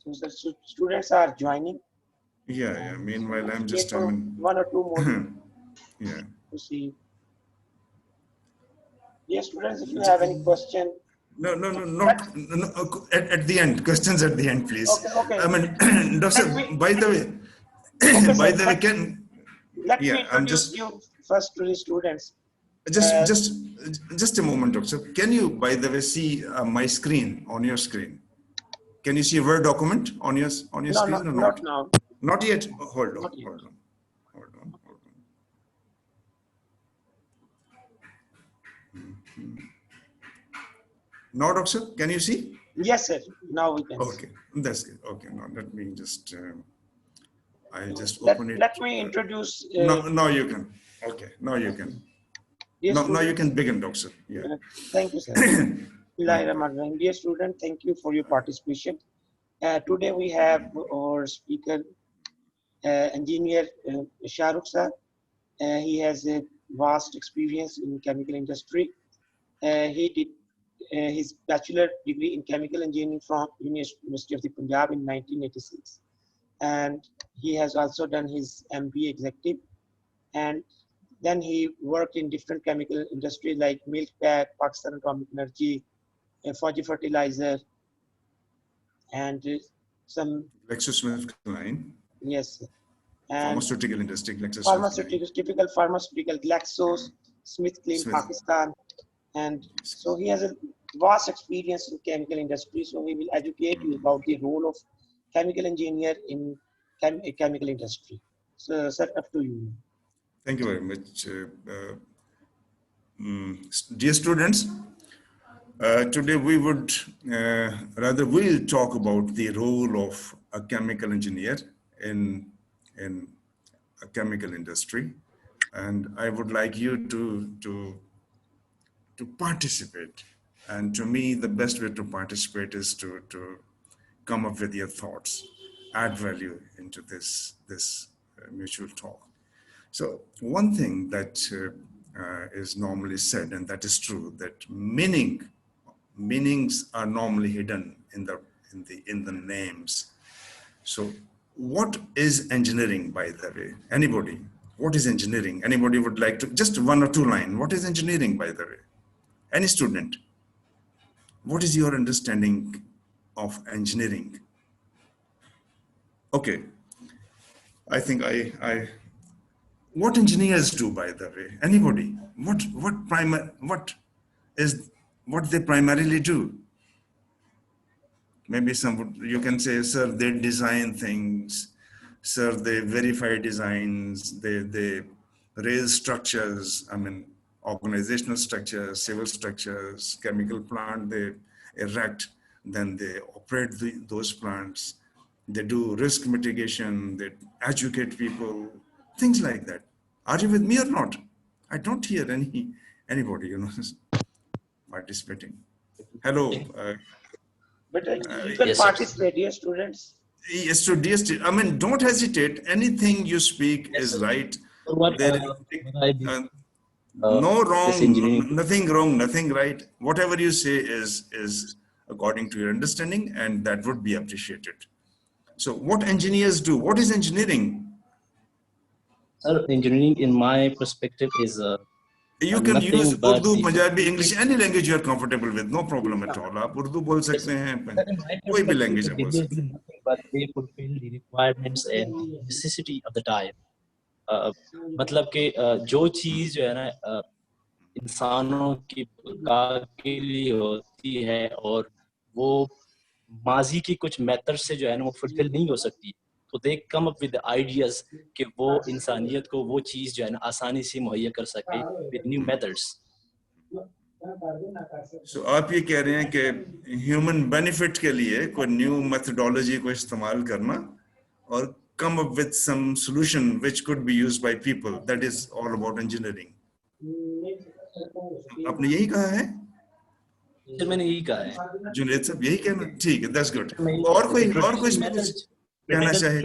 So the students are joining. Yeah. Meanwhile, I'm Wait just, for 1 or 2 more minutes yeah. to see. Dear students, if you have any question. No, not no, at the end. Questions at the end, please. Okay, okay. I mean, Doctor, by the way, Okay, by sir, the way, can let me yeah, I'm introduce just you first to the students. just just just a moment, Doctor. Can you, by the way, see my screen on your screen? Can you see a Word document on your No, screen or not not? now. Not yet. Hold on, Not yet. hold on, hold on, hold on. Now, Doctor, can you see? Yes, sir. Now we can see. Okay, that's good. Okay, now let me just I just Let open it. Let me introduce. Now you can. Okay, now you can. Dear Now you students. can begin, Doctor. Yeah. Thank you, sir. Bismillahirrahmanirrahim. Dear student, thank you for your participation. Today we have our speaker, engineer Shahrukh sir. He has a vast experience in chemical industry. He did his bachelor degree in chemical engineering from University of the Punjab in 1986, and he has also done his MBA executive, and then he worked in different chemical industries like Milkpack, Pakistan Atomic Energy, Fuji Fertilizer, and some GlaxoSmithKline. yes, and Pharmaceutical industry, GlaxoSmithKline. pharmaceuticals, typical pharmaceutical, Glaxos, SmithKline, Smith. Pakistan, and so he has a vast experience in chemical industry. So we will educate you about the role of chemical engineer in chemical industry. So, sir, up to you. Thank you very much. Dear students, today we would we'll talk about the role of a chemical engineer in a chemical industry, and I would like you to participate. And to me, the best way to participate is to come up with your thoughts, add value into this mutual talk. So one thing that is normally said, and that is true, that meanings are normally hidden in the names. So what is engineering, by the way? Anybody? What is engineering? Anybody would like to, just 1 or 2 lines. What is engineering, by the way? Any student? What is your understanding of engineering? Okay. I think what engineers do, by the way? Anybody? What they primarily do? Maybe you can say, sir, they design things, sir, they verify designs, they raise structures, I mean, organizational structures, civil structures, chemical plant, they erect, then they operate those plants, they do risk mitigation, they educate people, things like that. Are you with me or not? I don't hear anybody, participating. Hello. But you can Yes, participate, dear students. Yes, so dear I mean, don't hesitate. Anything you speak is right. There is no wrong, nothing wrong, nothing right. Whatever you say is according to your understanding, and that would be appreciated. So what engineers do? What is engineering? Sir, engineering, in my perspective, is you can use but Urdu, Punjabi, English, any language you are comfortable with. No problem at all. आप उर्दू बोल सकते हैं, कोई भी language आप बोल सकते हैं. nothing but they fulfill the requirements and the necessity of the time. मतलब कि जो चीज जो है ना इंसानों की बका के लिए होती है और वो माजी की कुछ मेथड से जो है ना वो फुलफिल नहीं हो सकती, तो दे कम अप विद आइडियाज कि वो इंसानियत को वो चीज जो है ना आसानी से मुहैया कर सके विद न्यू मेथड्स. So आप ये कह रहे हैं कि ह्यूमन बेनिफिट के लिए कोई न्यू मेथडोलॉजी को इस्तेमाल करना और come up with some solution which could be used by people. That is all about engineering. आपने यही कहा है? सर मैंने यही कहा है. जुनेद साहब यही कहना? ठीक है, that's good. और कोई कहना चाहे?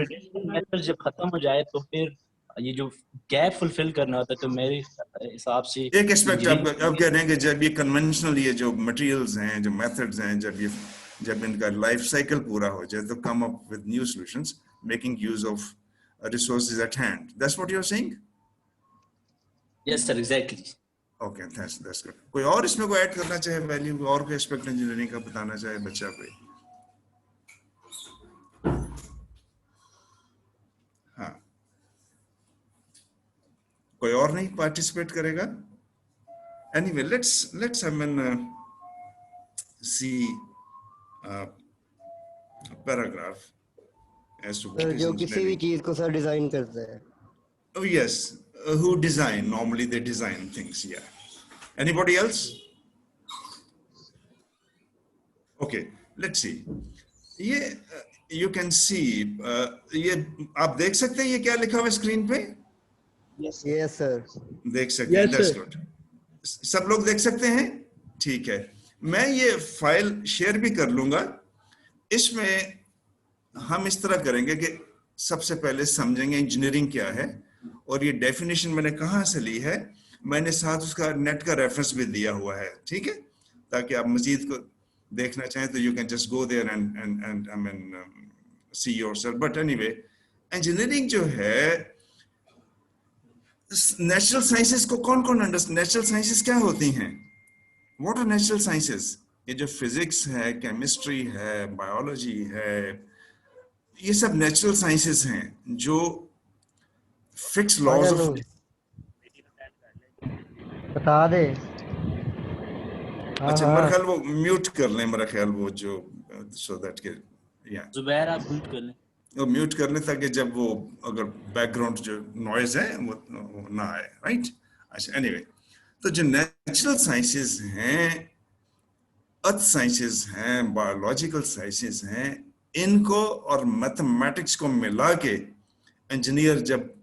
मेथड जब खत्म हो जाए तो फिर ये जो गैप फुलफिल करना होता है, तो मेरे हिसाब से एक एस्पेक्ट आप कह रहे हैं कि जब ये कन्वेंशनल ये जो मटेरियल्स हैं, जो मेथड्स हैं, जब ये जब इनका लाइफ साइकिल पूरा हो जाए तो come up with new solutions making use of resources at hand. That's what you are saying. Yes, sir, exactly. Okay, that's good. कोई और इसमें कोई ऐड करना चाहे वैल्यू और कोई एस्पेक्ट इंजीनियरिंग का बताना चाहे बच्चा कोई. हाँ, कोई और नहीं पार्टिसिपेट करेगा. Anyway let's I mean see paragraph as to what is जो किसी भी engineering. चीज को सर डिजाइन करता है. Oh yes, who design? Normally they design things. Yeah. Anybody else? Okay, let's see. ये you can see ये आप देख सकते हैं ये क्या लिखा हुआ है स्क्रीन पे. Yes. Yes sir. देख सकते हैं. That's good. सब लोग देख सकते हैं. ठीक है, मैं ये फाइल शेयर भी कर लूंगा. इसमें हम इस तरह करेंगे कि सबसे पहले समझेंगे इंजीनियरिंग क्या है और ये डेफिनेशन मैंने कहाँ से ली है. मैंने साथ उसका नेट का रेफरेंस भी दिया हुआ है. ठीक है, ताकि आप मजीद को देखना चाहें तो you can just go there and I mean see yourself. But anyway, engineering जो है, नेचुरल साइंसेस को कौन अंडरस्टैंड. नेचुरल साइंसेस क्या होती हैं? What are natural sciences? ये जो फिजिक्स है, केमिस्ट्री है, बायोलॉजी है, ये सब नेचुरल साइंसेस हैं जो फिक्स लॉज ऑफ. बता दे. अच्छा, मेरा ख्याल वो म्यूट कर लें, मेरा ख्याल वो जो सो दैट के या जुबैर आप म्यूट कर लें. वो म्यूट कर लें ताकि जब वो अगर बैकग्राउंड जो नॉइज है वो ना आए. राइट. अच्छा, एनीवे, तो जो नेचुरल साइंसेस हैं, अर्थ साइंसेस हैं, बायोलॉजिकल साइंसेस हैं, इनको और मैथमेटिक्स को मिला के इंजीनियर जब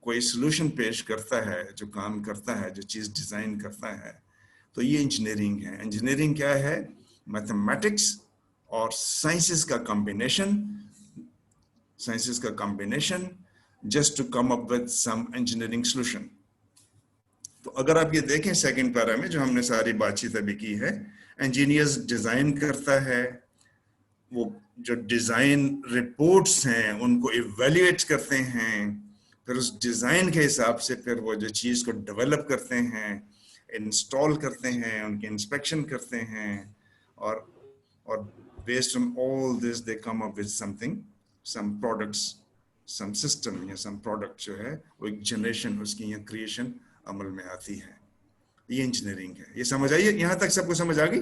कोई सॉल्यूशन पेश करता है, जो काम करता है, जो चीज डिजाइन करता है, तो ये इंजीनियरिंग है. इंजीनियरिंग क्या है? मैथमेटिक्स और साइंसेस का combination just to come up with some engineering solution. तो अगर आप ये देखें सेकंड पैरा में जो हमने सारी बातचीत अभी की है, इंजीनियर्स डिजाइन करता है, वो जो डिजाइन रिपोर्ट्स हैं उनको इवैल्यूएट करते हैं, फिर उस डिजाइन के हिसाब से फिर वो जो चीज को डेवलप करते हैं, इंस्टॉल करते हैं, उनकी इंस्पेक्शन करते हैं, और based on all this they come up with something, some products, some system या सम प्रोडक्ट जो है वो एक जनरेशन उसकी या क्रिएशन अमल में आती है. ये इंजीनियरिंग है. ये समझ आई? यहां तक सबको समझ आ गई?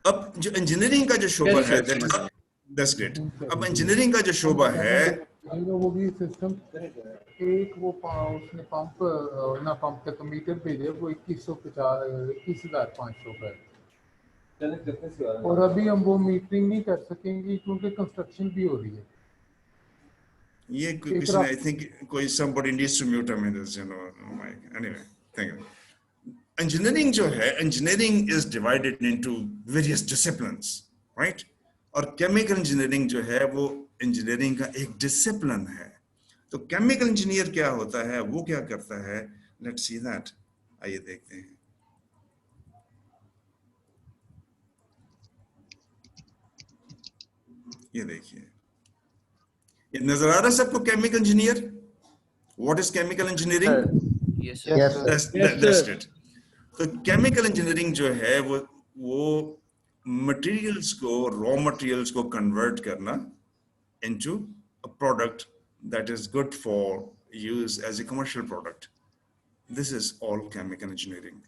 अब जो इंजीनियरिंग का जो शोबा है, दैट्स ग्रेट. अब इंजीनियरिंग का जो शोबा है, वो भी सिस्टम एक वो उसने पंप ना पंप का मीटर भेजे, वो 21,500 का है. और अभी हम वो मीटरिंग नहीं कर सकेंगे क्योंकि कंस्ट्रक्शन भी हो रही है. ये किसी ने, आई थिंक कोई somebody needs to mute him in this, you know, mic. Anyway, thank you. Engineering जो है, engineering is divided into various disciplines, right? और chemical engineering जो है वो engineering का एक discipline है. तो chemical engineer क्या होता है, वो क्या करता है? Let's see that. आइए देखते हैं. ये देखिए, ये नजर आ रहा है सबको chemical engineer? What is chemical engineering? Yes that's it. तो केमिकल इंजीनियरिंग जो है वो मटेरियल्स को, रॉ मटेरियल्स को कन्वर्ट करना into a product that is good for use as a commercial product. This is all chemical engineering.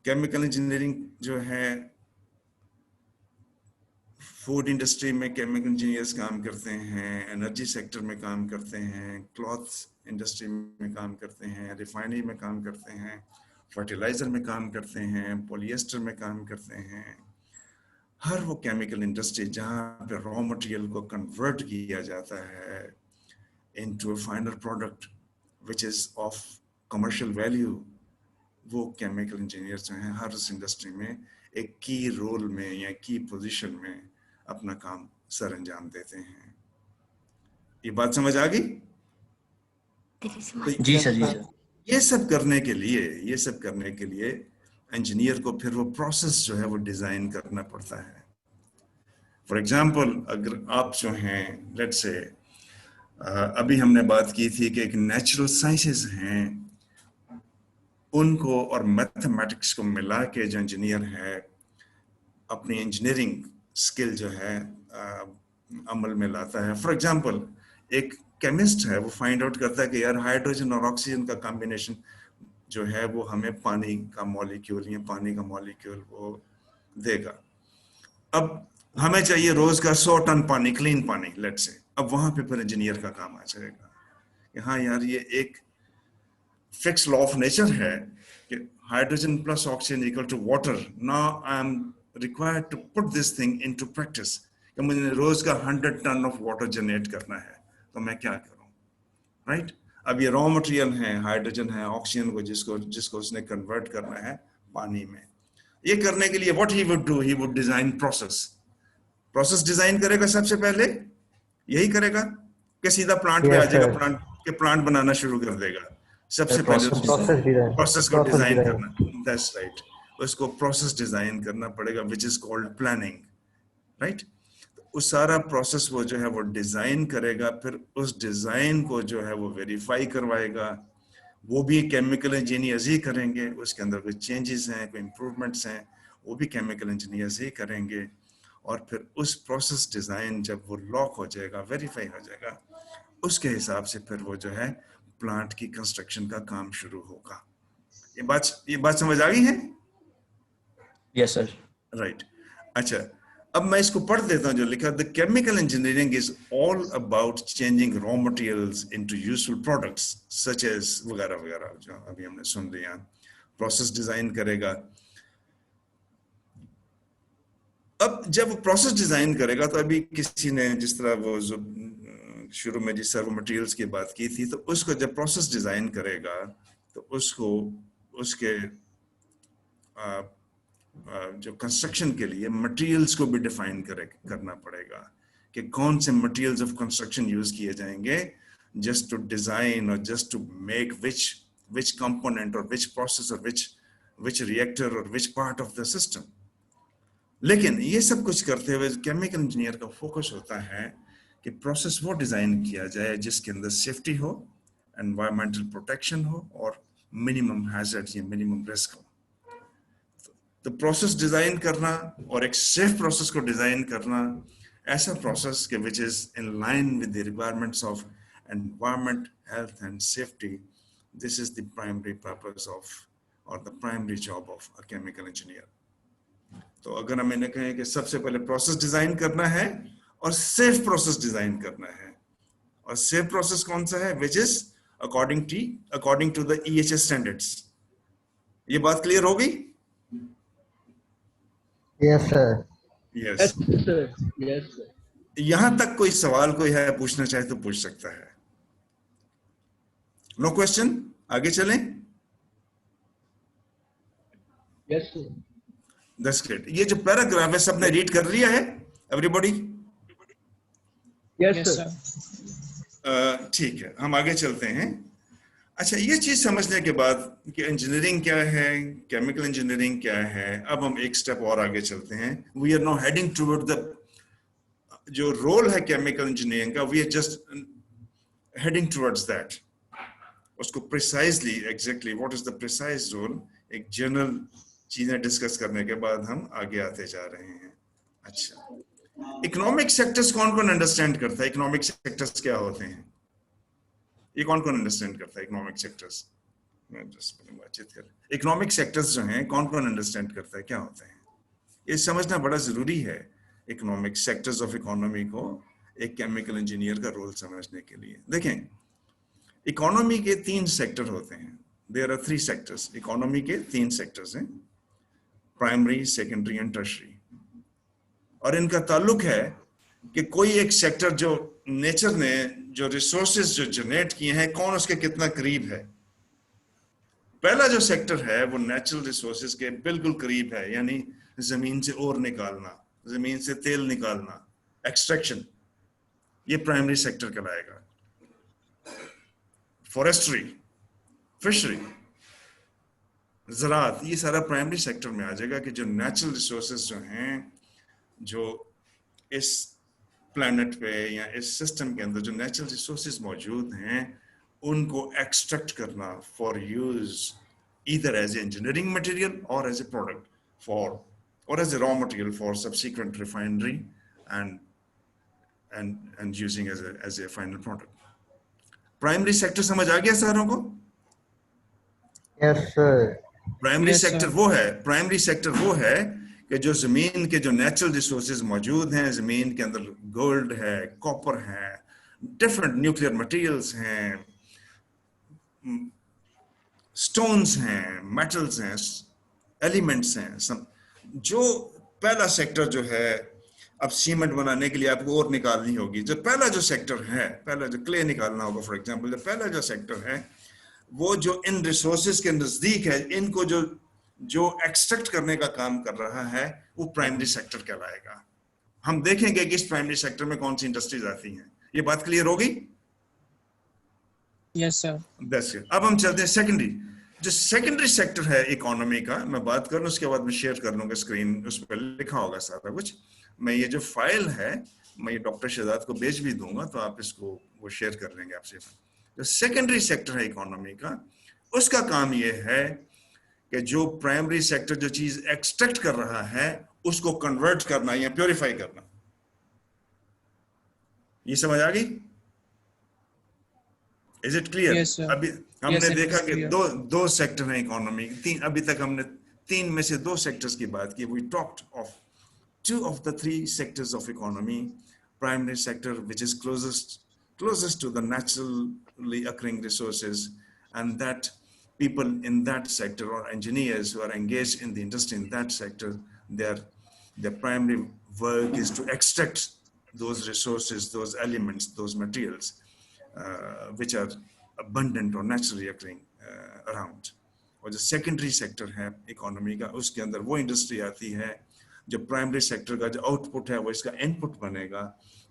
Chemical engineering जो है, food industry में केमिकल इंजीनियर्स काम करते हैं, एनर्जी सेक्टर में काम करते हैं, क्लॉथ इंडस्ट्री में काम करते हैं, रिफाइनरी में काम करते हैं, फर्टिलाइजर में काम करते हैं, पॉलिएस्टर में काम करते हैं. हर वो केमिकल इंडस्ट्री जहाँ पे रॉ मटेरियल को कन्वर्ट किया जाता है into a final product which is of commercial value, वो केमिकल इंजीनियर जो हैं हर उस इंडस्ट्री में एक की रोल में या की पोजीशन में अपना काम सर अंजाम देते हैं. ये बात समझ आ गई? जी सर, जी सर. ये सब करने के लिए इंजीनियर को फिर वो प्रोसेस जो है वो डिजाइन करना पड़ता है। फॉर एग्जाम्पल, अगर आप जो हैं लेट्स से अभी हमने बात की थी कि एक नेचुरल साइंसेस हैं, उनको और मैथमेटिक्स को मिला के जो इंजीनियर है अपनी इंजीनियरिंग स्किल जो है अमल में लाता है। फॉर एग्जांपल, एक केमिस्ट है, वो फाइंड आउट करता है कि यार हाइड्रोजन और ऑक्सीजन का कॉम्बिनेशन जो है वो हमें पानी का मॉलिक्यूल या पानी का मॉलिक्यूल वो देगा। अब हमें चाहिए रोज का 100 टन पानी, क्लीन पानी लेट्स से। अब वहां पे फिर इंजीनियर का काम आ जाएगा कि हाँ यार, ये एक फिक्स लॉ ऑफ नेचर है कि hydrogen plus oxygen equal to water. Now I am required to put this thing into practice कि मुझे रोज का 100 टन ऑफ वाटर जनरेट करना है, तो मैं क्या करूं, राइट? अब ये रॉ मटेरियल है, हाइड्रोजन है, ऑक्सीजन को जिसको उसने कन्वर्ट करना है पानी में। ये करने के लिए what he would do, he would design process design करेगा सबसे पहले, यही करेगा कि सीधा प्लांट पे आ Yes, जाएगा, sir. प्लांट बनाना शुरू कर देगा। सबसे पहले उसको Process design. प्रोसेस को Process डिजाइन design. करना, दैट्स राइट, उसको प्रोसेस डिजाइन करना पड़ेगा, which is called planning, right? उस सारा प्रोसेस वो जो है वो डिजाइन करेगा, फिर उस डिजाइन को जो है वो वेरीफाई करवाएगा। वो भी केमिकल इंजीनियर्स ही करेंगे, उसके अंदर कोई चेंजेस हैं, कोई इंप्रूवमेंट्स हैं, वो भी केमिकल इंजीनियर्स ही करेंगे। और फिर उस प्रोसेस डिजाइन जब वो लॉक हो जाएगा, वेरीफाई हो जाएगा, उसके हिसाब से फिर वो जो है प्लांट की कंस्ट्रक्शन का काम शुरू होगा। ये बात समझ आ गई है? Yes sir. राइट। अच्छा, अब मैं इसको पढ़ देता हूं जो लिखा, the chemical engineering is all about changing raw materials into useful products such as वगैरह वगैरह, जो अभी हमने सुन लिया। प्रोसेस डिजाइन करेगा। अब जब प्रोसेस डिजाइन करेगा तो अभी किसी ने जिस तरह वो जो शुरू में जिस तरह वो मटेरियल्स की बात की थी, तो उसको जब प्रोसेस डिजाइन करेगा तो उसको उसके जो कंस्ट्रक्शन के लिए मटेरियल्स को भी डिफाइन करना पड़ेगा कि कौन से मटेरियल्स ऑफ कंस्ट्रक्शन यूज किए जाएंगे, जस्ट टू डिजाइन और just to make which component और विच प्रोसेस और विच रिएक्टर और which part of the system. लेकिन ये सब कुछ करते हुए केमिकल इंजीनियर का फोकस होता है कि प्रोसेस वो डिजाइन किया जाए जिसके अंदर सेफ्टी हो, एनवायरमेंटल प्रोटेक्शन हो और मिनिमम हैजर्ड या मिनिमम रिस्क हो। तो प्रोसेस डिजाइन करना और एक सेफ प्रोसेस को डिजाइन करना, ऐसा प्रोसेस के which is in line with the requirements of environment, health and safety, this is the primary purpose of और the primary job of a chemical engineer. तो अगर हम इन्हें कहें कि सबसे पहले प्रोसेस डिजाइन करना है और सेफ प्रोसेस डिजाइन करना है, और सेफ प्रोसेस कौन सा है, which is according to the EHS standards. ये बात क्लियर हो गई? Yes, sir. यस। यहां तक कोई सवाल कोई है पूछना चाहे तो पूछ सकता है। No question? आगे चलें? Yes sir. That's great. ये जो पैराग्राफ है सबने रीड कर लिया है एवरीबॉडी? Yes sir. ठीक है, हम आगे चलते हैं। अच्छा, ये चीज समझने के बाद कि इंजीनियरिंग क्या है, केमिकल इंजीनियरिंग क्या है, अब हम एक स्टेप और आगे चलते हैं। We are now heading toward the जो रोल है केमिकल इंजीनियरिंग का, we are just heading towards that. उसको precisely exactly what is the precise role, एक जनरल चीजें डिस्कस करने के बाद हम आगे आते जा रहे हैं। अच्छा, इकोनॉमिक सेक्टर्स कौन कौन अंडरस्टैंड करता है? इकोनॉमिक सेक्टर्स क्या होते हैं? ये कौन कौन अंडरस्टैंड करता है इकोनॉमिक सेक्टर्स? बातचीत कर, इकोनॉमिक सेक्टर्स जो हैं कौन कौन अंडरस्टैंड करता है, क्या होते हैं? ये समझना बड़ा जरूरी है इकोनॉमिक सेक्टर्स ऑफ इकोनॉमी को एक केमिकल इंजीनियर का रोल समझने के लिए। देखें, इकोनॉमी के 3 सेक्टर होते हैं। There are 3 sectors. इकोनॉमी के 3 सेक्टर्स हैं, प्राइमरी, सेकेंडरी एंड टर्शरी। और इनका ताल्लुक है कि कोई एक सेक्टर जो नेचर ने जो रिसोर्सेज जो जनरेट किए हैं, कौन उसके कितना करीब है। पहला जो सेक्टर है वो नेचुरल रिसोर्सेज के बिल्कुल करीब है, यानी जमीन से ओर निकालना, जमीन से तेल निकालना, एक्सट्रैक्शन, ये प्राइमरी सेक्टर कहलाएगा। फॉरेस्ट्री, फिशरी, ज़राअत, ये सारा प्राइमरी सेक्टर में आ जाएगा कि जो नेचुरल रिसोर्सेज जो हैं, जो इस प्लैनेट पे या इस सिस्टम के अंदर जो नेचुरल रिसोर्सेज मौजूद हैं, उनको एक्सट्रैक्ट करना for use either as engineering material or as a product for or as a raw material for subsequent refinery and using as a final product. Primary sector समझ आ गया सारों को? Yes sir. Primary Yes, sector sir. वो है, primary sector वो है कि जो जमीन के जो नेचुरल रिसोर्सेज मौजूद हैं, जमीन के अंदर गोल्ड है, कॉपर है, डिफरेंट न्यूक्लियर मटेरियल्स हैं, स्टोन्स हैं, मेटल्स हैं, एलिमेंट्स हैं, सब जो पहला सेक्टर जो है, अब सीमेंट बनाने के लिए आपको और निकालनी होगी, जो पहला जो सेक्टर है, पहला जो क्ले निकालना होगा फॉर एग्जांपल, जो पहला जो सेक्टर है वो जो इन रिसोर्सेज के नजदीक है, इनको जो एक्सट्रैक्ट करने का काम कर रहा है, वो प्राइमरी सेक्टर कहलाएगा। हम देखेंगे कि इस प्राइमरी सेक्टर में कौन सी इंडस्ट्रीज आती हैं। ये बात क्लियर होगी? Yes, sir. That's it. अब हम चलते हैं सेकेंडरी। जो सेकेंडरी सेक्टर है इकोनॉमी का, मैं बात करूं, उसके बाद मैं शेयर कर लूंगा स्क्रीन, उस पर लिखा होगा सारा कुछ। मैं ये जो फाइल है, मैं ये डॉक्टर शहजाद को भेज भी दूंगा, तो आप इसको वो शेयर कर लेंगे आपसे। जो सेकेंडरी सेक्टर है इकोनॉमी का, उसका काम ये है कि जो प्राइमरी सेक्टर जो चीज एक्सट्रैक्ट कर रहा है, उसको कन्वर्ट करना या प्योरीफाई करना। ये समझ आ गई? Is it clear? Yes, sir. अभी हमने Yes, it देखा is कि clear. दो सेक्टर हैं इकोनॉमी, तीन, अभी तक हमने तीन में से दो सेक्टर्स की बात की। We talked of two of the three sectors of economy. Primary sector, which is closest to the naturally occurring resources, and that people in that sector or engineers who are engaged in the industry in that sector, their primary work is to extract those resources, those elements, those materials which are abundant or naturally occurring around. और जो secondary sector है economy का, उसके अंदर वो industry आती है जो प्राइमरी सेक्टर का जो आउटपुट है वो इसका इनपुट बनेगा,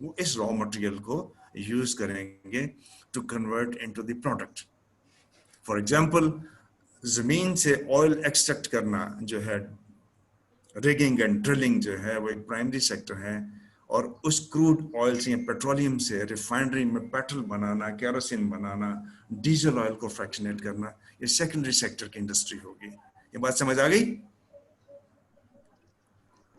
वो इस रॉ मटेरियल को यूज करेंगे to convert into the product. For example, जमीन से ऑयल एक्सट्रैक्ट करना जो है, रिगिंग एंड ड्रिलिंग जो है, वो एक प्राइमरी सेक्टर है। और उस क्रूड ऑयल से, पेट्रोलियम से रिफाइनरी में पेट्रोल बनाना, केरोसिन बनाना, डीजल ऑयल को फ्रैक्शनेट करना, ये सेकेंडरी सेक्टर की इंडस्ट्री होगी। ये बात समझ आ गई?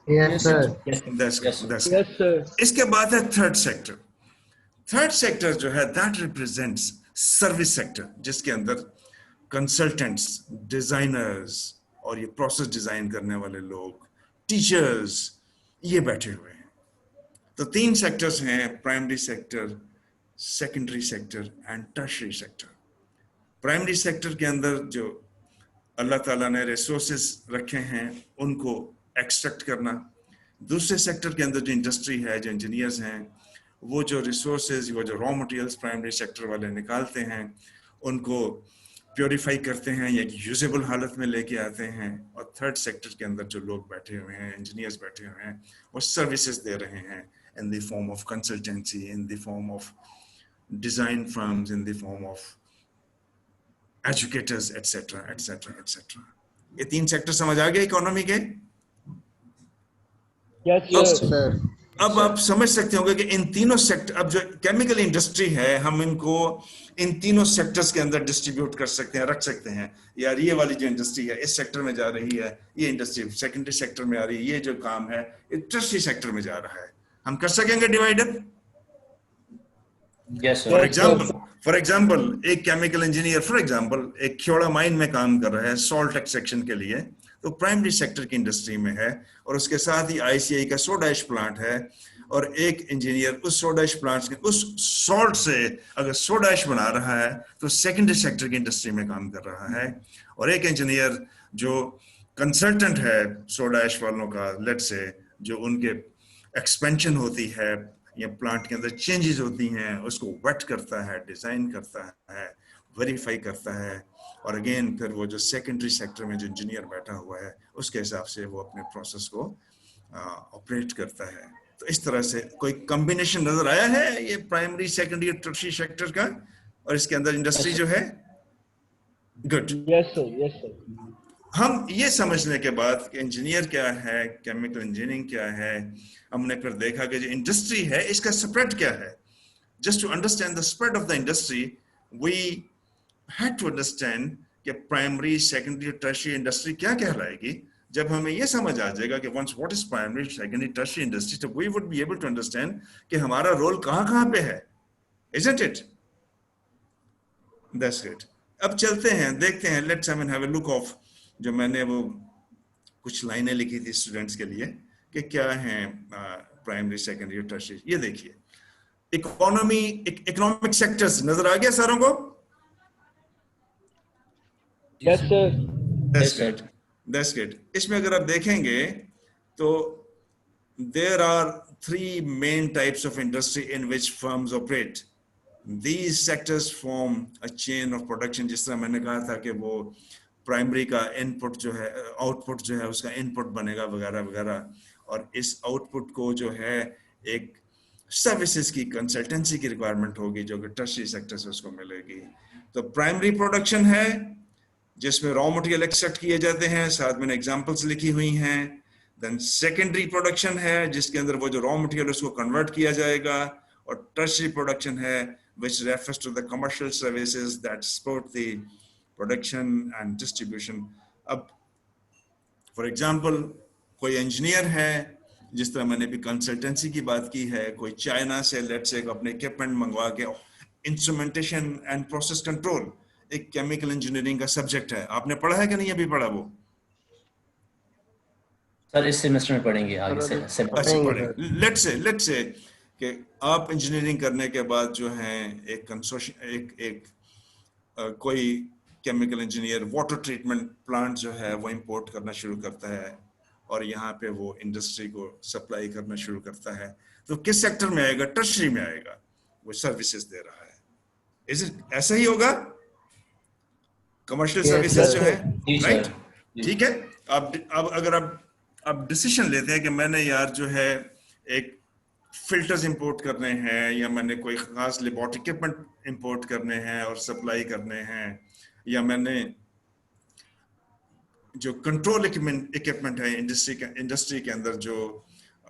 Yes sir. Yes, sir. इसके बाद है थर्ड सेक्टर। थर्ड सेक्टर जो है, दैट रिप्रेजेंट्स सर्विस सेक्टर, जिसके अंदर कंसल्टेंट्स, डिजाइनर्स और ये प्रोसेस डिजाइन करने वाले लोग, टीचर्स, ये बैठे हुए हैं। तो तीन सेक्टर्स हैं, primary sector, secondary sector and tertiary sector. Primary sector के अंदर जो अल्लाह ताला ने रिसोर्सेज रखे हैं, उनको एक्सट्रैक्ट करना। दूसरे सेक्टर के अंदर जो इंडस्ट्री है, जो इंजीनियर्स हैं, वो जो रिसोर्सेज, वो जो रॉ मटेरियल्स प्राइमरी सेक्टर वाले निकालते हैं, उनको प्योरीफाई करते हैं या यूजेबल हालत में लेके आते हैं। और थर्ड सेक्टर के अंदर जो लोग बैठे हुए हैं, इंजीनियर्स बैठे हुए हैं, वो सर्विसेज दे रहे हैं in the form of consultancy, in the form of design firms, in the form of educators, etcetera etcetera etcetera. ये तीन सेक्टर समझ आ गए इकोनॉमी के? Yes sir. अब आप समझ सकते होंगे कि इन तीनों सेक्टर, अब जो केमिकल इंडस्ट्री है, हम इनको इन तीनों सेक्टर्स के अंदर डिस्ट्रीब्यूट कर सकते हैं, रख सकते हैं। यार ये वाली जो इंडस्ट्री है इस सेक्टर में जा रही है, ये इंडस्ट्री सेकेंडरी सेक्टर में आ रही है, ये जो काम है ये टर्शियरी सेक्टर में जा रहा है। हम कर सकेंगे divider? Yes, sir. For example एक केमिकल इंजीनियर, फॉर एग्जाम्पल एक ख्योड़ा माइन में काम कर रहा है सॉल्ट एक्सट्रैक्शन के लिए, तो प्राइमरी सेक्टर की इंडस्ट्री में है। और उसके साथ ही ICI का सोडा ऐश प्लांट है, और एक इंजीनियर उस सोडा ऐश प्लांट के उस सॉल्ट से अगर सोडा ऐश बना रहा है तो सेकेंडरी सेक्टर की इंडस्ट्री में काम कर रहा है। और एक इंजीनियर जो कंसल्टेंट है सोडा ऐश वालों का, लेट से जो उनके एक्सपेंशन होती है या प्लांट के अंदर चेंजेस होती हैं, उसको वेट करता है, डिजाइन करता है, वेरीफाई करता है। और अगेन फिर वो जो सेकेंडरी सेक्टर में जो इंजीनियर बैठा हुआ है, उसके हिसाब से वो अपने प्रोसेस को ऑपरेट करता है। तो इस तरह से कोई कॉम्बिनेशन नजर आया है ये प्राइमरी, सेकेंडरी और टर्शियरी सेक्टर का, और इसके अंदर इंडस्ट्री जो है? Good. Yes sir, yes sir. हम ये समझने के बाद कि इंजीनियर क्या है, केमिकल इंजीनियरिंग क्या है, हमने फिर देखा कि जो इंडस्ट्री है इसका स्प्रेड क्या है. Just to understand the spread of the industry, we had to understand कि प्राइमरी, सेकेंडरी, टर्शियरी इंडस्ट्री क्या कहलाएगी. जब हमें ये समझ आ जाएगा कि once what is primary, secondary, tertiary industry, so we would be able to understand कि हमारा रोल कहाँ पे है. Isn't it? That's great. अब चलते हैं, देखते हैं. Let's have a look of जो मैंने वो कुछ लाइनें लिखी थी स्टूडेंट्स के लिए कि क्या है प्राइमरी, सेकेंडरी, टर्शियरी. ये देखिए, इकोनॉमी, इकोनॉमिक सेक्टर्स नजर आ गया सारों को? Yes, sir. That's great. That's great. इसमें अगर आप देखेंगे तो there are three main types of industry in which firms operate. These sectors form a chain of production. जिस तरह मैंने कहा था कि वो प्राइमरी का इनपुट जो है, आउटपुट जो है उसका इनपुट बनेगा वगैरह वगैरह, और इस आउटपुट को जो है एक सर्विसेज की, कंसल्टेंसी की रिक्वायरमेंट होगी जो कि टर्शियरी सेक्टर से उसको मिलेगी. तो प्राइमरी प्रोडक्शन है जिसमें रॉ मटेरियल एक्सट्रैक्ट किए जाते हैं, साथ में एग्जांपल्स लिखी हुई हैं. देन सेकेंडरी प्रोडक्शन है जिसके अंदर वो जो रॉ मटेरियल उसको कन्वर्ट किया जाएगा, और टर्शियरी प्रोडक्शन है which refers to the commercial services that support the production and distribution. अब फॉर एग्जांपल कोई इंजीनियर है, जिस तरह मैंने भी कंसल्टेंसी की बात की है, कोई चाइना से लेट्स से अपने इक्विपमेंट मंगवा के, इंस्ट्रूमेंटेशन एंड प्रोसेस कंट्रोल एक केमिकल इंजीनियरिंग का सब्जेक्ट है. आपने पढ़ा है कि नहीं अभी पढ़ा वो? सर इस सेमेस्टर में पढ़ेंगे आगे से. अच्छा पढ़ेंगे. लेट्स से कि आप इंजीनियरिंग करने के बाद जो है एक कंसोर्शियम, कोई chemical engineer water treatment plant जो है वो इंपोर्ट करना शुरू करता है और यहाँ पे वो इंडस्ट्री को सप्लाई करना शुरू करता है. तो किस सेक्टर में आएगा? टर्शियरी में आएगा. वो सर्विसेज दे रहा है. ऐसा ही होगा? कमर्शियल सर्विसेज जो है, राइट? ठीक है. अब अगर आप डिसीजन लेते हैं कि मैंने यार जो है एक फिल्टर्स इंपोर्ट करने हैं, या मैंने कोई खास लेबोरेटरी इक्विपमेंट इंपोर्ट करने हैं और सप्लाई करने हैं, या मैंने जो कंट्रोल इक्विपमेंट है इंडस्ट्री के अंदर जो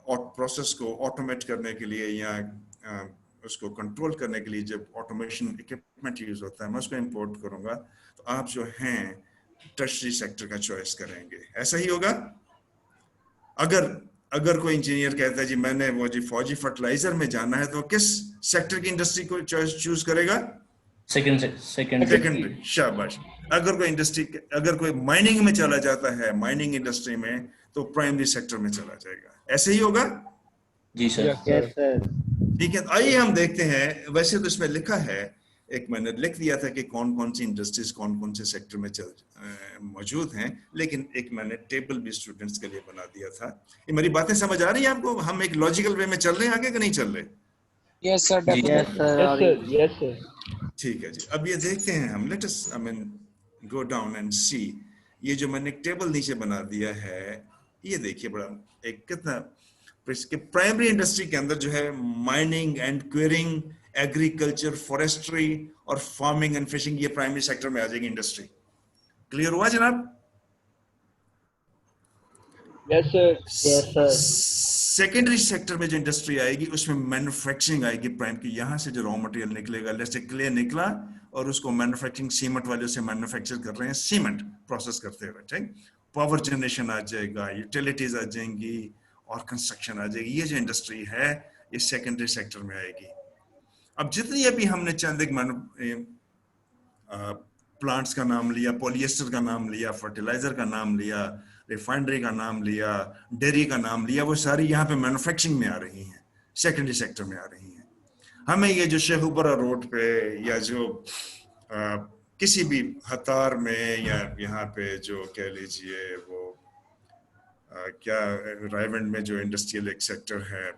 प्रोसेस को ऑटोमेट करने के लिए या उसको कंट्रोल करने के लिए जब ऑटोमेशन इक्विपमेंट यूज होता है, मैं उसको इंपोर्ट करूंगा, तो आप जो हैं टर्शियरी सेक्टर का चॉइस करेंगे. ऐसा ही होगा? अगर कोई इंजीनियर कहता है जी मैंने वो जी फौजी फर्टिलाइजर में जाना है, तो किस सेक्टर की इंडस्ट्री को चूज करेगा? सेकेंडरी. शाबाश. अगर कोई माइनिंग में चला जाता है, माइनिंग इंडस्ट्री में, तो प्राइमरी सेक्टर में चला जाएगा. ऐसे ही होगा? जी सर. Yes, sir. ठीक है. आइए हम देखते हैं. वैसे तो इसमें लिखा है, एक मैंने लिख दिया था कि कौन कौन सी इंडस्ट्रीज कौन कौन से सेक्टर में मौजूद हैं, लेकिन एक मैंने टेबल भी स्टूडेंट्स के लिए बना दिया था. ये मेरी बातें समझ आ रही है आपको? हम एक लॉजिकल वे में चल रहे हैं आगे कि नहीं चल रहे? Yes, sir. Yes, sir. Yes, sir. Yes, sir. ठीक है जी. अब ये देखते हैं हम. Let us go down and see. ये जो मैंने एक टेबल नीचे बना दिया है, ये देखिए बड़ा एक कितना प्राइमरी इंडस्ट्री के अंदर जो है mining and quarrying, agriculture, forestry और फार्मिंग एंड फिशिंग, ये प्राइमरी सेक्टर में आ जाएगी इंडस्ट्री. क्लियर हुआ जनाब? Yes, sir. Yes, sir. Secondary sector में जो इंडस्ट्री आएगी उसमें मैन्युफैक्चरिंग आएगी. प्राइम की यहाँ से जो रॉ मटेरियल निकलेगा, जैसे क्ले निकला और उसको मैन्युफैक्चरिंग सीमेंट वाले से मैन्युफैक्चर कर रहे हैं, सीमेंट प्रोसेस करते हुए, ठीक. पावर जनरेशन आ जाएगा, यूटिलिटीज आ जाएंगी और कंस्ट्रक्शन आ जाएगी. ये जो इंडस्ट्री है ये सेकेंडरी सेक्टर में आएगी. अब जितनी अभी हमने चंद एक प्लांट्स का नाम लिया, पॉलिएस्टर का नाम लिया, फर्टिलाइजर का नाम लिया, रिफाइनरी का नाम लिया, डेयरी का नाम लिया, वो सारी यहाँ पे मैन्युफैक्चरिंग में आ रही हैं, सेकेंडरी सेक्टर में आ रही हैं. हमें ये जो शेखुपुरा रोड पे या जो किसी भी हतार में या यहाँ पे जो कह लीजिए वो क्या रायवंड में जो इंडस्ट्रियल एक सेक्टर है,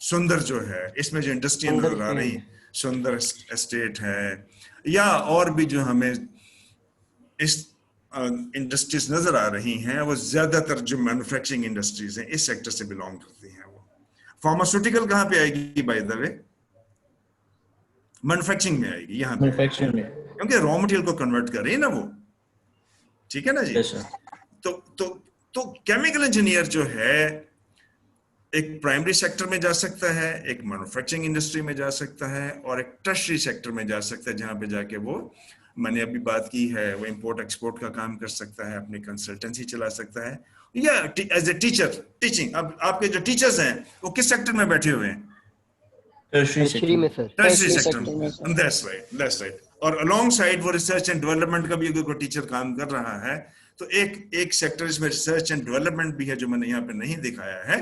सुंदर जो है, इसमें जो इंडस्ट्री नजर आ रही, सुंदर एस्टेट है, या और भी जो हमें इस इंडस्ट्रीज नजर आ रही हैं, वो ज्यादातर जो मैन्युफैक्चरिंग इंडस्ट्रीज हैं इस सेक्टर से बिलोंग करती हैं. वो फार्मास्यूटिकल कहाँ पे आएगी बाय द वे? मैन्युफैक्चरिंग में आएगी यहाँ पे, मैन्युफैक्चरिंग में, क्योंकि रॉ मटेरियल को कन्वर्ट कर रही है ना वो. ठीक है ना जी? Yes, sir. तो केमिकल इंजीनियर जो है एक प्राइमरी सेक्टर में जा सकता है, एक मैन्युफैक्चरिंग इंडस्ट्री में जा सकता है, और एक टर्शरी सेक्टर में जा सकता है, जहां पे जाके वो, मैंने अभी बात की है, वो इंपोर्ट एक्सपोर्ट का काम कर सकता है, अपनी कंसल्टेंसी चला सकता है, या एज ए टीचर टीचिंग। अब आपके जो टीचर्स हैं वो किस सेक्टर में बैठे हुए हैं? Tertiary sector. में sir tertiary Tertiary sector sector में। में, sir. That's right. और अलोंग साइड वो रिसर्च एंड डेवलपमेंट का भी अगर कोई टीचर काम कर रहा है, तो एक सेक्टर इसमें रिसर्च एंड डेवलपमेंट भी है, जो मैंने यहाँ पे नहीं दिखाया है,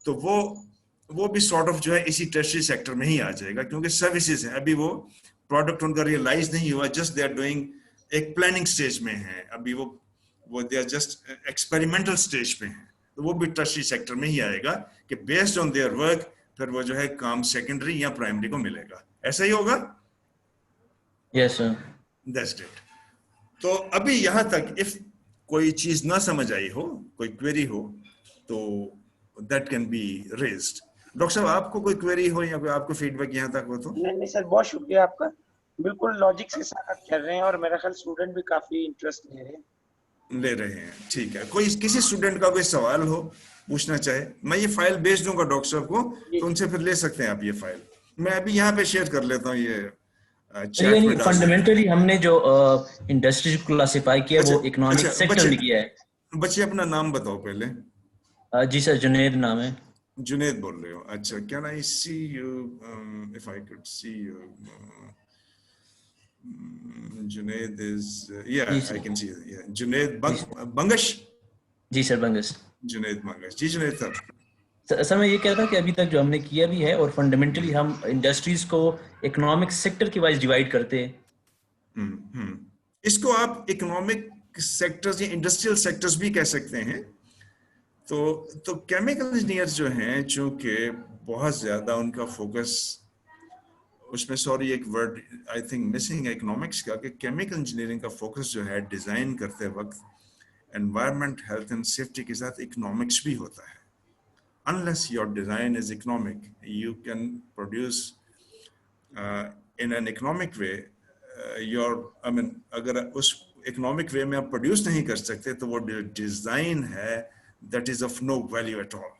तो वो भी सॉर्ट ऑफ जो है इसी टर्शरी सेक्टर में ही आ जाएगा, क्योंकि सर्विसेज है, अभी वो प्रोडक्ट उनका रियलाइज नहीं हुआ, जस्ट दे आर डूइंग, एक प्लानिंग स्टेज में है अभी, वो they are just experimental stage पे है, तो वो भी टर्शरी सेक्टर में ही आएगा कि बेस्ड ऑन देयर वर्क फिर वो जो है काम सेकेंडरी या प्राइमरी को मिलेगा। ऐसा ही होगा? Yes, sir. That's great. तो अभी यहां तक इफ कोई चीज ना समझ आई हो, कोई क्वेरी हो, तो that can be raised. Doctor साहब, आपको कोई क्वेरी हो या कोई आपको फीडबैक यहां तक हो तो? नहीं सर, बहुत शुक्रिया आपका, बिल्कुल लॉजिक के साथ कर रहे हैं, और मेरा ख्याल स्टूडेंट भी काफी इंटरेस्ट ले रहे हैं। ठीक है। कोई किसी स्टूडेंट का कोई सवाल हो, पूछना चाहे, मैं ये फाइल भेज दूंगा डॉक्टर साहब को, तो उनसे फिर ले सकते हैं आप ये फाइल। मैं अभी यहाँ पे शेयर कर लेता हूँ, ये चैट में डाल। फंडामेंटली हमने जो इंडस्ट्री को क्लासिफाई किया वो इकोनॉमिक सेक्टर में किया है। बच्चे अपना नाम बताओ पहले। जी सर, जुनेद नाम है। जुनेद बोल रहे हो? अच्छा, can I see you, if I could see you? Junaid is I can see it. Yeah, Junaid Bangash. जी सर, बंगश। Junaid Bangash जी। जुनेद साहब, सर मैं ये कह रहा था कि अभी तक जो हमने किया भी है, और फंडामेंटली हम इंडस्ट्रीज को इकोनॉमिक सेक्टर के वाइज डिवाइड करते हैं। इसको आप इकोनॉमिक सेक्टर्स या इंडस्ट्रियल सेक्टर्स भी कह सकते हैं। तो केमिकल इंजीनियर जो हैं, चूंकि बहुत ज्यादा उनका फोकस उसमें, सॉरी एक वर्ड आई थिंक मिसिंग है इकोनॉमिक्स का, कि केमिकल इंजीनियरिंग का फोकस जो है डिजाइन करते वक्त एनवायरनमेंट, हेल्थ एंड सेफ्टी के साथ इकोनॉमिक्स भी होता है। Unless your design is economic, you can produce in an economic way your, I mean, अगर उस इकोनॉमिक वे में आप प्रोड्यूस नहीं कर सकते, तो वो डिजाइन है that is of no value at all.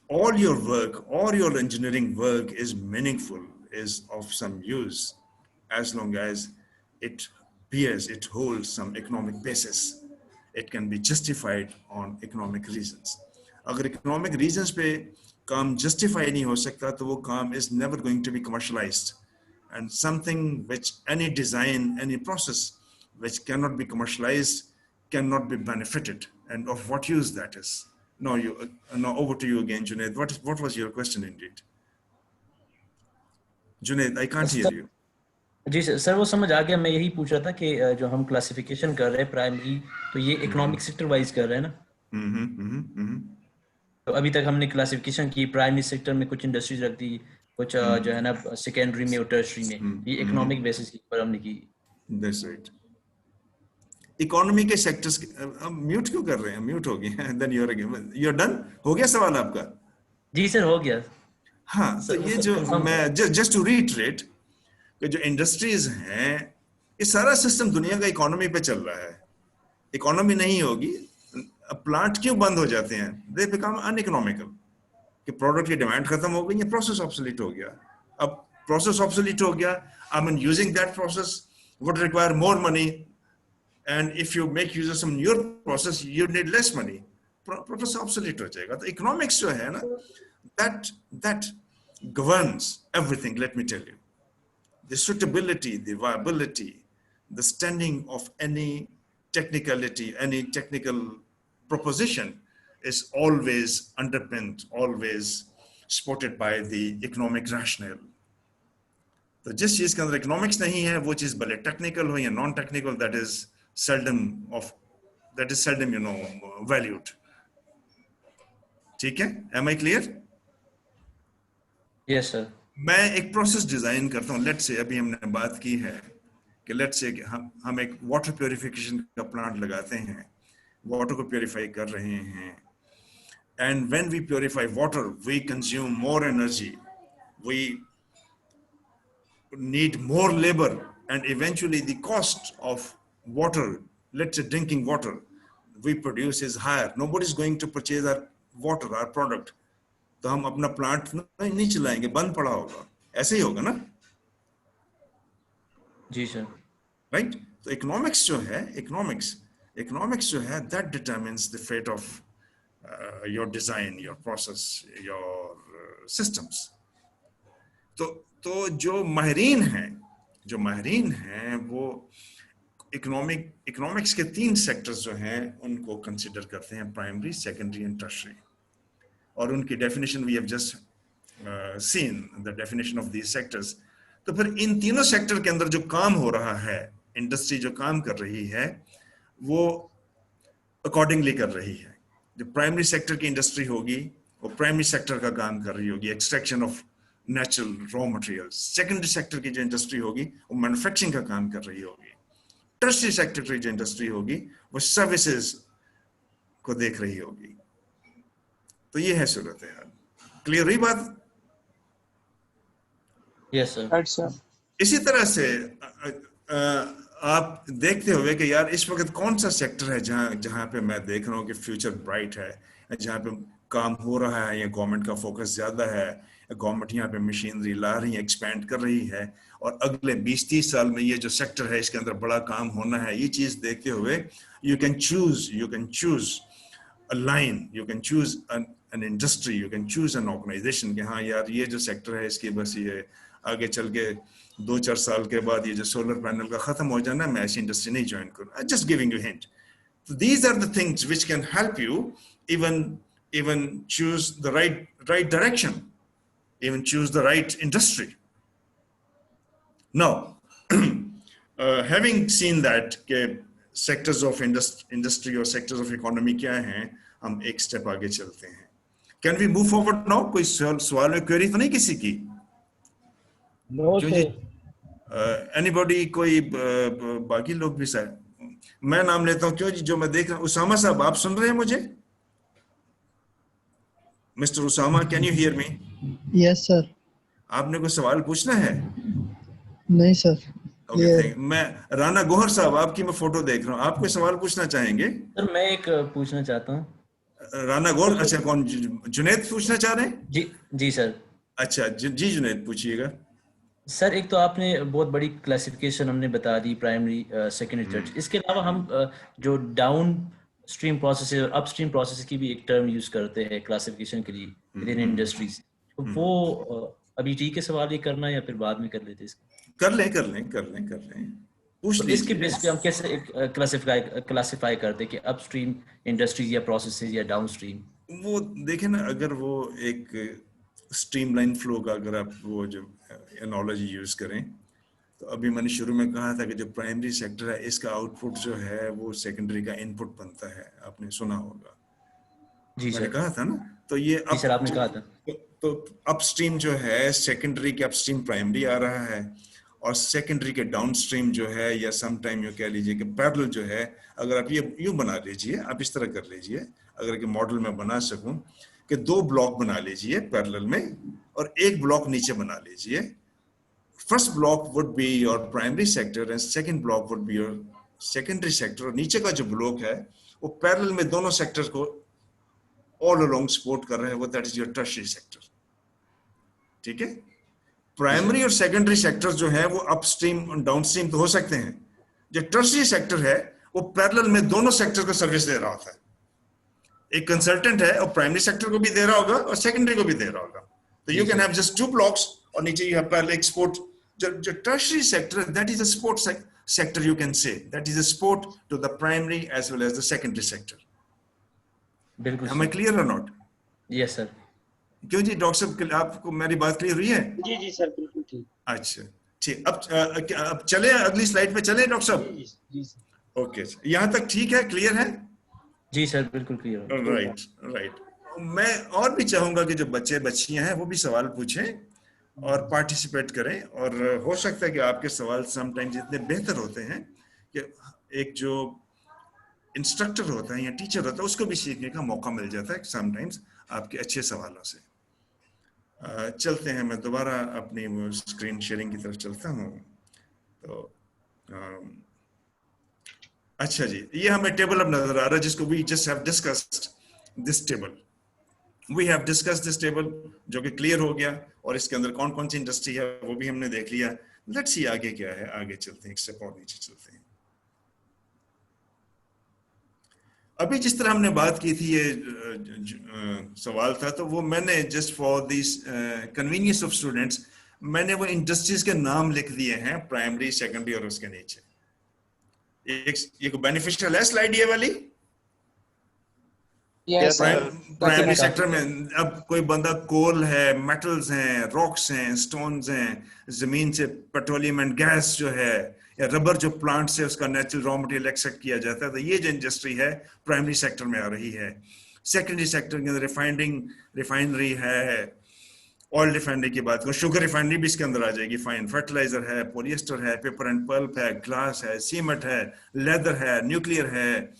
All your work, all your engineering work is meaningful, is of some use, as long as it holds some economic basis. It can be justified on economic reasons. अगर economic reasons पे काम justify नहीं हो सकता, तो वो काम is never going to be commercialized. And something which any design, any process which cannot be commercialized cannot be benefited. And of what use that is? No, over to you again, Junaid. What was your question indeed? Junaid, I can't hear you. जी sir, वो समझ आ गया। मैं यही पूछ रहा था कि जो हम क्लासिफिकेशन कर रहे हैं प्राइमरी, तो ये इकोनॉमिक सेक्टर वाइज कर रहे हैं ना? तो अभी तक हमने क्लासिफिकेशन की, प्राइमरी सेक्टर में कुछ इंडस्ट्रीज रख दी, कुछ जो है ना सेकेंडरी में और टर्शरी में, ये इकोनॉमिक बेसिस पर हमने की। That's right. इकोनॉमी के सेक्टर्स, म्यूट क्यों कर रहे हैं? म्यूट हो गए। Then you're done? हो गया सवाल आपका? जी सर, हो गया। हाँ, तो ये जो मैं जस्ट टू रीइटरेट कि जो इंडस्ट्रीज हैं, ये सारा सिस्टम दुनिया का इकोनॉमी पे चल रहा है। इकोनॉमी नहीं होगी, प्लांट क्यों बंद हो जाते हैं? दे बिकम अनइकोनॉमिकल, कि प्रोडक्ट की डिमांड खत्म हो गई, ये प्रोसेस ऑब्सोलीट हो गया। अब प्रोसेस ऑब्सोलीट हो गया, I mean using that process would require more money, and if you make use of some newer process, you need less money. Process obsolete हो जाएगा। तो economics जो है ना, that governs everything. Let me tell you, the suitability, the viability, the standing of any technicality, any technical proposition is always underpinned, always supported by the economic rationale. तो जिस चीज के अंदर इकोनॉमिक्स नहीं है, वो चीज भले टेक्निकल हो या non technical, that is seldom valued. ठीक है? Am I clear? Yes sir. मैं एक प्रोसेस डिजाइन करता हूँ। लेट्स से अभी हमने बात की है कि लेट्स से हम एक वाटर प्योरिफिकेशन का प्लांट लगाते हैं, वाटर को प्योरीफाई कर रहे हैं, and when we purify water we consume more energy, we need more labor, and eventually the cost of water, let's say drinking water we produce is higher, nobody is going to purchase our water, our product, तो हम अपना plant नहीं चलाएंगे, बंद पड़ा होगा, ऐसे ही होगा ना, जी सर, राइट? तो इकोनॉमिक्स जो है, इकोनॉमिक्स जो है, that determines the fate of your design, your process, your systems. तो जो माहिरीन हैं वो इकोनॉमिक्स के 3 सेक्टर्स जो हैं उनको कंसिडर करते हैं, प्राइमरी, सेकेंडरी एंड टर्शरी, और उनकी definition we have just seen the definition of these sectors. तो फिर इन तीनों सेक्टर के अंदर जो काम हो रहा है, इंडस्ट्री जो काम कर रही है वो अकॉर्डिंगली कर रही है. जो प्राइमरी सेक्टर की इंडस्ट्री होगी वो प्राइमरी सेक्टर का काम कर रही होगी, extraction of natural raw materials. Secondary sector की जो इंडस्ट्री होगी वो मैन्युफैक्चरिंग का काम कर रही होगी. टर्शरी सेक्टर की जो इंडस्ट्री होगी वो सर्विसेज को देख रही होगी. तो ये है सूरत हाल. क्लियर हुई बात? Yes sir. Right, sir. इसी तरह से आप देखते होंगे कि यार इस वक्त कौन सा सेक्टर है जहां पे मैं देख रहा हूँ कि फ्यूचर ब्राइट है, जहां पे काम हो रहा है, या गवर्नमेंट का फोकस ज्यादा है, गवर्नमेंट यहाँ पे मशीनरी ला रही है, एक्सपेंड कर रही है, और अगले 20-30 साल में ये जो सेक्टर है इसके अंदर बड़ा काम होना है. ये चीज देखते हुए you can choose a line, you can choose an industry, you can choose an organization कि हाँ यार ये जो सेक्टर है इसकी बस ये आगे चल के 2-4 साल के बाद ये जो सोलर पैनल का खत्म हो जाना, मैं ऐसी इंडस्ट्री नहीं ज्वाइन करूँ. Just giving you hint. So these are the things which can help you even choose the right direction, even choose the right industry. Now, having seen that के sectors of industry और sectors of economy क्या हैं, हम एक step आगे चलते हैं. Can we move forward now? कोई सवाल में क्वेरी तो नहीं किसी की? No, sir. एनीबॉडी? कोई बाकी लोग भी सर? मैं नाम लेता हूं. क्यों जी? जो मैं देख रहा हूं, उसामा साहब आप सुन रहे हैं मुझे? Mister Usama, can you hear me? Yes sir. आपने कोई सवाल पूछना है? नहीं सर. मैं राना गोहर साहब आपकी मैं फोटो देख रहा हूँ, आप कोई सवाल पूछना चाहेंगे? सर मैं एक पूछना चाहता हूँ. राना गोहर, अच्छा कौन? जुनैद पूछना चाह रहे हैं? जी सर. अच्छा जी जुनैद पूछिएगा. सर एक तो आपने बहुत बड़ी क्लासिफिकेशन हमने बता दी, प्राइमरी, सेकेंडरी, टर्शरी. इसके अलावा हम जो डाउन स्ट्रीम प्रोसेस और अप स्ट्रीम प्रोसेस की भी एक टर्म यूज करते हैं क्लासिफिकेशन के लिए विद इन इंडस्ट्रीज. तो वो अभी ठीक है सवाल ये करना या फिर बाद में कर लेते हैं? कर लें पूछ तो इसके बेस पे हम कैसे क्लासिफाई करते हैं कि अपस्ट्रीम इंडस्ट्रीज या प्रोसेसेस या डाउनस्ट्रीम? वो देखें ना, अगर वो एक स्ट्रीमलाइन फ्लो का अगर आप वो जो एनालॉजी यूज करें, तो अभी मैंने शुरू में कहा था कि जो प्राइमरी सेक्टर है इसका आउटपुट जो है वो सेकेंडरी का इनपुट बनता है. आपने सुना होगा. जी सर. मैंने कहा था ना. तो ये जी सर आपने कहा था. तो अपस्ट्रीम जो है सेकेंडरी के अपस्ट्रीम प्राइमरी आ रहा है, और सेकेंडरी के डाउनस्ट्रीम जो है, या सम टाइम यू कह लीजिए कि पैरेलल जो है, अगर आप ये यूं बना लीजिए, आप इस तरह कर लीजिए, अगर कि मॉडल में बना सकूं कि 2 ब्लॉक बना लीजिए पैरेलल में और एक ब्लॉक नीचे बना लीजिए. First block would be your primary sector and second block would be your secondary sector, और नीचे का जो ब्लॉक है वो पैरेलल में दोनों सेक्टर को ऑल अलोंग सपोर्ट कर रहे हैं, वो that is your tertiary sector. ठीक है? प्राइमरी और सेकेंडरी सेक्टर जो है वो अपस्ट्रीम और डाउनस्ट्रीम तो हो सकते हैं. जो टर्शरी सेक्टर है वो पैरेलल में दोनों सेक्टर को सर्विस दे रहा होता है. एक कंसल्टेंट है और प्राइमरी सेक्टर को भी दे रहा होगा और सेकेंडरी को भी दे रहा होगा. तो you can have just 2 blocks, और नीचे यू हैव पैरेलल एक्सपोर्ट. जो tertiary sector, that is a support sector, you can say that is a support to the primary as well as the secondary sector. बिल्कुल. Am I clear or not? Yes sir. क्यों जी doctor साहब, आपको मेरी बात clear हुई है? जी सर बिल्कुल ठीक. अच्छा ठीक. अब चले अगली स्लाइड पे चले डॉक्टर साहब. जी ओके, यहाँ तक ठीक है, क्लियर है? जी सर बिल्कुल क्लियर. राइट. मैं और भी चाहूंगा कि जो बच्चे बच्चियां हैं वो भी सवाल पूछें और पार्टिसिपेट करें, और हो सकता है कि आपके सवाल समटाइम्स इतने बेहतर होते हैं कि एक जो इंस्ट्रक्टर होता है या टीचर होता है उसको भी सीखने का मौका मिल जाता है समटाइम्स आपके अच्छे सवालों से. चलते हैं, मैं दोबारा अपनी स्क्रीन शेयरिंग की तरफ चलता हूँ. तो अच्छा जी, ये हमें टेबल अब नजर आ रहा है जिसको we just have discussed this table, we have discussed this table, जो कि क्लियर हो गया, और इसके अंदर कौन कौन सी इंडस्ट्री है वो भी हमने देख लिया। लेट्स सी आगे क्या है, आगे चलते हैं, एक स्टेप और नीचे चलते हैं। अभी जिस तरह हमने बात की थी, ये सवाल था, तो वो मैंने just for this convenience of students मैंने वो इंडस्ट्रीज के नाम लिख दिए हैं, प्राइमरी सेकेंडरी और उसके नीचे। ये बेनिफिशियल है स्लाइड ये वाली? Yes, sir. प्राइमरी सेक्टर में अब कोई बंदा कोल है, मेटल्स हैं, रॉक्स हैं, स्टोन्स हैं, जमीन से पेट्रोलियम एंड गैस जो है, या रबर जो प्लांट से उसका नेचुरल रॉ मटेरियल एक्सट्रैक्ट किया जाता है, तो ये जो इंडस्ट्री है प्राइमरी सेक्टर में आ रही है। सेकेंडरी सेक्टर के अंदर रिफाइनरी है, ऑयल रिफाइनरी की बात करो, शुगर रिफाइनरी भी इसके अंदर आ जाएगी, फाइन फर्टिलाइजर है, पॉलिएस्टर है, पेपर एंड पल्प है, ग्लास है, सीमेंट है, लेदर है, न्यूक्लियर है,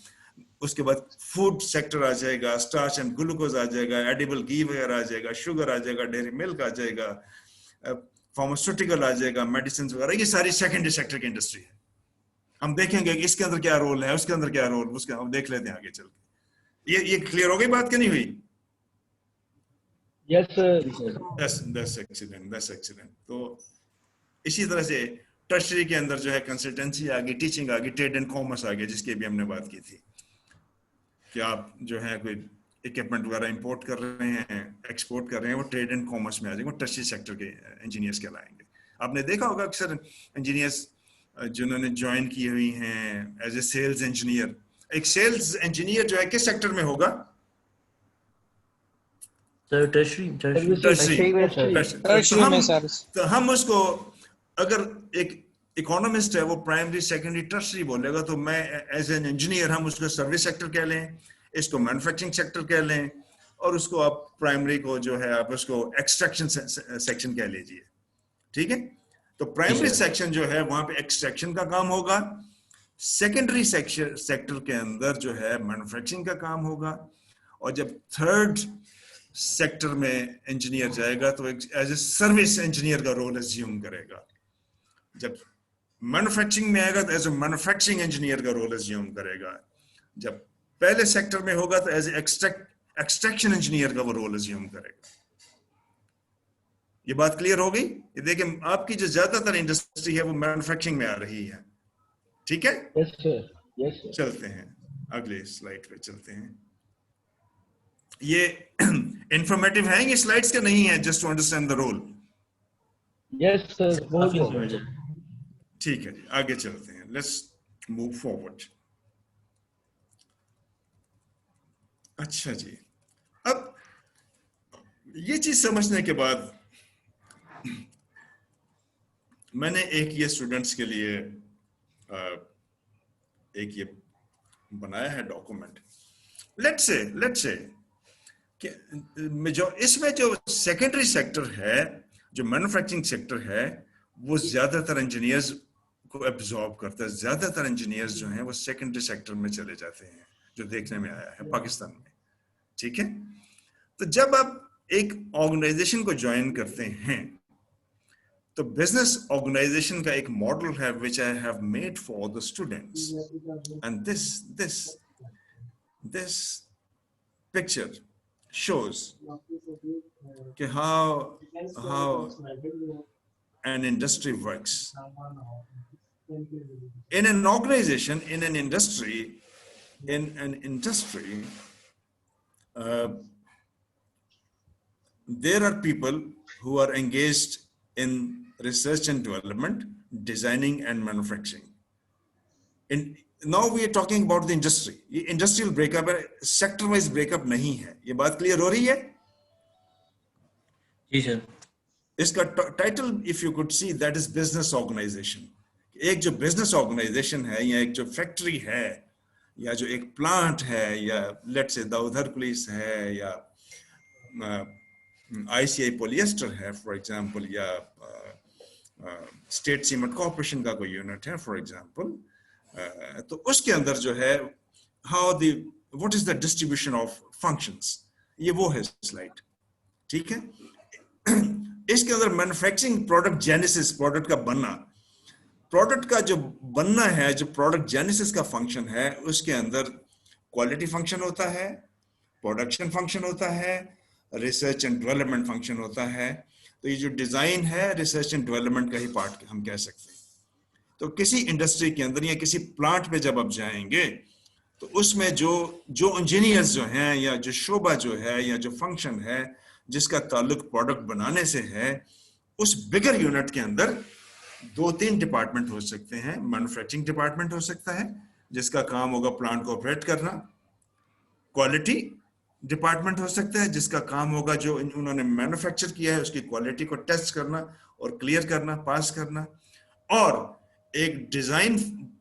उसके बाद फूड सेक्टर आ जाएगा, स्टार्च एंड ग्लूकोज आ जाएगा, एडिबल घी वगैरह आ जाएगा, शुगर आ जाएगा, डेयरी मिल्क आ जाएगा, फार्मास्यूटिकल आ जाएगा, मेडिसिन वगैरह, ये सारी सेकेंडरी सेक्टर की इंडस्ट्री है। हम देखेंगे कि इसके अंदर क्या रोल है, उसके अंदर क्या रोल, उसके हम देख लेते हैं आगे चल के। ये क्लियर हो गई बात कि नहीं हुई? Yes, sir. That's excellent. तो इसी तरह से टर्शरी के अंदर जो है कंसल्टेंसी आ गई, टीचिंग आ गई, ट्रेड एंड कॉमर्स आ गया, जिसकी भी हमने बात की थी कि आप जो है कोई इक्विपमेंट वगैरह इंपोर्ट कर रहे हैं, एक्सपोर्ट कर रहे हैं, वो ट्रेड एंड कॉमर्स में आ जाएंगे, वो टर्शरी सेक्टर के इंजीनियर्स कहलाएंगे। आपने देखा होगा अक्सर इंजीनियर्स जिन्होंने ज्वाइन की हुई हैं एज ए सेल्स इंजीनियर, एक सेल्स इंजीनियर जो है किस सेक्टर में होगा? सर टर्शरी तो हम उसको, अगर एक इकोनॉमिस्ट है वो प्राइमरी सेकेंडरी टर्शरी बोलेगा, तो मैं एज एन इंजीनियर हम उसको सर्विस सेक्टर कह लें, इसको मैन्युफैक्चरिंग सेक्टर कह लें, और उसको आप प्राइमरी को जो है आप उसको एक्सट्रैक्शन सेक्शन कह लीजिए, ठीक है? तो प्राइमरी सेक्शन जो है वहां पे एक्सट्रैक्शन का काम होगा, सेकेंडरी सेक्टर के अंदर जो है मैन्युफैक्चरिंग का काम होगा, और जब थर्ड सेक्टर में इंजीनियर जाएगा तो एज ए सर्विस इंजीनियर का रोल एज्यूम करेगा। जब मैन्युफैक्चरिंग में आएगा तो एज ए मैन्युफैक्चरिंग इंजीनियर का रोल एज्यूम करेगा। जब पहले सेक्टर में होगा तो एज ए एक्सट्रैक्शन इंजीनियर का वो रोल एज्यूम करेगा। ये बात क्लियर हो गई? ये देखिए, आपकी जो ज्यादातर इंडस्ट्री है वो मैन्युफैक्चरिंग में आ रही है, ठीक है? Yes, sir. Yes, sir. चलते हैं अगले स्लाइड पे चलते हैं। ये इंफॉर्मेटिव है ये स्लाइड्स के नहीं है, just to understand the role. Yes, sir. बहुत ठीक है जी, आगे चलते हैं, लेट्स मूव फॉरवर्ड। अच्छा जी, अब ये चीज समझने के बाद मैंने एक ये स्टूडेंट्स के लिए एक ये बनाया है डॉक्यूमेंट। लेट्स से कि जो इसमें जो सेकेंडरी सेक्टर है, जो मैन्युफैक्चरिंग सेक्टर है, वो ज्यादातर इंजीनियर्स को एब्जॉर्ब करता है। ज्यादातर इंजीनियर्स जो हैं वो सेकेंडरी सेक्टर में चले जाते हैं, जो देखने में आया है पाकिस्तान में, ठीक है? तो जब आप एक ऑर्गेनाइजेशन को ज्वाइन करते हैं तो बिजनेस ऑर्गेनाइजेशन का एक मॉडल है which I have made for the students, and this picture shows how an industry works. In an organization, in an industry, there are people who are engaged in research and development, designing and manufacturing. Now we are talking about the industry. ये industrial breakup है, sector wise breakup नहीं है। ये बात clear हो रही है? जी सर। इसका title if you could see, that is business organization. एक जो business organization है, या एक जो factory है, या जो एक plant है, या let's say दाऊदर पुलिस है, या ICI polyester है for example, या state cement corporation का कोई unit है for example, तो उसके अंदर जो है what is the distribution of functions, ये वो है स्लाइड, ठीक है? इसके अंदर मैन्युफैक्चरिंग प्रोडक्ट जेनेसिस, प्रोडक्ट का बनना, प्रोडक्ट का जो बनना है, जो प्रोडक्ट जेनेसिस का फंक्शन है, उसके अंदर क्वालिटी फंक्शन होता है, प्रोडक्शन फंक्शन होता है, रिसर्च एंड डेवलपमेंट फंक्शन होता है। तो ये जो डिजाइन है रिसर्च एंड डेवलपमेंट का ही पार्ट हम कह सकते हैं। तो किसी इंडस्ट्री के अंदर या किसी प्लांट पे जब आप जाएंगे तो उसमें जो इंजीनियर्स जो हैं या जो शोबा जो है या जो फंक्शन है जिसका ताल्लुक प्रोडक्ट बनाने से है, उस बिगर यूनिट के अंदर 2-3 डिपार्टमेंट हो सकते हैं। मैन्युफैक्चरिंग डिपार्टमेंट हो सकता है जिसका काम होगा प्लांट को ऑपरेट करना, क्वालिटी डिपार्टमेंट हो सकता है जिसका काम होगा जो उन्होंने मैन्युफैक्चर किया है उसकी क्वालिटी को टेस्ट करना और क्लियर करना, पास करना, और एक डिजाइन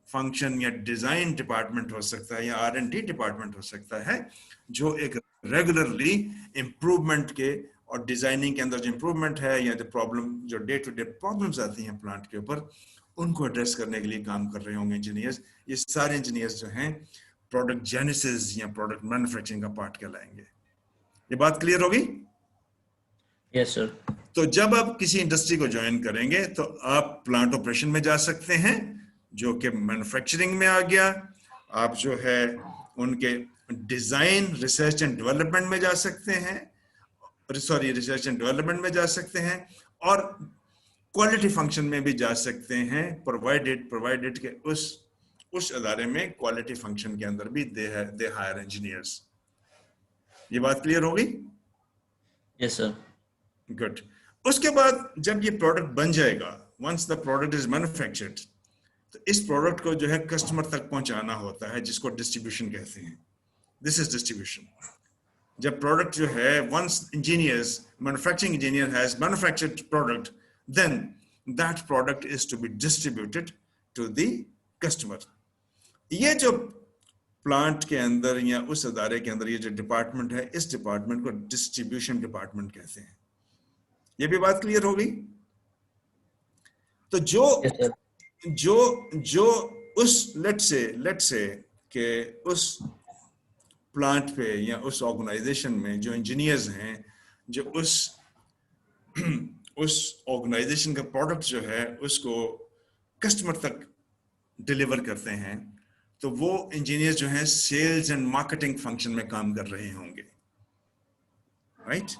फंक्शन या डिजाइन डिपार्टमेंट हो सकता है या R&D डिपार्टमेंट हो सकता है जो एक रेगुलरली इंप्रूवमेंट के और डिजाइनिंग के अंदर जो इंप्रूवमेंट है या जो प्रॉब्लम, जो डे टू डे प्रॉब्लम्स आती हैं प्लांट के ऊपर, उनको एड्रेस करने के लिए काम कर रहे होंगे इंजीनियर्स। ये सारे इंजीनियर्स जो हैं प्रोडक्ट जेनेसिस या प्रोडक्ट मैन्युफैक्चरिंग का पार्ट कहलाएंगे। ये बात क्लियर होगी? Yes sir. तो जब आप किसी इंडस्ट्री को ज्वाइन करेंगे तो आप प्लांट ऑपरेशन में जा सकते हैं जो कि मैन्युफैक्चरिंग में आ गया। आप जो है उनके डिजाइन, रिसर्च एंड डेवलपमेंट में जा सकते हैं, रिसर्च एंड डेवलपमेंट में जा सकते हैं, और क्वालिटी फंक्शन में भी जा सकते हैं, प्रोवाइडेड के उस अदारे में क्वालिटी फंक्शन के अंदर भी दे हायर इंजीनियर्स। ये बात क्लियर हो गई? Yes sir. गुड। उसके बाद जब ये प्रोडक्ट बन जाएगा, once the product is manufactured, तो इस प्रोडक्ट को जो है कस्टमर तक पहुंचाना होता है जिसको डिस्ट्रीब्यूशन कहते हैं। This is distribution. जब प्रोडक्ट जो है, once manufacturing engineer has manufactured product, then that product is to be distributed to the customer. ये जो प्लांट के अंदर या उस अदारे के अंदर ये जो डिपार्टमेंट है, इस डिपार्टमेंट को डिस्ट्रीब्यूशन डिपार्टमेंट कहते हैं। ये भी बात क्लियर हो गई? तो जो उस लेट्स से कि उस प्लांट पे या उस ऑर्गेनाइजेशन में जो इंजीनियर्स हैं, जो उस ऑर्गेनाइजेशन का प्रोडक्ट जो है उसको कस्टमर तक डिलीवर करते हैं, तो वो इंजीनियर जो है सेल्स एंड मार्केटिंग फंक्शन में काम कर रहे होंगे, राइट?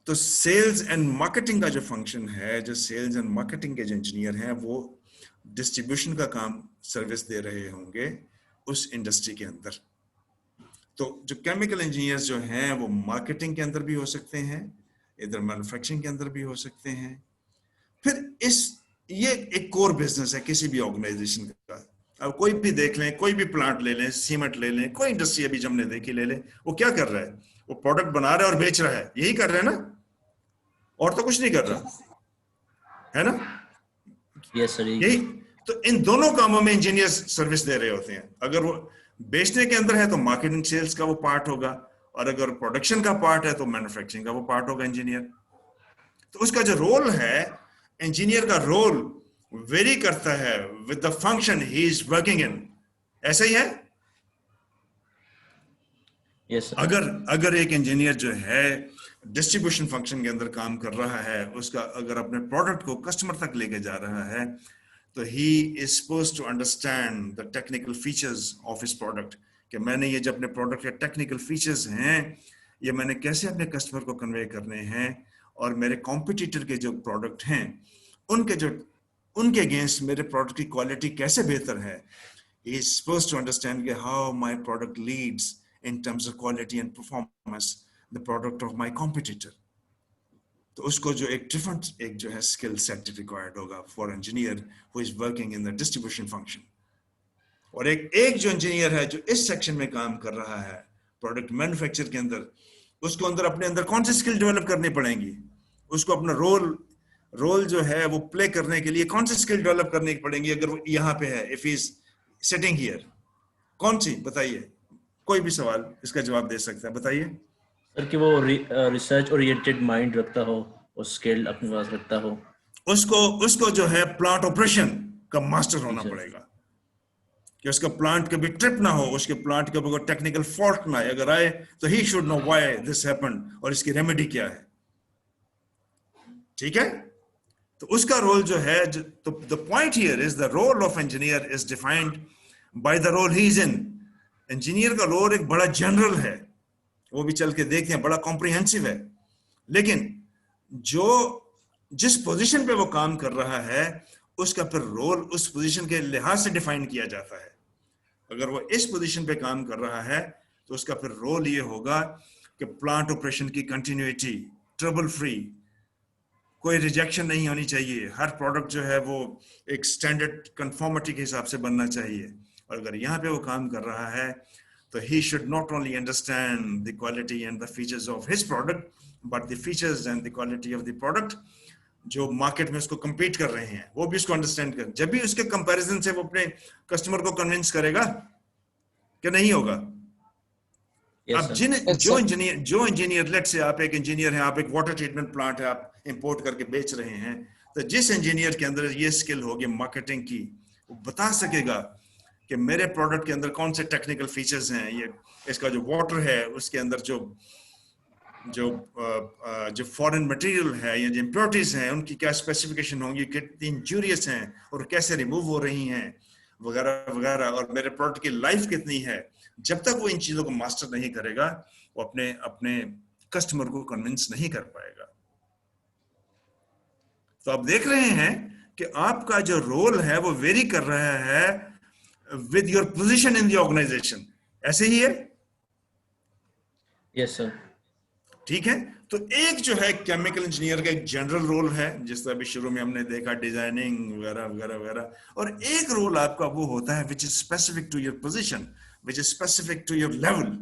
तो सेल्स एंड मार्केटिंग का जो फंक्शन है, जो सेल्स एंड मार्केटिंग के जो इंजीनियर हैं, वो डिस्ट्रीब्यूशन का काम, सर्विस दे रहे होंगे उस इंडस्ट्री के अंदर। तो जो केमिकल इंजीनियर्स जो हैं वो मार्केटिंग के अंदर भी हो सकते हैं, इधर मैन्युफैक्चरिंग के अंदर भी हो सकते हैं। फिर ये एक कोर बिजनेस है किसी भी ऑर्गेनाइजेशन का। अब कोई भी देख लें, कोई भी प्लांट ले लें, सीमेंट ले लें, कोई इंडस्ट्री अभी हमने देखी ले लें, वो क्या कर रहा है? वो प्रोडक्ट बना रहा है और बेच रहा है, यही कर रहा है ना, और तो कुछ नहीं कर रहा है ना? Yes sir. यही तो इन दोनों कामों में इंजीनियर सर्विस दे रहे होते हैं। अगर वो बेचने के अंदर है तो मार्केटिंग सेल्स का वो पार्ट होगा, और अगर प्रोडक्शन का पार्ट है तो मैन्युफैक्चरिंग का वो पार्ट होगा इंजीनियर। तो उसका जो रोल है, इंजीनियर का रोल वेरी करता है with the function he is working in. ऐसा ही है? यस। अगर एक इंजीनियर जो है डिस्ट्रीब्यूशन फंक्शन के अंदर काम कर रहा है, उसका अगर अपने प्रोडक्ट को कस्टमर तक लेके जा रहा है, तो he is supposed to understand the technical features of his product, कि मैंने ये जो अपने प्रोडक्ट के टेक्निकल फीचर्स हैं, ये मैंने कैसे अपने कस्टमर को कन्वे करने हैं, और मेरे कॉम्पिटिटर के जो प्रोडक्ट हैं उनके अगेंस्ट मेरे प्रोडक्ट की क्वालिटी कैसे बेहतर है। He is supposed to understand कि how my product leads in terms of quality and performance the product of my competitor। तो उसको जो एक जो है स्किल सेट रिक्वायर्ड होगा for engineer who is working in the distribution function. और एक जो इंजीनियर है जो इस सेक्शन में काम कर रहा है प्रोडक्ट मैन्युफैक्चर के अंदर, उसको अपने अंदर कौन सी स्किल डेवलप करनी पड़ेंगी? उसको अपना रोल जो है वो प्ले करने के लिए कौन सी स्किल डेवलप करनी पड़ेंगी? अगर वो यहाँ पे है, if he is sitting here, कौन सी? बताइए, कोई भी सवाल इसका जवाब दे सकता है, बताइए सर। कि वो रिसर्च ओरिएंटेड माइंड रखता हो और स्किल अपने पास रखता हो, उसको जो है प्लांट ऑपरेशन का मास्टर होना पड़ेगा, कि उसका प्लांट कभी ट्रिप ना हो, उसके प्लांट के ऊपर टेक्निकल फॉल्ट ना आए, अगर आए तो he should know why this happened और इसकी रेमेडी क्या है। ठीक है? तो उसका रोल जो है, तो the point here is the role of engineer is defined by the role he is in. Engineer का रोल एक बड़ा जनरल है, वो भी चल के देखते हैं, बड़ा कॉम्प्रिहेंसिव है, लेकिन जो जिस पोजीशन पे वो काम कर रहा है उसका फिर रोल उस पोजीशन के लिहाज से डिफाइन किया जाता है। अगर वो इस पोजीशन पे काम कर रहा है तो उसका फिर रोल ये होगा कि प्लांट ऑपरेशन की कंटिन्यूटी, ट्रबल फ्री, कोई रिजेक्शन नहीं होनी चाहिए, हर प्रोडक्ट जो है वो एक स्टैंडर्ड कंफर्मिटी के हिसाब से बनना चाहिए। और अगर यहाँ पे वो काम कर रहा है तो he should not only understand the quality and the features of his product but the features and the quality of the product जो मार्केट में उसको compete कर रहे हैं वो भी उसको अंडरस्टैंड कर, जब भी उसके कंपैरिजन से वो अपने कस्टमर को कन्विंस करेगा कि नहीं होगा। अब जो इंजीनियर लेट्स से आप एक इंजीनियर हैं, आप एक वाटर ट्रीटमेंट प्लांट है आप इंपोर्ट करके बेच रहे हैं, तो जिस इंजीनियर के अंदर ये स्किल होगी मार्केटिंग की, वो बता सकेगा कि मेरे प्रोडक्ट के अंदर कौन से टेक्निकल फीचर्स हैं, ये इसका जो वाटर है उसके अंदर जो फॉरेन मटेरियल है या जो इम्प्योरिटीज हैं उनकी क्या स्पेसिफिकेशन होंगी, कितनी इंजूरियस हैं और कैसे रिमूव हो रही हैं वगैरह वगैरह, और मेरे प्रोडक्ट की लाइफ कितनी है। जब तक वो इन चीजों को मास्टर नहीं करेगा वो अपने कस्टमर को कन्विंस नहीं कर पाएगा। तो आप देख रहे हैं कि आपका जो रोल है वो वेरी कर रहा है with your position in the organization, ऐसे ही है? Yes sir. ठीक है। तो एक जो है केमिकल इंजीनियर का एक जनरल रोल है, जिस तरह अभी शुरू में हमने देखा डिजाइनिंग वगैरह वगैरह वगैरह, और एक रोल आपका वो होता है which is specific to your position, which is specific to your level.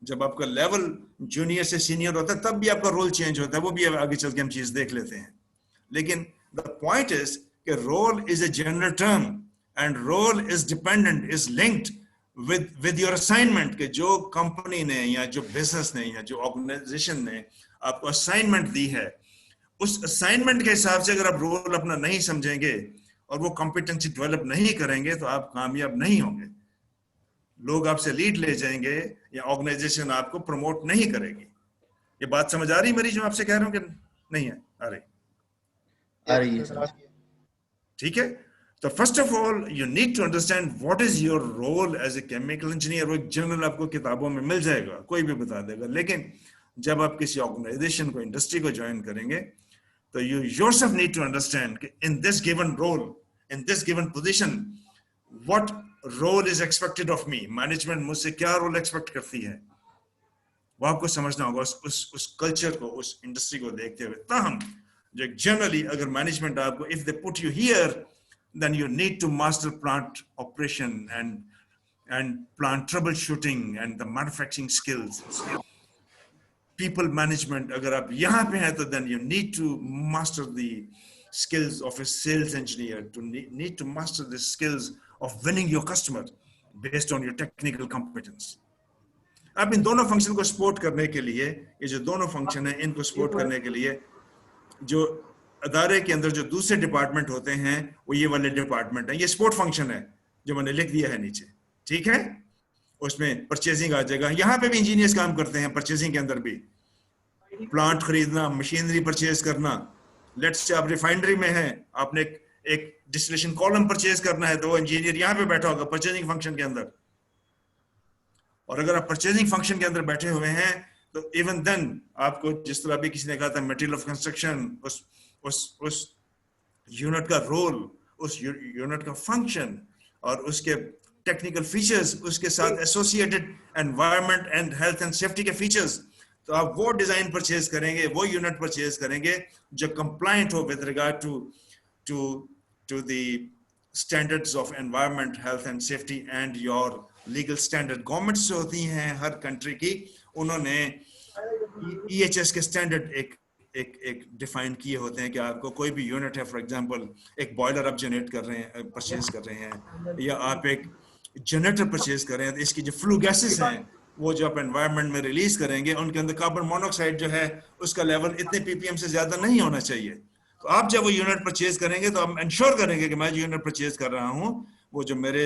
जब आपका लेवल जूनियर से सीनियर होता है तब भी आपका रोल चेंज होता है, वो भी आगे चल के हम चीज देख लेते हैं। लेकिन द पॉइंट इज कि role is a general term and role is dependent, is linked with your assignment, के जो कंपनी ने या जो बिजनेस ने या जो ऑर्गेनाइजेशन ने आपको असाइनमेंट दी है, उस असाइनमेंट के हिसाब से अगर आप रोल अपना नहीं समझेंगे और वो कॉम्पिटेंसी डेवलप नहीं करेंगे तो आप कामयाब नहीं होंगे। लोग आपसे लीड ले जाएंगे या ऑर्गेनाइजेशन आपको प्रमोट नहीं करेगी। ये बात समझ आ रही मेरी जो आपसे कह रहा हूँ कि नहीं है? आ रही है। ठीक है। तो first of all you need to understand what is your role as a chemical engineer. वो एक जनरल आपको किताबों में मिल जाएगा, कोई भी बता देगा, लेकिन जब आप किसी ऑर्गेनाइजेशन को, इंडस्ट्री को ज्वाइन करेंगे तो you yourself need to understand कि in this given role, in this given position, what role is expected of me. Management मुझसे क्या रोल एक्सपेक्ट करती है, वो आपको समझना होगा उस कल्चर को, उस इंडस्ट्री को देखते हुए। ताहम जो जनरली अगर मैनेजमेंट आपको, if they put you here, then you need to master plant operation and plant troubleshooting and the manufacturing skills, people management। अगर आप यहाँ पे हैं तो then you need to master the skills of a sales engineer, to need to master the skills of winning your customer based on your technical competence। अब इन दोनों function को support करने के लिए, ये जो दोनों फंक्शन है इनको सपोर्ट करने के लिए जो अदारे के अंदर जो दूसरे डिपार्टमेंट होते हैं वो ये वाले डिपार्टमेंट है, ये सपोर्ट फंक्शन है जो मैंने लिख दिया है नीचे, ठीक है। उसमें परचेजिंग आ जाएगा, यहाँ पे भी इंजीनियर्स काम करते हैं परचेजिंग के अंदर भी, प्लांट खरीदना, मशीनरी परचेज करना। लेट्स से आप रिफाइनरी में हैं, आपने एक डिस्टिलेशन कॉलम परचेज करना है तो वो इंजीनियर यहाँ पे बैठा होगा परचेजिंग फंक्शन के अंदर। और अगर आप परचेजिंग फंक्शन के अंदर बैठे हुए हैं तो इवन देन आपको, जिस तरह भी किसी ने कहा था मटेरियल ऑफ कंस्ट्रक्शन, उस यूनिट का रोल, उस यूनिट का फंक्शन और उसके टेक्निकल फीचर्स, उसके साथ associated environment and health and safety के फीचर्स, तो आप वो डिजाइन परचेज करेंगे, वो यूनिट परचेज करेंगे जो कंप्लायंट हो with regard to the standards of environment, health and safety and your legal standard. Governments जो होती हैं हर कंट्री की, उन्होंने EHS के स्टैंडर्ड एक डिफाइन किए होते हैं कि आपको कोई भी यूनिट है, फॉर एग्जांपल एक बॉयलर आप जनरेट कर रहे हैं, परचेज कर रहे हैं, या आप एक जनरेटर परचेज कर रहे हैं, तो इसकी जो फ्लू गैसेस हैं वो जो आप एनवायरनमेंट में रिलीज करेंगे उनके अंदर कार्बन मोनोऑक्साइड जो है उसका लेवल इतने ppm से ज्यादा नहीं होना चाहिए। तो आप जब वो यूनिट परचेज करेंगे तो आप इंश्योर करेंगे कि मैं जो यूनिट परचेज कर रहा हूँ वो जो मेरे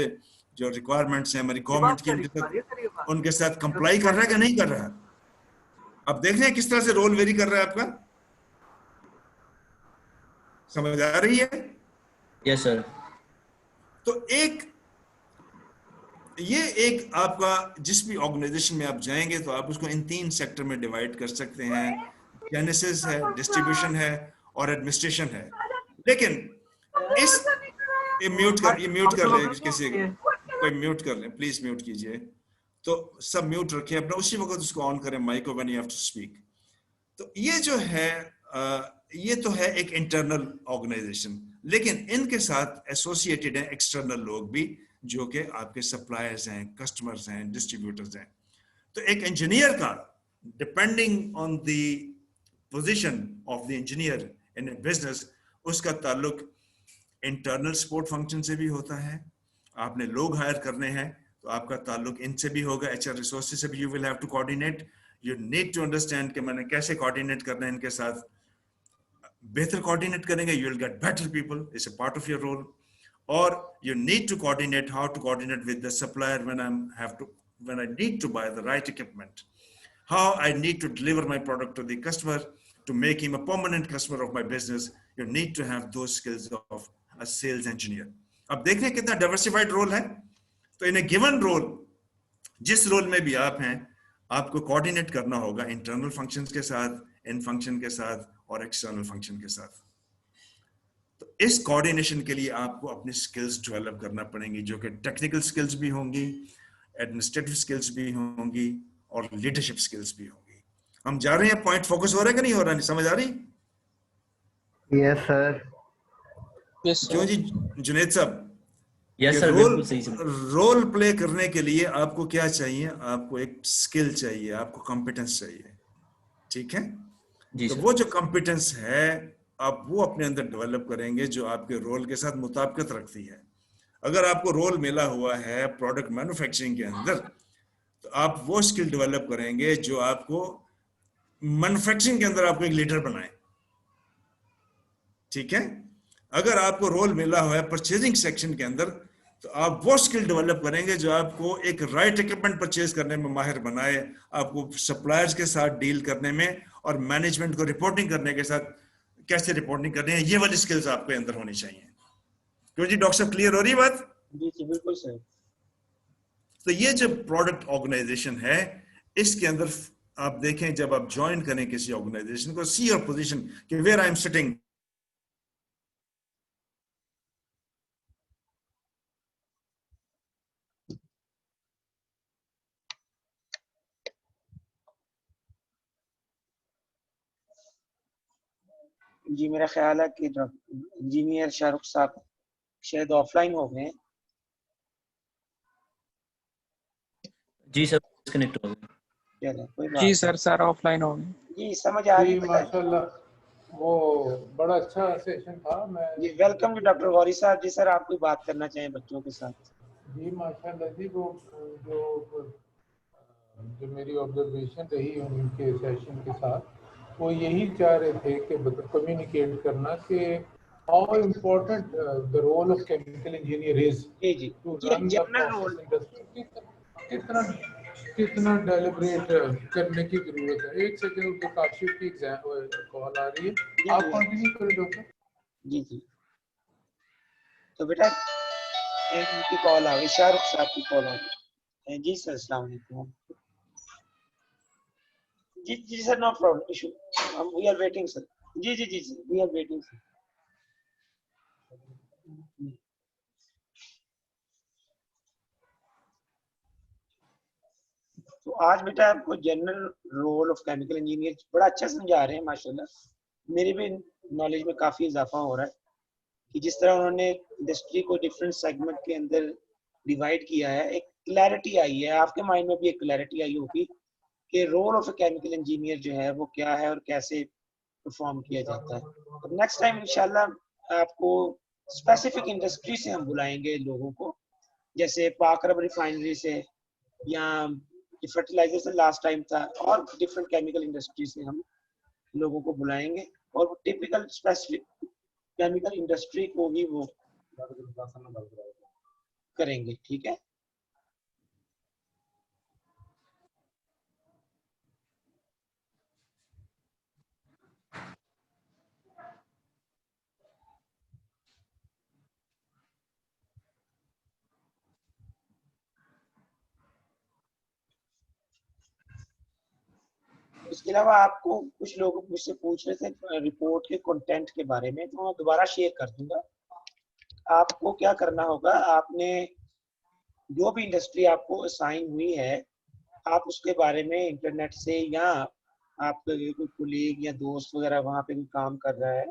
जो रिक्वायरमेंट्स हैं हमारी गवर्नमेंट की, उनके साथ कंप्लाई कर रहा है कि नहीं कर रहा है। अब देख रहे हैं किस तरह से रोल वेरी कर रहा है आपका। समझ आ रही है? Yes sir. तो ये एक आपका जिस भी ऑर्गेनाइजेशन में आप जाएंगे तो आप उसको इन 3 सेक्टर में डिवाइड कर सकते हैं। जेनेसिस है, डिस्ट्रीब्यूशन है और एडमिनिस्ट्रेशन है। लेकिन इस ये म्यूट कर ले, किसी कोई म्यूट कर ले प्लीज, म्यूट कीजिए। तो सब म्यूट रखें अपना, उसी वक्त उसको ऑन करें माइक को when you have to speak. तो ये जो है ये तो है एक इंटरनल ऑर्गेनाइजेशन, लेकिन इनके साथ एसोसिएटेड है एक्सटर्नल लोग भी, जो कि आपके सप्लायर्स हैं, कस्टमर्स हैं, डिस्ट्रीब्यूटर्स हैं। तो एक इंजीनियर का, depending on the position of the engineer in A business, उसका ताल्लुक इंटरनल सपोर्ट फंक्शन से भी होता है। आपने लोग हायर करने हैं तो आपका ताल्लुक इनसे भी होगा, एचआर रिसोर्सेज से भी you will have to coordinate. You need to understand कि मैंने कैसे कोऑर्डिनेट करना है इनके साथ। बेहतर कोऑर्डिनेट करेंगे, you will get better people, it's a part of your role. और you need to coordinate how to coordinate with the supplier when I need to buy the right equipment, how I need to deliver my product to the customer to make him a permanent customer of my business. You need to have those skills of a sales engineer. अब देख रहे हैं कितना diversified role है। तो इन ए given role, जिस role में भी आप हैं, आपको कोऑर्डिनेट करना होगा इंटरनल फंक्शंस के साथ, इन फंक्शन के साथ और एक्सटर्नल फंक्शन के साथ। तो इस कोऑर्डिनेशन के लिए आपको अपनी स्किल्स डेवलप करना पड़ेंगी, जो कि टेक्निकल स्किल्स भी होंगी, एडमिनिस्ट्रेटिव स्किल्स भी होंगी और लीडरशिप स्किल्स भी होंगी। हम जा रहे हैं, पॉइंट फोकस हो रहा है कि नहीं हो रहा, नहीं समझ आ रही? Yes, sir. क्यों जी जुनेद साहब? यस कि सर, रोल बिल्कुल सही समझ। रोल प्ले करने के लिए आपको क्या चाहिए? आपको एक स्किल चाहिए, आपको कॉम्पिटेंस चाहिए, ठीक है? जी तो सर। वो जो कॉम्पिटेंस है आप वो अपने अंदर डेवलप करेंगे, जो आपके रोल के साथ मुताबिकत रखती है। अगर आपको रोल मिला हुआ है प्रोडक्ट मैन्युफैक्चरिंग के अंदर, तो आप वो स्किल डेवलप करेंगे जो आपको मैन्युफैक्चरिंग के अंदर आपको एक लीडर बनाए, ठीक है? अगर आपको रोल मिला हुआ है परचेजिंग सेक्शन के अंदर, तो आप वो स्किल डेवलप करेंगे जो आपको एक राइट इक्विपमेंट परचेज करने में माहिर बनाए, आपको सप्लायर्स के साथ डील करने में और मैनेजमेंट को रिपोर्टिंग करने के साथ कैसे रिपोर्टिंग करनी है, ये वाली स्किल्स आपके अंदर होनी चाहिए। क्यों जी डॉक्टर साहब, क्लियर हो रही बात? जी जी बिल्कुल सर। तो ये जो प्रोडक्ट ऑर्गेनाइजेशन है, इसके अंदर आप देखें, जब आप ज्वाइन करें किसी ऑर्गेनाइजेशन को, सी योर पोजीशन कि वेयर आई एम सिटिंग। जी मेरा ख्याल है कि इंजीनियर शाहरुख साहब शायद ऑफलाइन हो गए। जी सर, डिस्कनेक्ट हो गया। चलो कोई बात जी सर ऑफलाइन हो गए। जी समझ आ रही जी है। माशाल्लाह, वो बड़ा अच्छा सेशन था। मैं जी वेलकम जी डॉक्टर गौरी साहब। जी सर आप कोई बात करना चाहें बच्चों के साथ? जी माशाल्लाह जी, वो जो जो मेरी ऑब्जर्वेशन रही उनके सेशन के साथ, वो यही चाह रहे थे कि कम्युनिकेट करना कि how important the role of chemical engineer is जी जी टू जी run the general role. Process industry. कितना कितना डेलिब्रेट करने की जरूरत है। एक सेकंड, उनके काशिफ की कॉल आ रही है, जी आप जी कंटिन्यू करें डॉक्टर। जी जी। तो बेटा इनकी कॉल आ गई, शाहरुख साहब की कॉल आ गई। जी सर अस्सलाम वालेकुम। जी जी sir no problem issue, we are waiting sir. जी जी जी sir we are waiting sir. तो आज बेटा आपको general role of chemical engineer बड़ा अच्छा समझा रहे हैं माशाल्लाह। मेरी भी नॉलेज में काफी इजाफा हो रहा है कि जिस तरह उन्होंने इंडस्ट्री को डिफरेंट सेगमेंट के अंदर डिवाइड किया है, एक क्लैरिटी आई है। आपके माइंड में भी एक क्लैरिटी आई होगी कि role of a chemical engineer जो है वो क्या है और कैसे परफॉर्म किया जाता है। तो नेक्स्ट टाइम इंशाल्लाह आपको स्पेसिफिक इंडस्ट्री से हम बुलाएंगे लोगों को, जैसे पाक अरब रिफाइनरी से, या फर्टिलाइजर से लास्ट टाइम था, और डिफरेंट केमिकल इंडस्ट्री से हम लोगों को बुलाएंगे और टिपिकल स्पेसिफिक केमिकल इंडस्ट्री को ही वो करेंगे, ठीक है? इसके अलावा आपको कुछ लोग मुझसे पूछ रहे थे रिपोर्ट के कंटेंट के बारे में, तो मैं दोबारा शेयर कर दूंगा। आपको क्या करना होगा, आपने जो भी इंडस्ट्री आपको असाइन हुई है, आप उसके बारे में इंटरनेट से या आपका कोई कोलीग या दोस्त वगैरह वहाँ पे भी काम कर रहा है,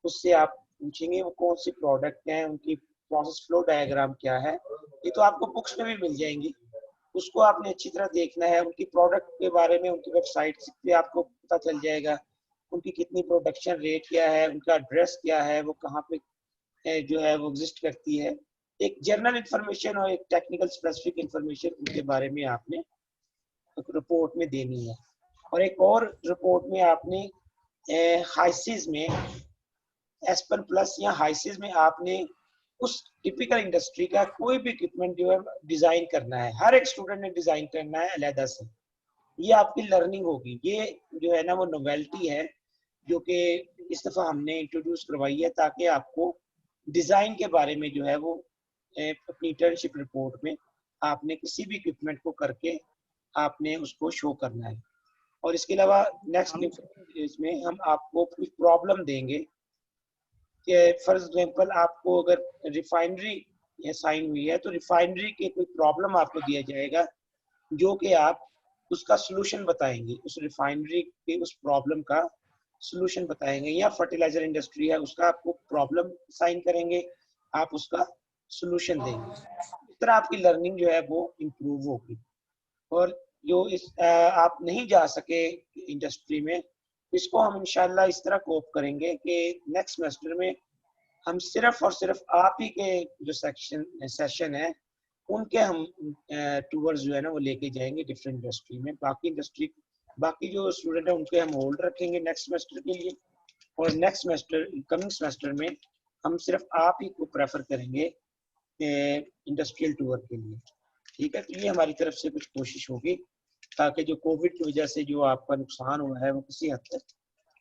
उससे आप पूछेंगे वो कौन सी प्रोडक्ट है, उनकी प्रोसेस फ्लो डायग्राम क्या है। ये तो आपको बुक्स में भी मिल जाएंगी, उसको आपने अच्छी तरह देखना है। उनकी प्रोडक्ट के बारे में उनकी वेबसाइट पे आपको पता चल जाएगा, उनकी कितनी प्रोडक्शन रेट क्या है, उनका एड्रेस क्या है, वो कहाँ पे जो है वो एग्जिस्ट करती है। एक जनरल इंफॉर्मेशन और एक टेक्निकल स्पेसिफिक इंफॉर्मेशन उनके बारे में आपने रिपोर्ट में देनी है। और एक और रिपोर्ट में आपने हाइसिस में एसपन प्लस या हाइसिस में आपने उस टिपिकल इंडस्ट्री का कोई भी इक्विपमेंट जो है डिजाइन करना है। हर एक स्टूडेंट ने डिजाइन करना है अलहदा से। ये आपकी लर्निंग होगी। ये जो है ना वो नोवेल्टी है जो कि इस दफा हमने इंट्रोड्यूस करवाई है, ताकि आपको डिजाइन के बारे में जो है वो अपनी इंटर्नशिप रिपोर्ट में आपने किसी भी इक्विपमेंट को करके आपने उसको शो करना है। और इसके अलावा नेक्स्ट इसमें हम आपको कुछ प्रॉब्लम देंगे कि फॉर एग्जांपल आपको अगर रिफाइनरी असाइन हुई है तो रिफाइनरी के कोई प्रॉब्लम आपको दिया जाएगा जो कि आप उसका सलूशन बताएंगे, उस रिफाइनरी के उस प्रॉब्लम का सलूशन बताएंगे। या फर्टिलाइजर इंडस्ट्री है, उसका आपको प्रॉब्लम साइन करेंगे, आप उसका सलूशन देंगे। इस तरह आपकी लर्निंग जो है वो इम्प्रूव होगी। और जो आप नहीं जा सके इंडस्ट्री में, इसको हम इंशाल्लाह इस तरह कोप करेंगे कि नेक्स्ट सेमेस्टर में हम सिर्फ और सिर्फ आप ही के जो सेशन है उनके हम टूवर्स जो है ना वो लेके जाएंगे डिफरेंट इंडस्ट्री में। बाकी जो स्टूडेंट है उनके हम होल्ड रखेंगे नेक्स्ट सेमेस्टर के लिए। और नेक्स्ट सेमेस्टर कमिंग सेमेस्टर में हम सिर्फ आप ही को प्रेफर करेंगे इंडस्ट्रियल टूर के लिए। ठीक है, तो ये हमारी तरफ से कुछ कोशिश होगी ताकि जो कोविड की वजह से जो आपका नुकसान हुआ है वो किसी हद तक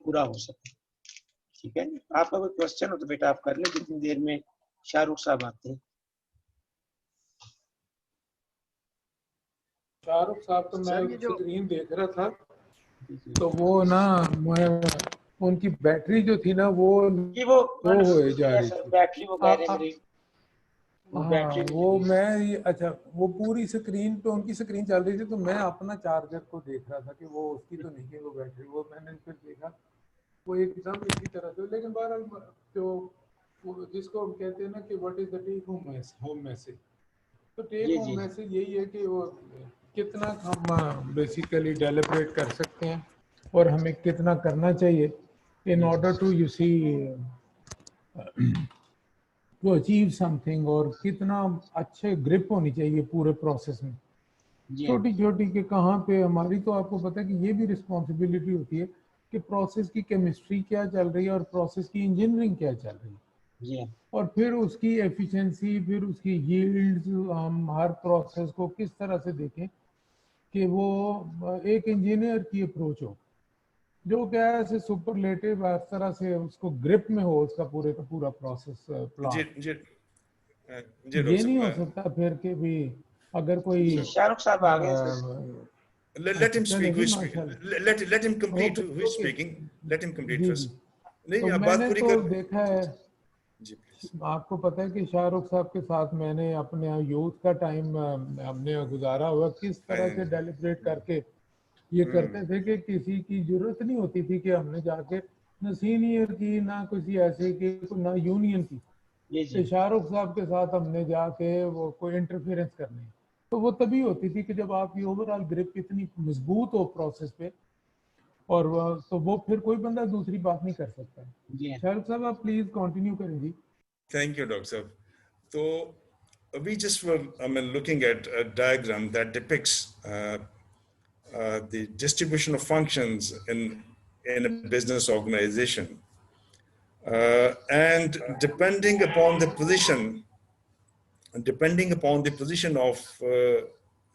पूरा हो सके। ठीक है, आपका कोई क्वेश्चन हो तो बेटा आप कर लें, जितनी देर में शाहरुख साहब आते हैं। शाहरुख साहब तो मैं स्क्रीन देख रहा था, तो वो ना मैं उनकी बैटरी जो थी ना वो लो हो जा रही थी। बैटरी वो कह रहे मेरी हाँ, वो मैं अच्छा वो पूरी स्क्रीन पे उनकी स्क्रीन चल रही थी, तो मैं अपना चार्जर को देख रहा था कि वो उसकी तो नहीं है वो बैटरी। वो मैंने फिर देखा वो एकदम इसी तरह से। लेकिन बहरहाल जो जिसको हम कहते हैं ना कि what is the take home message, तो टेक होम मैसेज यही है कि वो कितना हम बेसिकली डेलिब्रेट कर सकते हैं और हमें कितना करना चाहिए in order to you see to achieve something, और कितना अच्छे ग्रिप होनी चाहिए पूरे प्रोसेस में। छोटी छोटी के कहाँ पे हमारी, तो आपको पता है कि ये भी रिस्पॉन्सिबिलिटी होती है कि प्रोसेस की केमिस्ट्री क्या चल रही है और प्रोसेस की इंजीनियरिंग क्या चल रही है, और फिर उसकी एफिशिएंसी, फिर उसकी यील्ड्स, हम हर प्रोसेस को किस तरह से देखें कि वो एक इंजीनियर की अप्रोच हो जो क्या है सुपरलेटिव हर तरह से उसको ग्रिप में हो उसका पूरे का पूरा प्रोसेस प्लान। ये नहीं हो सकता फिर कि भी अगर कोई शाहरुख साहब आ गए, let him speak. Let him complete. Who is speaking? Let him complete first. नहीं, तो मैंने तो देखा है, आपको पता है कि शाहरुख साहब के साथ मैंने अपने यूथ का टाइम हमने गुजारा हुआ, किस तरह से डेलिब्रेट करके ये करते थे कि किसी की जरूरत नहीं होती थी कि हमने जाके ना सीनियर की ना किसी ऐसे की ना यूनियन की। शाहरुख साहब के साथ हमने जाके वो कोई इंटरफेरेंस करनी, तो वो तभी होती थी कि जब आपकी ओवरऑल ग्रिप इतनी मजबूत हो प्रोसेस पे, और तो वो फिर कोई बंदा दूसरी बात नहीं कर सकता। शाहरुख साहब आप प्लीज कंटिन्यू करें जी। थैंक यू डॉक्टर साहब। तो we just were looking at a diagram that depicts the distribution of functions in a business organization, and depending upon the position of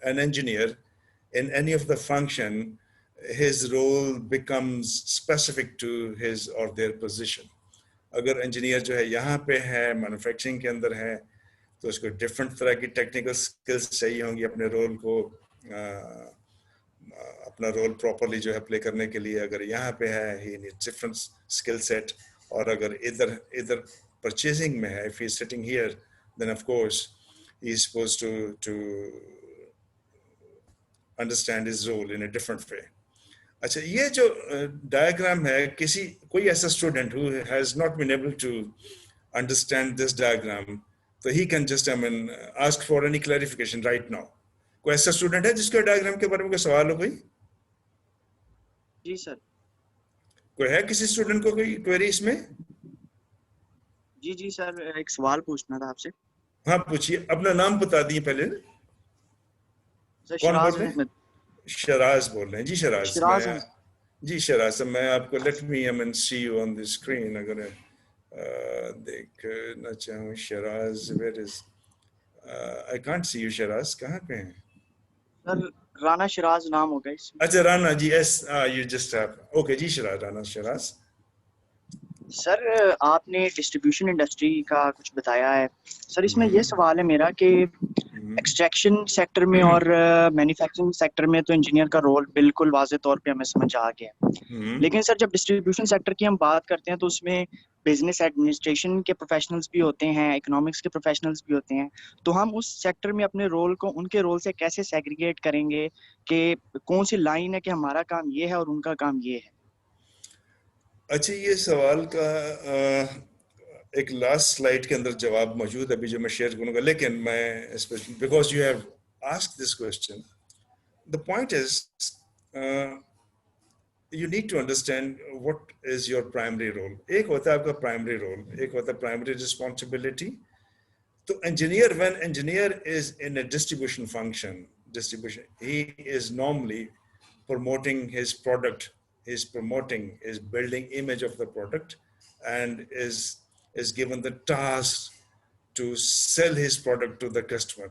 an engineer in any of the function, his role becomes specific to his or their position. अगर engineer जो है यहाँ पे है, manufacturing के अंदर है, तो उसको डिफरेंट तरह की टेक्निकल स्किल्स चाहिए होंगी अपने रोल को अपना रोल प्रॉपरली जो है प्ले करने के लिए अगर यहाँ पे है he needs different skill set, और अगर इधर इधर परचेजिंग में है, if he is sitting here then of course he is supposed to understand his role in a different way. अच्छा, ये जो डायग्राम है, किसी कोई ऐसा student who has not been able to understand this diagram, so he can just ask for any clarification right now. कोई ऐसा student है जिसको डायग्राम के बारे में कोई सवाल हो? कोई जी सर। कोई है किसी स्टूडेंट को कोई क्वेरी इसमें? जी जी सर, एक सवाल पूछना था आपसे। हाँ पूछिए, अपना नाम बता दिए पहले। सर कौन बोल शराज रहे हैं? अहमद। शराज बोल रहे हैं जी। शराज मैं, अहमद। जी शराज, मैं आपको let me see you on the screen. अगर देखना चाहूँ Sharaj, where is, I can't see you Sharaj, कहाँ पे हैं? सर राना शराज नाम होगा इसमें। अच्छा Rana ji, yes you just have, okay ji Sharaj, Rana Sharaj. Sir आपने डिस्ट्रीब्यूशन इंडस्ट्री का कुछ बताया है सर, इसमें ये सवाल है मेरा कि एक्सट्रैक्शन सेक्टर में और मैन्युफैक्चरिंग सेक्टर में तो इंजीनियर का रोल बिल्कुल वाज़े तौर पे हमें समझ आ गया, लेकिन सर जब डिस्ट्रीब्यूशन सेक्टर की हम बात करते हैं तो उसमें बिजनेस एडमिनिस्ट्रेशन के प्रोफेशनल्स भी होते हैं, इकोनॉमिक्स के प्रोफेशनल्स भी होते हैं, तो हम उस सेक्टर में अपने रोल को उनके रोल से कैसे सेग्रीगेट करेंगे कि कौन सी लाइन है कि हमारा काम ये है और उनका काम ये है? अच्छा, ये सवाल का एक लास्ट स्लाइड के अंदर जवाब मौजूद है अभी जो मैं शेयर करूंगा, लेकिन मैं because you have asked this question, the point is you need to understand what is your primary role. एक होता है आपका primary role, एक होता है primary responsibility. तो engineer, when engineer is in a distribution function, he is normally promoting his product, is promoting, is building image of the product, and is given the task to sell his product to the customer.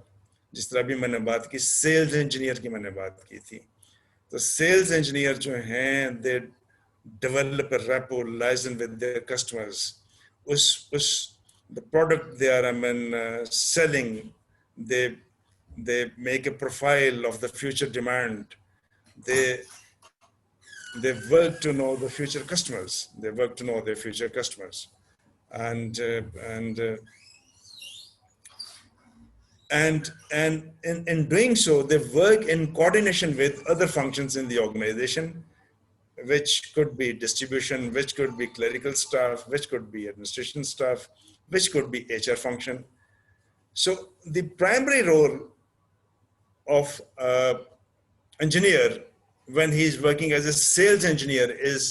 जिस तरह भी मैंने बात की sales engineer की मैंने बात की थी, तो सेल्स इंजीनियर जो हैं they develop a rapport liaison with their customers, उस the product they are selling, they make a profile of the future demand, they work to know the future customers, they work to know their future customers, and in doing so, they work in coordination with other functions in the organization, which could be distribution, which could be clerical staff, which could be administration staff, which could be HR function. So the primary role of engineer when he is working as a sales engineer is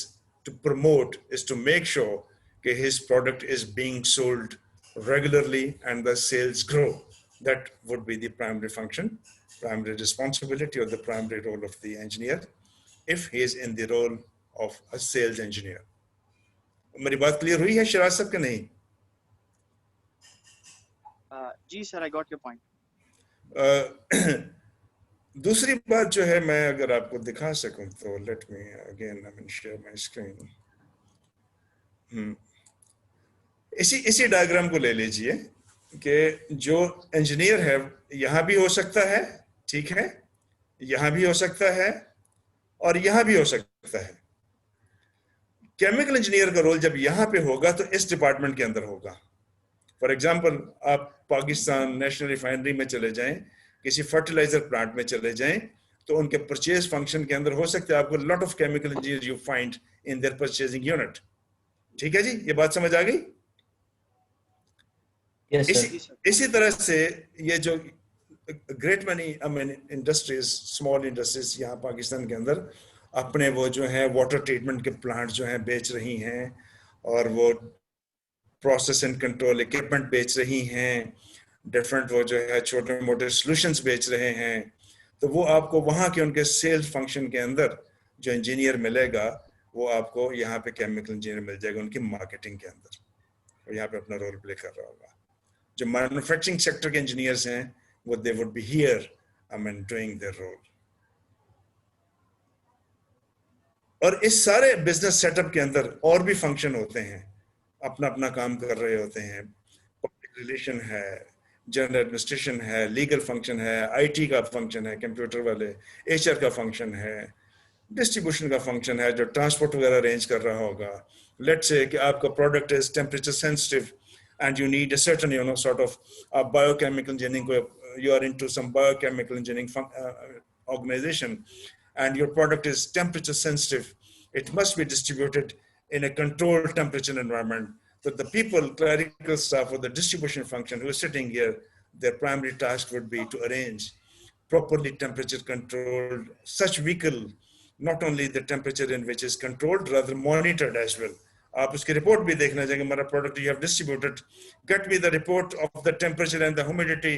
to promote, is to make sure that his product is being sold regularly and the sales grow. That would be the primary function, primary responsibility, or the primary role of the engineer if he is in the role of a sales engineer. मेरी बात clear हुई है शराज साहब कि नहीं? जी sir, I got your point. दूसरी बात जो है मैं अगर आपको दिखा सकूं तो let me again share my screen. इसी डायग्राम को ले लीजिए कि जो इंजीनियर है यहाँ भी हो सकता है, ठीक है, यहाँ भी हो सकता है और यहाँ भी हो सकता है। केमिकल इंजीनियर का रोल जब यहाँ पे होगा तो इस डिपार्टमेंट के अंदर होगा। फॉर एग्जांपल, आप पाकिस्तान नेशनल रिफाइनरी में चले जाएं, किसी फर्टिलाइजर प्लांट में चले जाएं, तो उनके परचेज फंक्शन के अंदर हो सकता है आपको lot of chemical engineer you find in their purchasing unit. ठीक है जी, ये बात समझ आ गई? इसी तरह से ये जो great money industries, small industries यहाँ पाकिस्तान के अंदर अपने वो जो है वाटर ट्रीटमेंट के प्लांट जो हैं बेच रही हैं, और वो प्रोसेस एंड कंट्रोल इक्विपमेंट बेच रही हैं, डिफरेंट वो जो है छोटे मोटे सॉल्यूशंस बेच रहे हैं, तो वो आपको वहाँ के उनके सेल्स फंक्शन के अंदर जो इंजीनियर मिलेगा वो आपको यहाँ पे केमिकल इंजीनियर मिल जाएगा उनकी मार्केटिंग के अंदर, और यहाँ पे अपना रोल प्ले कर रहा होगा। जो मैन्युफैक्चरिंग सेक्टर के इंजीनियर्स हैं वो they would be here doing their role. और इस सारे बिजनेस सेटअप के अंदर और भी फंक्शन होते हैं, अपना अपना काम कर रहे होते हैं। पब्लिक रिलेशन है, जनरल एडमिनिस्ट्रेशन है, लीगल फंक्शन है, आईटी का फंक्शन है, कंप्यूटर वाले, एचआर का फंक्शन है, डिस्ट्रीब्यूशन का फंक्शन है जो ट्रांसपोर्ट वगैरह अरेंज कर रहा होगा. लेट्स से कि आपका product is temperature sensitive and you need a certain, sort of biochemical engineering, you are into some biochemical engineering organization, and your product is temperature sensitive. It must be distributed in a controlled temperature environment. So the people, clerical staff, or the distribution function who is sitting here, their primary task would be to arrange properly temperature controlled such vehicle, not only the temperature in which is controlled, rather monitored as well. आप उसकी report भी देखना चाहिए. हमारा product you have distributed, get me the report of the temperature and the humidity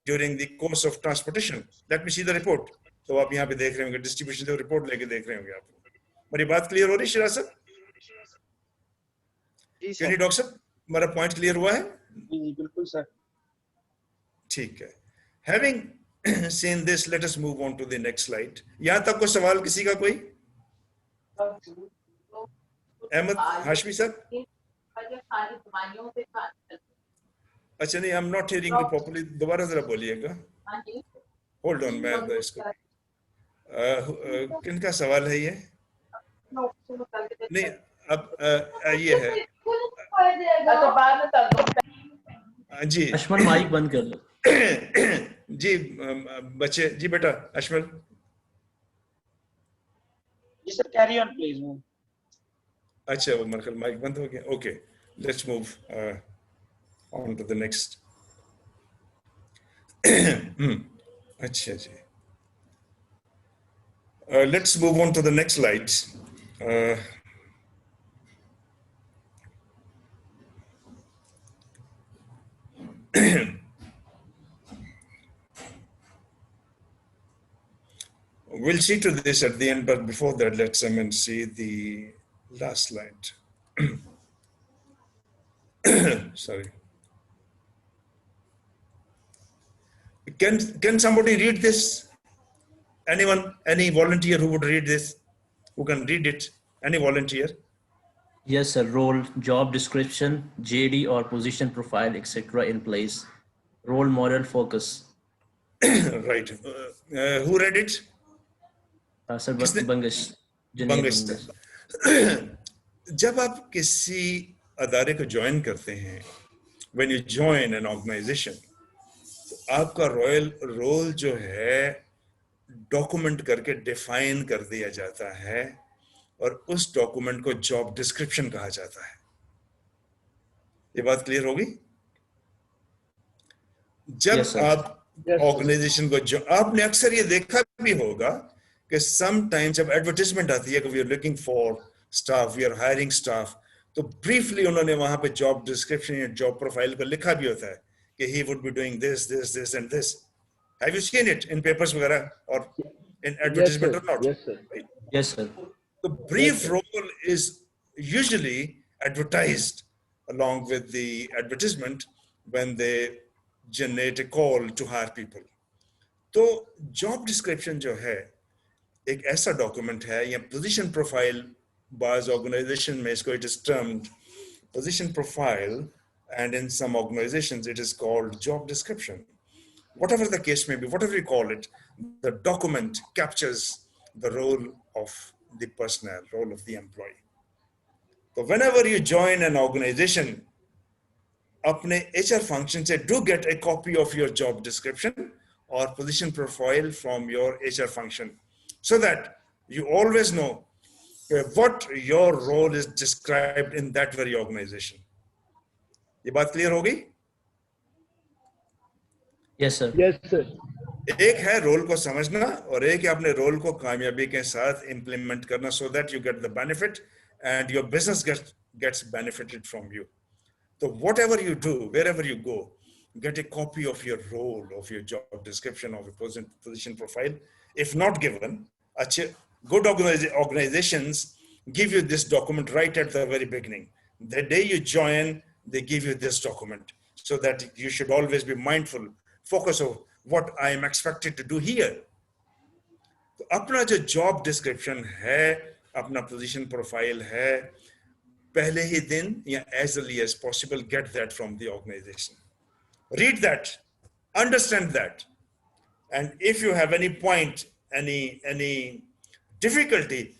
during the course of transportation. Late me see the report. तो आप यहाँ पे देख रहे होंगे डिस्ट्रीब्यूशन से रिपोर्ट लेके देख रहे होंगे आप. मेरी बात क्लियर हो रही है शिराज सर? जी डॉक्टर साहब, हमारा पॉइंट क्लियर हुआ है? जी बिल्कुल सर. ठीक है. Having seen this, let us move on to the next slide. यहाँ तक कोई सवाल किसी का? कोई? अहमद हाशमी सर? अच्छा नहीं, I am not hearing you properly. दोबारा जरा बोलिएगा. होल्ड ऑन, मैं इसको किनका सवाल है ये? नहीं अब ये है जी. अशमल माइक बंद कर लो. जी बच्चे, जी बेटा अशमल. जी सर, कैरी ऑन प्लीज. अच्छा, वो मेरे ख्याल माइक बंद हो गया. Okay, let's move on to the next. अच्छा जी, let's move on to the next slides. We'll see to this at the end, but before that, let's see the last slide. Sorry. Can somebody read this? Anyone? Any volunteer who would read this? Who can read it? Any volunteer? Yes, sir. Role, job description, JD or position profile, etc. in place. Role model focus. Right. Who read it? Sir, Bangash. Bangash. जब आप किसी अदारे को join करते हैं, when you join an organization, तो आपका role जो है डॉक्यूमेंट करके डिफाइन कर दिया जाता है और उस डॉक्यूमेंट को जॉब डिस्क्रिप्शन कहा जाता है. ये बात क्लियर होगी? जब आप ऑर्गेनाइजेशन को आपने अक्सर ये देखा भी होगा कि समटाइम्स जब एडवर्टाइजमेंट आती है कि we are looking for staff, we are hiring staff, तो ब्रीफली उन्होंने वहां पे जॉब डिस्क्रिप्शन या जॉब प्रोफाइल को लिखा भी होता है कि he would be doing this this this and this. Have you seen it in papers वगैरह और इन एडवर्टाइजमेंट और not? Yes, sir. The brief role is usually advertised along with the advertisement when they generate a call to hire people. तो job description जो है एक ऐसा document है, या पोजीशन प्रोफाइल, बाज ऑर्गेनाइजेशन में इसको it is termed position profile, and in some organizations it is called job description. Whatever the case may be, whatever you call it, the document captures the role of the personnel, role of the employee. So whenever you join an organization, अपने HR function से do get a copy of your job description or position profile from your HR function, so that you always know what your role is described in that very organization. ये बात clear होगी? Yes, sir. Yes, sir. एक है role को समझना और एक है अपने रोल को कामयाबी के साथ इम्प्लीमेंट करना, so that you get the benefit and your business gets benefited from you. So whatever you do, wherever you go, get a copy of your role, of your job description, of your position profile. If not given, good organizations give you this document right at the very beginning. The day you join, they give you this document, so that you should always be mindful, focus on what I am expected to do here. तो अपना जो job description है, अपना position profile है, पहले ही दिन या as early as possible get that from the organization. Read that Understand that. And if you have any point, any difficulty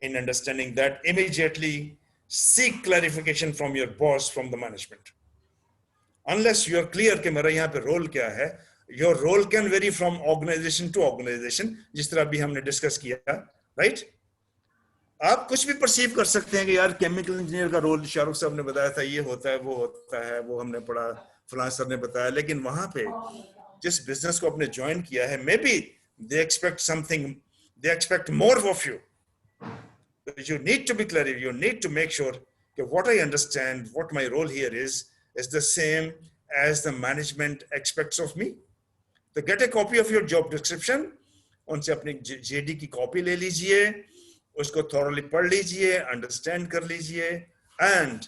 in understanding that, immediately seek clarification from your boss, from the management. Unless you are clear कि मेरा यहाँ पे role क्या है, your role can vary from organization to organization, जिस तरह अभी हमने discuss किया, right? आप कुछ भी perceive कर सकते हैं कि यार chemical engineer का role शाहरुख साहब ने बताया था, ये होता है, वो हमने पढ़ा, फलां सर ने बताया, लेकिन वहाँ पे जिस business को आपने join किया है, maybe they expect something, they expect more of you. You need to be clear. You need to make sure that what I understand, what my role here is the same as the management expects of me. So get a copy of your job description. उनसे अपनी JD की copy ले लीजिए, उसको thoroughly पढ़ लीजिए, understand कर लीजिए, and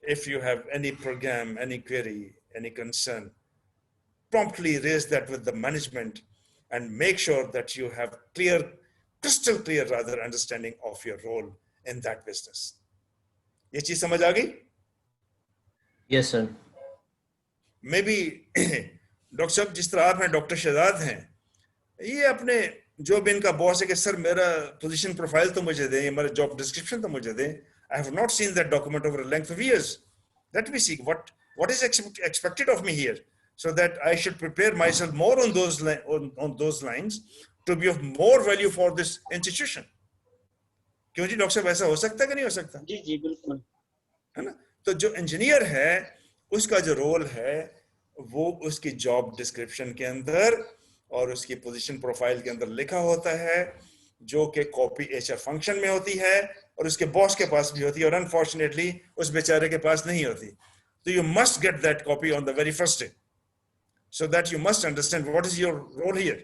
if you have any program, any query, any concern, promptly raise that with the management and make sure that you have crystal clear rather understanding of your role in that business. ये चीज समझ आ गई? Yes, sir. Maybe doctor साहब जिस तरह आप हैं, डॉक्टर शहजाद हैं, ये अपने जो भी इनका बॉस है कि सर मेरा पोजीशन प्रोफाइल तो मुझे दें, मेरा जॉब डिस्क्रिप्शन तो मुझे दें. I have not seen that document over a length of years. Let me see what is expected of me here, so that I should prepare myself more on those lines to be of more value for this institution. क्यों जी doctor साहब, ऐसा हो सकता है कि नहीं हो सकता? जी जी बिल्कुल, है ना? तो जो इंजीनियर है उसका जो रोल है वो उसकी जॉब डिस्क्रिप्शन के अंदर और उसकी पोजीशन प्रोफाइल के अंदर लिखा होता है, जो कि कॉपी एचआर फंक्शन में होती है और उसके बॉस के पास भी होती है, और अनफॉर्चुनेटली उस बेचारे के पास नहीं होती. तो you must get that copy on the very first day, so that you must understand what is your role here.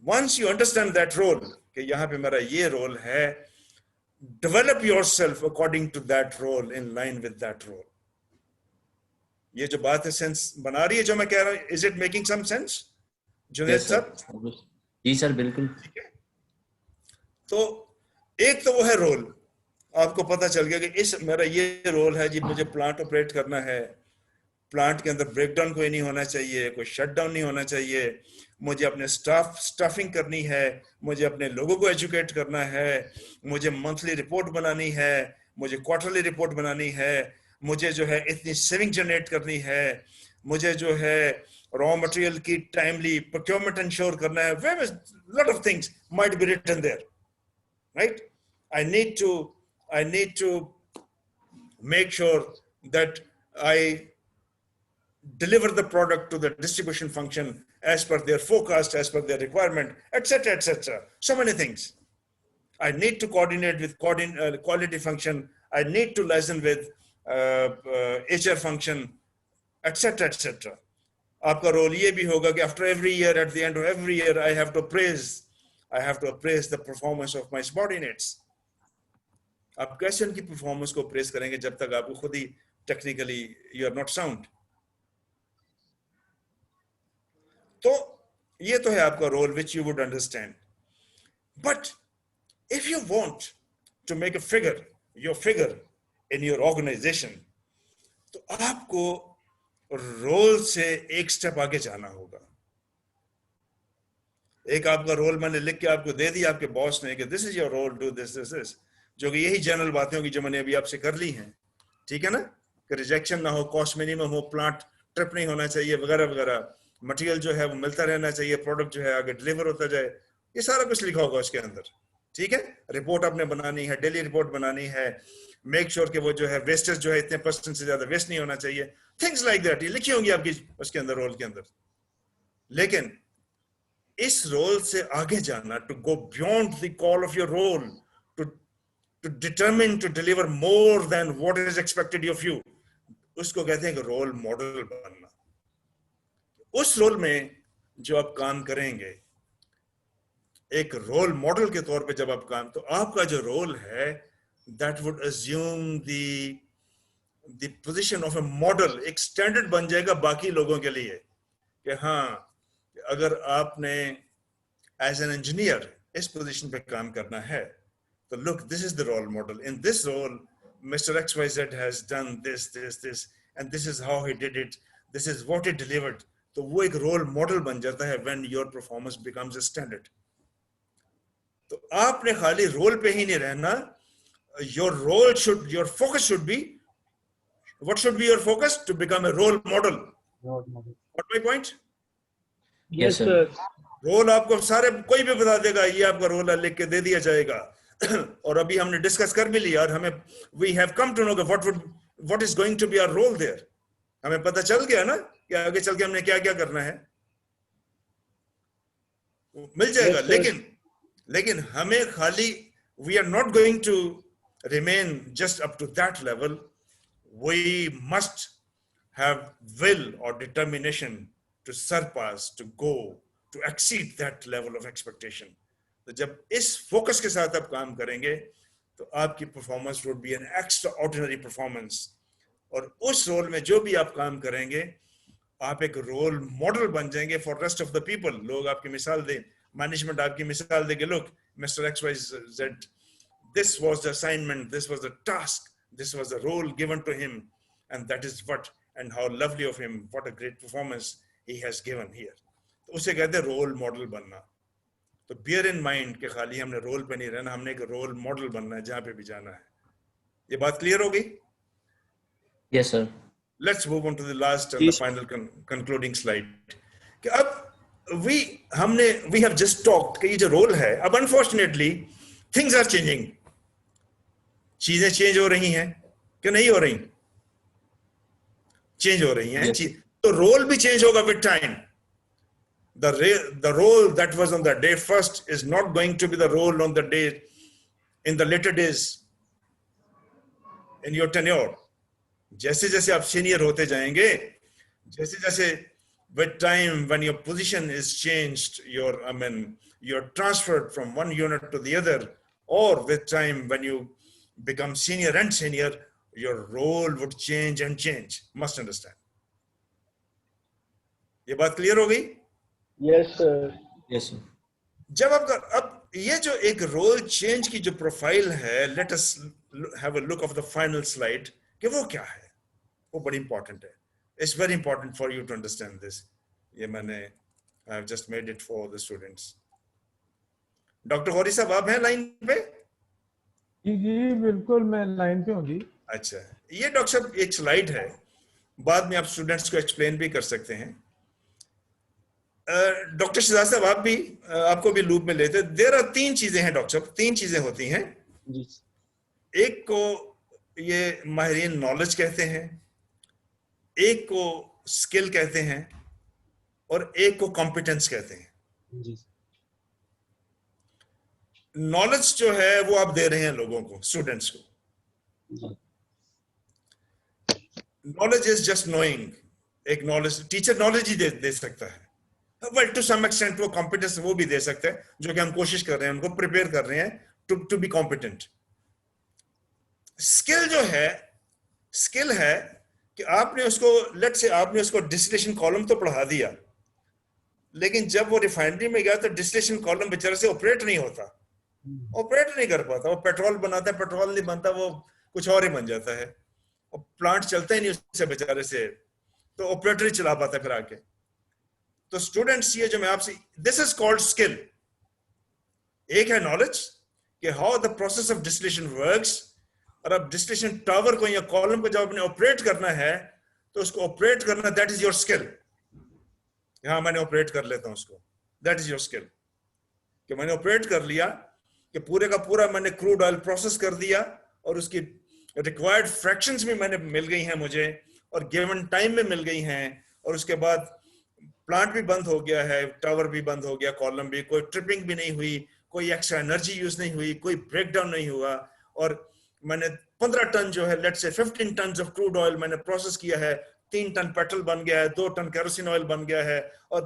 Once you understand that role, कि यहाँ पे मेरा ये role है, develop yourself according to that role, in line with that role. ये जो बात है सेंस बना रही है जो मैं कह रहा हूँ? Is it making some sense? Junaid sir? जी सर बिल्कुल. ठीक है. तो एक तो वो है रोल, आपको पता चल गया कि इस मेरा ये रोल है जी, मुझे प्लांट ऑपरेट करना है, प्लांट के अंदर ब्रेकडाउन कोई नहीं होना चाहिए, कोई शटडाउन नहीं होना चाहिए, मुझे अपने स्टाफिंग करनी है, मुझे अपने लोगों को एजुकेट करना है, मुझे मंथली रिपोर्ट बनानी है, मुझे क्वार्टरली रिपोर्ट बनानी है, मुझे जो है इतनी सेविंग जनरेट करनी है, मुझे जो है रॉ मटेरियल की टाइमली प्रोक्योरमेंट इंश्योर करना है. Various lot of things might be written there, right? I need to make sure that I deliver the product to the distribution function as per their forecast, as per their requirement, etc., etc. So many things. I need to coordinate with quality function. I need to liaison with HR function, etc., etc. आपका role ये भी होगा कि after every year, at the end of every year, I have to appraise the performance of my subordinates. आप कैसे उनकी performance को अप्रेस करेंगे जब तक आपको खुद ही technically you are not sound? तो ये तो है आपका role which you would understand. But if you want to make your figure in your organization, तो आपको रोल से एक स्टेप आगे जाना होगा. एक आपका रोल मैंने लिख के आपको दे दिया आपके बॉस ने कि this is your role, do this, जो कि यही जनरल बातें होगी जो मैंने अभी आपसे कर ली हैं, ठीक है ना? कि रिजेक्शन ना हो, कॉस्ट मिनिमम हो, प्लांट ट्रिप नहीं होना चाहिए, वगैरह वगैरह, मटेरियल जो है वो मिलता रहना चाहिए, प्रोडक्ट जो है आगे डिलीवर होता जाए, ये सारा कुछ लिखा होगा उसके अंदर, ठीक है? रिपोर्ट आपने बनानी है, डेली रिपोर्ट बनानी है, मेक श्योर कि वो जो है वेस्टेज जो है इतने % से ज्यादा वेस्ट नहीं होना चाहिए, थिंग्स लाइक दैट, ये लिखी होंगी आपकी उसके अंदर, रोल के अंदर. लेकिन इस रोल से आगे जाना, to go beyond the call of your role, to determine to deliver more than what is expected of you, उसको कहते हैं कि रोल मॉडल बनना. उस रोल में जो आप काम करेंगे, एक रोल मॉडल के तौर पे जब आप काम, तो आपका जो रोल है that would assume the position of a model, एक स्टैंडर्ड बन जाएगा बाकी लोगों के लिए कि हाँ, अगर आपने एज एन इंजीनियर इस पोजीशन पे काम करना है, so look, this is the role model. In this role, Mr. XYZ has done this, and this is how he did it. This is what he delivered. तो वो एक role model बन जाता है when your performance becomes a standard. तो आपने खाली role पे ही नहीं रहना, your focus should be, what should be your focus? To become a role model. What my point? Yes, sir. Role आपको सारे कोई भी बता देगा ये आपका रोल है, लिख के दे दिया जाएगा। और अभी हमने डिस्कस कर भी लिया और हमें we have come to know what is going to be our role there. हमें पता चल गया ना कि आगे चल के हमने क्या क्या करना है, मिल जाएगा। लेकिन हमें खाली we are not going to remain just up to that level. We must have will or determination to surpass, to go, to exceed that level of expectation. तो जब इस फोकस के साथ आप काम करेंगे तो आपकी performance would be N extraordinary performance. और उस रोल में जो भी आप काम करेंगे आप एक रोल मॉडल बन जाएंगे for rest of the people. लोग आपकी मिसाल दें, मैनेजमेंट आपकी मिसाल देंगे, look mister XYZ, this was the assignment, this was the task, this was the role given to him, and that is what, and how lovely of him, what a great performance he has given here. तो उसे कहते हैं role model बनना। तो beer in mind कि खाली हमने role पे नहीं रहना, हमने एक रोल मॉडल बनना है जहां पे भी जाना है। ये बात क्लियर हो गई? Yes, sir. Let's move on to the last and the final concluding slide. कि अब we have just talked कि ये जो रोल है, अब unfortunately things are changing. चीजें चेंज हो रही हैं कि नहीं हो रही? चेंज हो रही हैं। तो रोल भी चेंज होगा with time. The role that was on the day first is not going to be the role on the day in the later days in your tenure. जैसे जैसे आप सीनियर होते जाएंगे, जैसे जैसे with time when your position is changed, you're transferred from one unit to the other, or with time when you become senior and senior, your role would change and change. Must understand. ये बात clear हो गई? Yes, sir. Yes, sir. जब अब ये जो एक role change की जो प्रोफाइल है, let us have a look of the final slide कि वो क्या है, वो बड़ी इंपॉर्टेंट है। It's very important for you to understand this. ये मैंने I have just made it for the students. Doctor Gauri साहब आप हैं लाइन पे? जी बिल्कुल, मैं लाइन पे हूँ जी। अच्छा, ये डॉक्टर साहब एक स्लाइड है, बाद में आप स्टूडेंट्स को एक्सप्लेन भी कर सकते हैं। डॉक्टर शहजाद साहब आप भी आपको भी लूप में लेते। देयर आर तीन चीजें हैं डॉक्टर साहब, तीन चीजें होती हैं। एक को ये माहिरीन नॉलेज कहते हैं, एक को स्किल कहते हैं और एक को कॉम्पिटेंस कहते हैं। नॉलेज जो है वो आप दे रहे हैं लोगों को, स्टूडेंट्स को। Knowledge is just knowing. एक नॉलेज टीचर नॉलेज ही दे सकता है। वेल टू सम एक्सटेंट वो कॉम्पिटेंस वो भी दे सकते हैं, जो कि हम कोशिश कर रहे हैं, उनको प्रिपेयर कर रहे हैं टू बी कॉम्पिटेंट। स्किल जो है, स्किल है कि आपने उसको लेट से आपने उसको डिस्टिलेशन कॉलम तो पढ़ा दिया, लेकिन जब वो रिफाइनरी में गया तो डिस्टिलेशन कॉलम बेचारे से ऑपरेट नहीं होता, ऑपरेट नहीं कर पाता। वो पेट्रोल बनाता है, पेट्रोल नहीं बनता, वो कुछ और ही बन जाता है। और प्लांट चलता ही नहीं उससे बेचारे से, तो ऑपरेटर ही चला पाता है फिर आके। तो स्टूडेंट्स ये जो मैं आपसे, दिस इज कॉल्ड स्किल। एक है नॉलेज कि how the process of distillation works, और अब डिस्टिलेशन टावर को या कॉलम को जब आपने ऑपरेट करना है तो उसको ऑपरेट करना, दैट इज योर स्किल। यहां मैंने ऑपरेट कर लेता हूं उसको, दैट इज योर स्किल। कि मैंने ऑपरेट कर लिया कि पूरे का पूरा मैंने क्रूड ऑयल प्रोसेस कर दिया और उसकी रिक्वायर्ड फ्रैक्शंस भी मैंने मिल गई हैं मुझे, और गिवन टाइम में मिल गई हैं, और उसके बाद प्लांट भी बंद हो गया है, टावर भी बंद हो गया, कॉलम भी, कोई ट्रिपिंग भी नहीं हुई, कोई एक्स्ट्रा एनर्जी यूज नहीं हुई, कोई ब्रेकडाउन नहीं हुआ, और मैंने 15 टन जो है, लेट से 15 टन ऑफ क्रूड ऑयल मैंने प्रोसेस किया है, 3 टन पेट्रोल बन गया है, 2 टन केरोसिन ऑयल बन गया है, और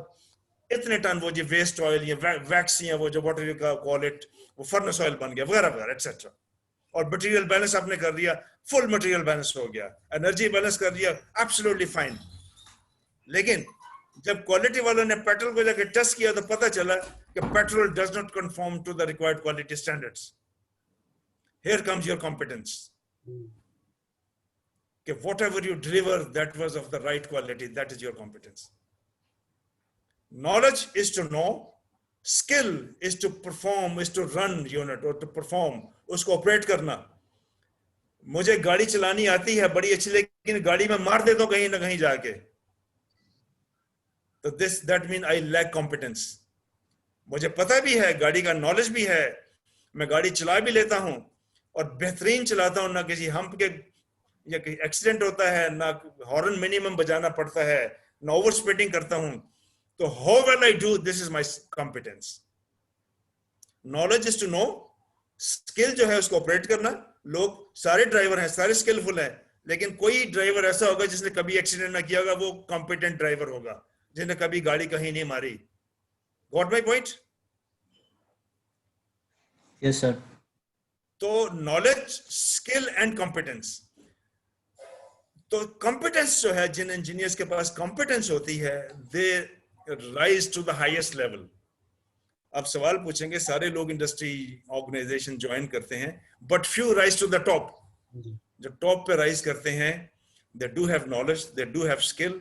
इतने टन वो जो वेस्ट ऑयल या वैक्स या वो जो व्हाट यू कॉल इट, वो फर्नेस ऑयल बन गया, वगैरह वगैरह एक्सेट्रा। और मटेरियल बैलेंस आपने कर दिया, फुल मटेरियल बैलेंस हो गया, एनर्जी बैलेंस कर दिया, एब्सोल्युटली फाइन। लेकिन जब क्वालिटी वालों ने पेट्रोल को जाके टेस्ट किया तो पता चला कि petrol does not conform to the required quality standards. Here comes your competence कि whatever you deliver that was of the right quality, that is your competence. Knowledge is to know, skill is to perform, is to run unit or to perform, उसको operate करना. मुझे गाड़ी चलानी आती है बड़ी अच्छी, लेकिन गाड़ी में मार देता हूं कहीं ना कहीं जाके, तो that mean I lack competence. मुझे पता भी है, गाड़ी का नॉलेज भी है, मैं गाड़ी चला भी लेता हूं और बेहतरीन चलाता हूं, ना किसी हम्प के या कोई एक्सीडेंट होता है, ना हॉर्न मिनिमम बजाना पड़ता है, ना ओवर स्पीडिंग करता हूं. तो how well I do, this is my competence. Knowledge is to know, skill जो है उसको ऑपरेट करना. लोग सारे ड्राइवर हैं, सारे स्किलफुल हैं, लेकिन कोई ड्राइवर ऐसा होगा जिसने कभी एक्सीडेंट ना किया होगा, वो कॉम्पिटेंट ड्राइवर होगा, जिसने कभी गाड़ी कहीं नहीं मारी. Got my point? Yes, sir. तो नॉलेज, स्किल एंड कॉम्पिटेंस. तो कॉम्पिटेंस जो है, जिन इंजीनियर्स के पास कॉम्पिटेंस होती है, they rise to the highest level. आप सवाल पूछेंगे, सारे लोग इंडस्ट्री ऑर्गेनाइजेशन ज्वाइन करते हैं, but few rise to the top. जो टॉप पे राइज करते हैं, they do have knowledge, they do have skill,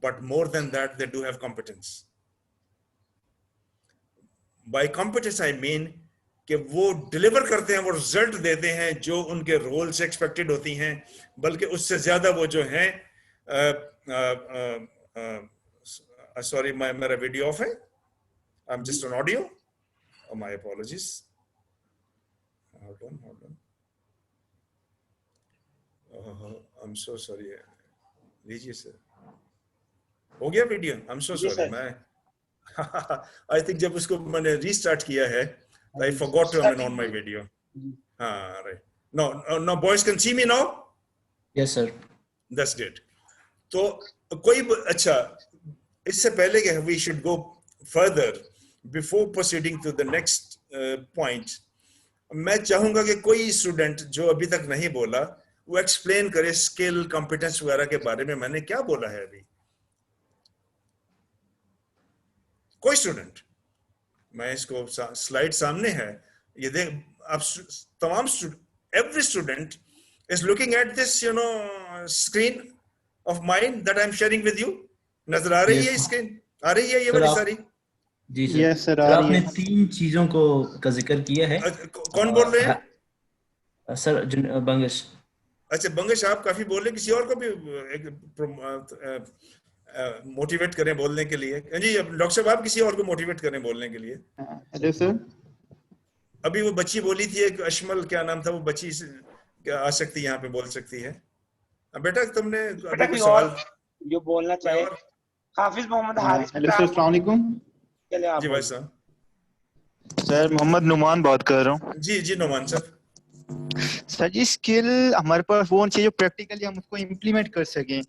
but more than that they do have competence. By competence I mean कि वो deliver करते हैं, वो रिजल्ट देते हैं जो उनके रोल से एक्सपेक्टेड होती हैं, बल्कि उससे ज्यादा वो जो हैं. सॉरी, मेरा वीडियो ऑफ है. I'm just on audio. Oh, my apologies. Hold on. Oh, I'm so sorry. लीजिए सर. हो गया वीडियो? I'm so sorry. मैं I think जब उसको मैंने रीस्टार्ट किया है, I forgot to turn on my video. हाँ, right. No, boys can see me now? Yes, sir. That's good. तो कोई अच्छा, इससे पहले कि we should go further, before proceeding to the next point, मैं चाहूंगा कि कोई स्टूडेंट जो अभी तक नहीं बोला, वो एक्सप्लेन करे स्किल, कॉम्पिटेंस वगैरह के बारे में मैंने क्या बोला है अभी. कोई स्टूडेंट? मैं इसको स्लाइड सामने है, ये देख आप तमाम every student is looking at this, screen of mine that I'm sharing with you. नजर आ रही है स्क्रीन? आ रही है ये वाली सारी? जी सर. यस सर, सर आपने 3 चीजों का जिक्र किया है. कौन बोल रहे हैं? सर बंगश. अच्छा, बंगश आप काफी बोल रहे, किसी और को भी मोटिवेट करें बोलने के लिए. जी डॉक्टर साहब, आप किसी और को मोटिवेट करें बोलने के लिए. Hello sir. अभी वो बच्ची बोली थी, एक अशमल क्या नाम था, वो बच्ची क्या आ सकती है यहाँ पे, बोल सकती है? बेटा तुमने अभी कोई सवाल जो बोलना चाहे? हाफिज मोहम्मद हारिस. हेलो सर, अस्सलाम वालेकुम. जी भाई साहब. सर मोहम्मद नुमान बात कर रहा हूँ. जी नुमान साहब. सर जी, स्किल हमारे पास वो होनी चाहिए जो प्रैक्टिकली हम उसको इम्प्लीमेंट कर सकें.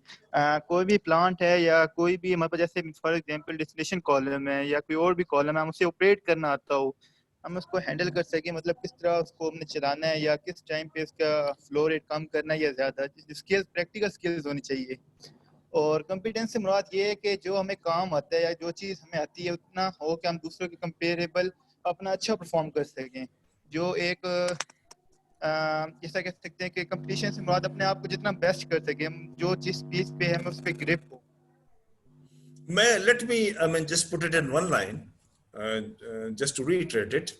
कोई भी प्लांट है या कोई भी हमारे पास, जैसे फॉर एग्जांपल डिस्टिलेशन कॉलम है या कोई और भी कॉलम है, हम उसे ऑपरेट करना आता हो, हम उसको हैंडल कर सकें, मतलब किस तरह उसको हमने चलाना है या किस टाइम पे उसका फ्लो रेट कम करना है या ज्यादा. स्किल्स, प्रैक्टिकल स्किल्स होनी चाहिए. और कॉम्पिटेंस से मुराद ये है कि जो हमें काम आता है या जो चीज़ हमें आती है उतना हो कि हम दूसरों के कंपेरेबल अपना अच्छा परफॉर्म कर सकें. जो एक जैसा कह सकते हैं कि कंपटीशन से मुराद अपने आप को जितना बेस्ट कर सकें, हम जो जिस चीज़ पे हमें उस पर ग्रिप हो. Let me just put it in one line, just to reiterate it.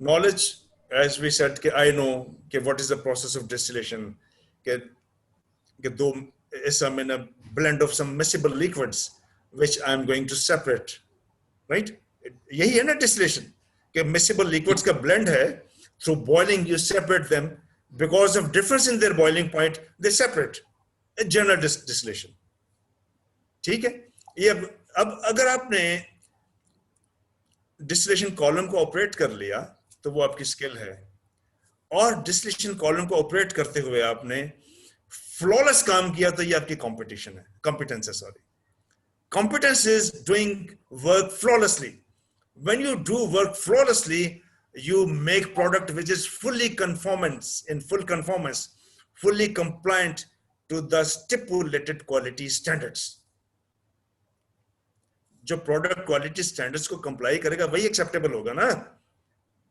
Knowledge, as we said, I know what is the process of distillation. I'm in a blend of some miscible liquids which I'm going to separate, right? यही है ना distillation, कि miscible liquids का blend है. Through boiling you separate them, because of difference in their boiling point they separate. A general distillation. ठीक है? ये अब अगर आपने डिस्टिलेशन कॉलम को ऑपरेट कर लिया तो वो आपकी स्किल है, और डिस्टिलेशन कॉलम को ऑपरेट करते हुए आपने फ्लॉलेस काम किया तो ये आपकी कॉम्पिटिशन है, कॉम्पिटेंस है. Sorry, competence is doing work flawlessly. When you do work flawlessly, you make product which is fully fully compliant to the stipulated quality standards. जो प्रोडक्ट क्वालिटी स्टैंडर्ड्स को कंप्लाई करेगा वही एक्सेप्टेबल होगा ना.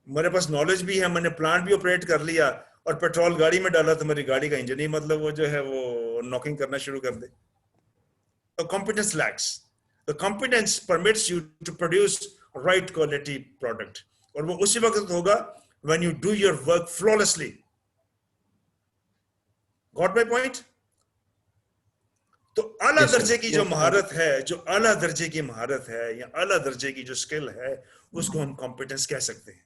मेरे पास knowledge भी है, मैंने प्लांट भी ऑपरेट कर लिया और पेट्रोल गाड़ी में डाला तो मेरी गाड़ी का इंजन ही मतलब वो जो है वो नॉकिंग करना शुरू कर दे, तो competence lakhs. The competence permits you to produce right quality product. और वो उसी वक्त होगा when you do your work flawlessly. Got my point? तो आला दर्जे की जो महारत है, जो आला दर्जे की महारत है या आला दर्जे की जो स्किल है, उसको हम कॉम्पिटेंस कह सकते हैं.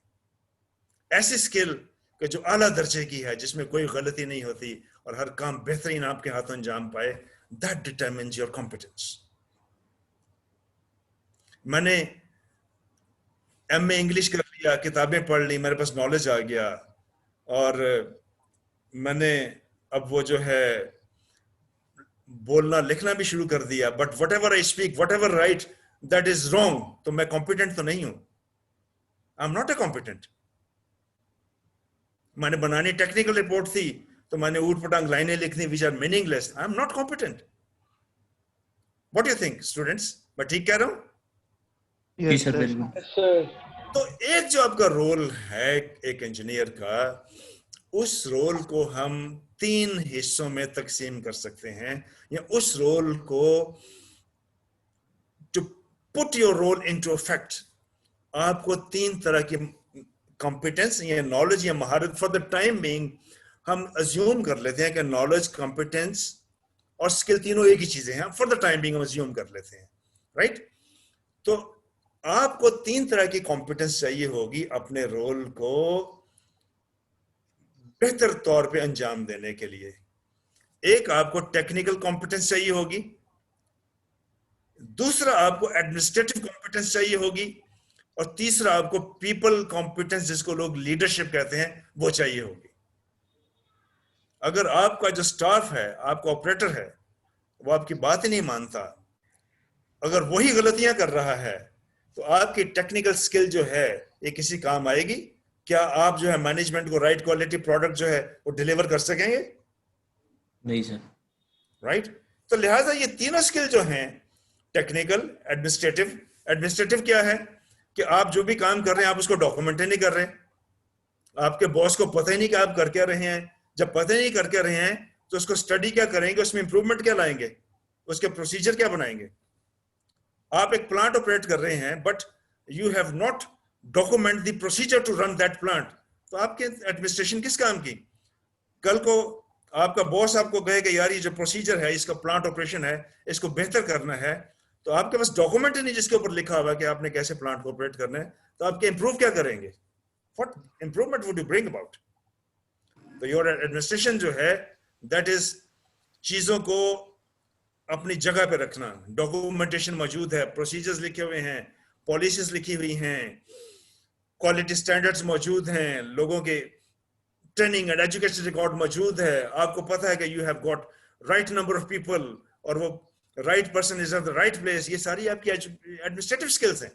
ऐसी स्किल कि जो आला दर्जे की है, जिसमें कोई गलती नहीं होती और हर काम बेहतरीन आपके हाथों अंजाम पाए, that determines your competence. मैंने एमए इंग्लिश कर लिया, किताबें पढ़ ली, मेरे पास नॉलेज आ गया और मैंने अब वो जो है बोलना लिखना भी शुरू कर दिया, but what ever I speak, what ever right, that is wrong, तो मैं कॉम्पिटेंट तो नहीं हूं. आई एम नॉट ए कॉम्पिटेंट. मैंने बनानी टेक्निकल रिपोर्ट थी तो मैंने ऊट पटांग लाइनें लिखनी which are meaningless. I am not competent. What you think students? मैं ठीक कह रहा हूं? Yes, sir. Yes, sir. तो एक जो आपका रोल है एक इंजीनियर का, उस रोल को हम 3 हिस्सों में तकसीम कर सकते हैं, या उस रोल को to put your role into effect, आपको 3 तरह की कॉम्पिटेंस या नॉलेज या महारत, फॉर द टाइम बीइंग हम अज्यूम कर लेते हैं कि नॉलेज, कॉम्पिटेंस और स्किल तीनों एक ही चीजें हैं. फॉर द टाइम बीइंग हम अज्यूम कर लेते हैं, राइट? तो आपको 3 तरह की कॉम्पिटेंस चाहिए होगी अपने रोल को बेहतर तौर पे अंजाम देने के लिए. एक आपको टेक्निकल कॉम्पिटेंस चाहिए होगी, दूसरा आपको एडमिनिस्ट्रेटिव कॉम्पिटेंस चाहिए होगी, और तीसरा आपको पीपल कॉम्पिटेंस, जिसको लोग लीडरशिप कहते हैं, वो चाहिए होगी. अगर आपका जो स्टाफ है, आपका ऑपरेटर है, वो आपकी बात ही नहीं मानता, अगर वही गलतियां कर रहा है, तो आपकी टेक्निकल स्किल जो है ये किसी काम आएगी? क्या आप जो है मैनेजमेंट को राइट क्वालिटी प्रोडक्ट जो है वो डिलीवर कर सकेंगे? नहीं सर. राइट? तो लिहाजा ये तीनों स्किल जो हैं, टेक्निकल, एडमिनिस्ट्रेटिव. एडमिनिस्ट्रेटिव क्या है कि आप जो भी काम कर रहे हैं आप उसको डॉक्यूमेंट ही नहीं कर रहे, आपके बॉस को पता ही नहीं कि आप कर क्या रहे हैं. जब पता ही नहीं कर क्या रहे हैं तो उसको स्टडी क्या करेंगे, उसमें इंप्रूवमेंट क्या लाएंगे, उसके प्रोसीजर क्या बनाएंगे. आप एक प्लांट ऑपरेट कर रहे हैं, but you have not document the procedure to run that plant, तो आपके एडमिनिस्ट्रेशन किस काम की? कल को आपका बॉस आपको कहेगा यार ये जो प्रोसीजर है, इसका प्लांट ऑपरेशन है, इसको बेहतर करना है, तो आपके पास डॉक्यूमेंट ही नहीं जिसके ऊपर लिखा हुआ है कि आपने कैसे प्लांट को ऑपरेट करना है, तो आपके इंप्रूव क्या करेंगे? What improvement would you bring about? तो योर एडमिनिस्ट्रेशन जो है, दैट इज चीजों को अपनी जगह पे रखना. डॉक्यूमेंटेशन मौजूद है, प्रोसीजर्स लिखे हुए हैं, पॉलिसीज लिखी हुई हैं, क्वालिटी स्टैंडर्ड्स मौजूद हैं, लोगों के ट्रेनिंग एंड एजुकेशन रिकॉर्ड मौजूद है, आपको पता है कि you have got right number of people और वो right person is at the right place. ये सारी आपकी एडमिनिस्ट्रेटिव स्किल्स हैं.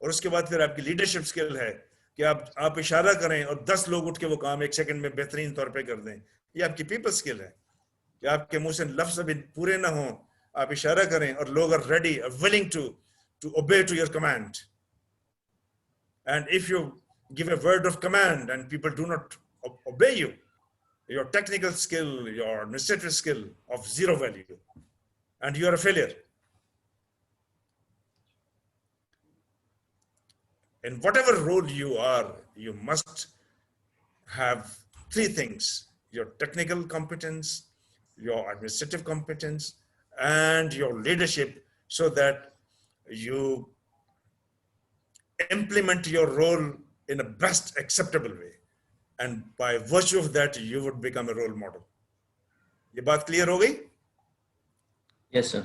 और उसके बाद फिर आपकी लीडरशिप स्किल है कि आप इशारा करें और 10 लोग उठ के वो काम 1 सेकंड में बेहतरीन तौर पे कर दें. ये आपकी पीपल स्किल है कि आपके मुंह से लफ्ज अभी पूरे ना हो, आप इशारा करें और लोग are ready, are willing to obey to your command. And if you give a word of command and people do not obey you, your technical skill, your administrative skill of 0 value, and you are a failure. In whatever role you are, you must have 3 things: your technical competence, your administrative competence, and your leadership, so that you implement your role in a best acceptable way. And by virtue of that, you would become a role model. ये बात clear हो गई? Yes sir.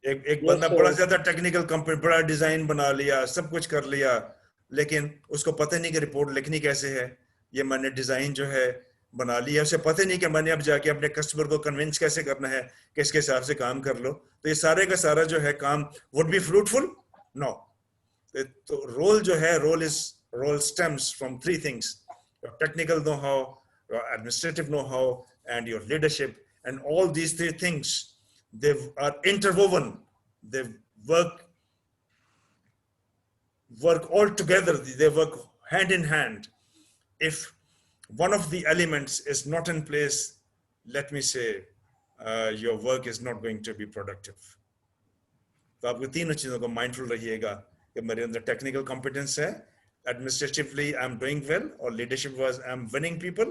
एक बंदा बड़ा ज्यादा technical company, बड़ा design बना लिया, सब कुछ कर लिया, लेकिन उसको पता नहीं कि रिपोर्ट लिखनी कैसे है. ये मैंने डिजाइन जो है बना लिया, उसे पता नहीं कि मैंने अब जाके अपने कस्टमर को कन्विंस कैसे करना है कि इसके हिसाब से काम कर लो. तो ये सारे का सारा जो है काम वुड बी फ्रूटफुल? नो. तो रोल जो है, role stems from 3 things: your technical know-how, your administrative know-how, and your leadership. And all these 3 things, they are interwoven. They work all together. They work hand in hand. If one of the elements is not in place, let me say, your work is not going to be productive. तो आपको तीनों चीजों को mindful रहिएगा कि मेरे अंदर technical competence है, administratively I am doing well, और leadership was I am winning people,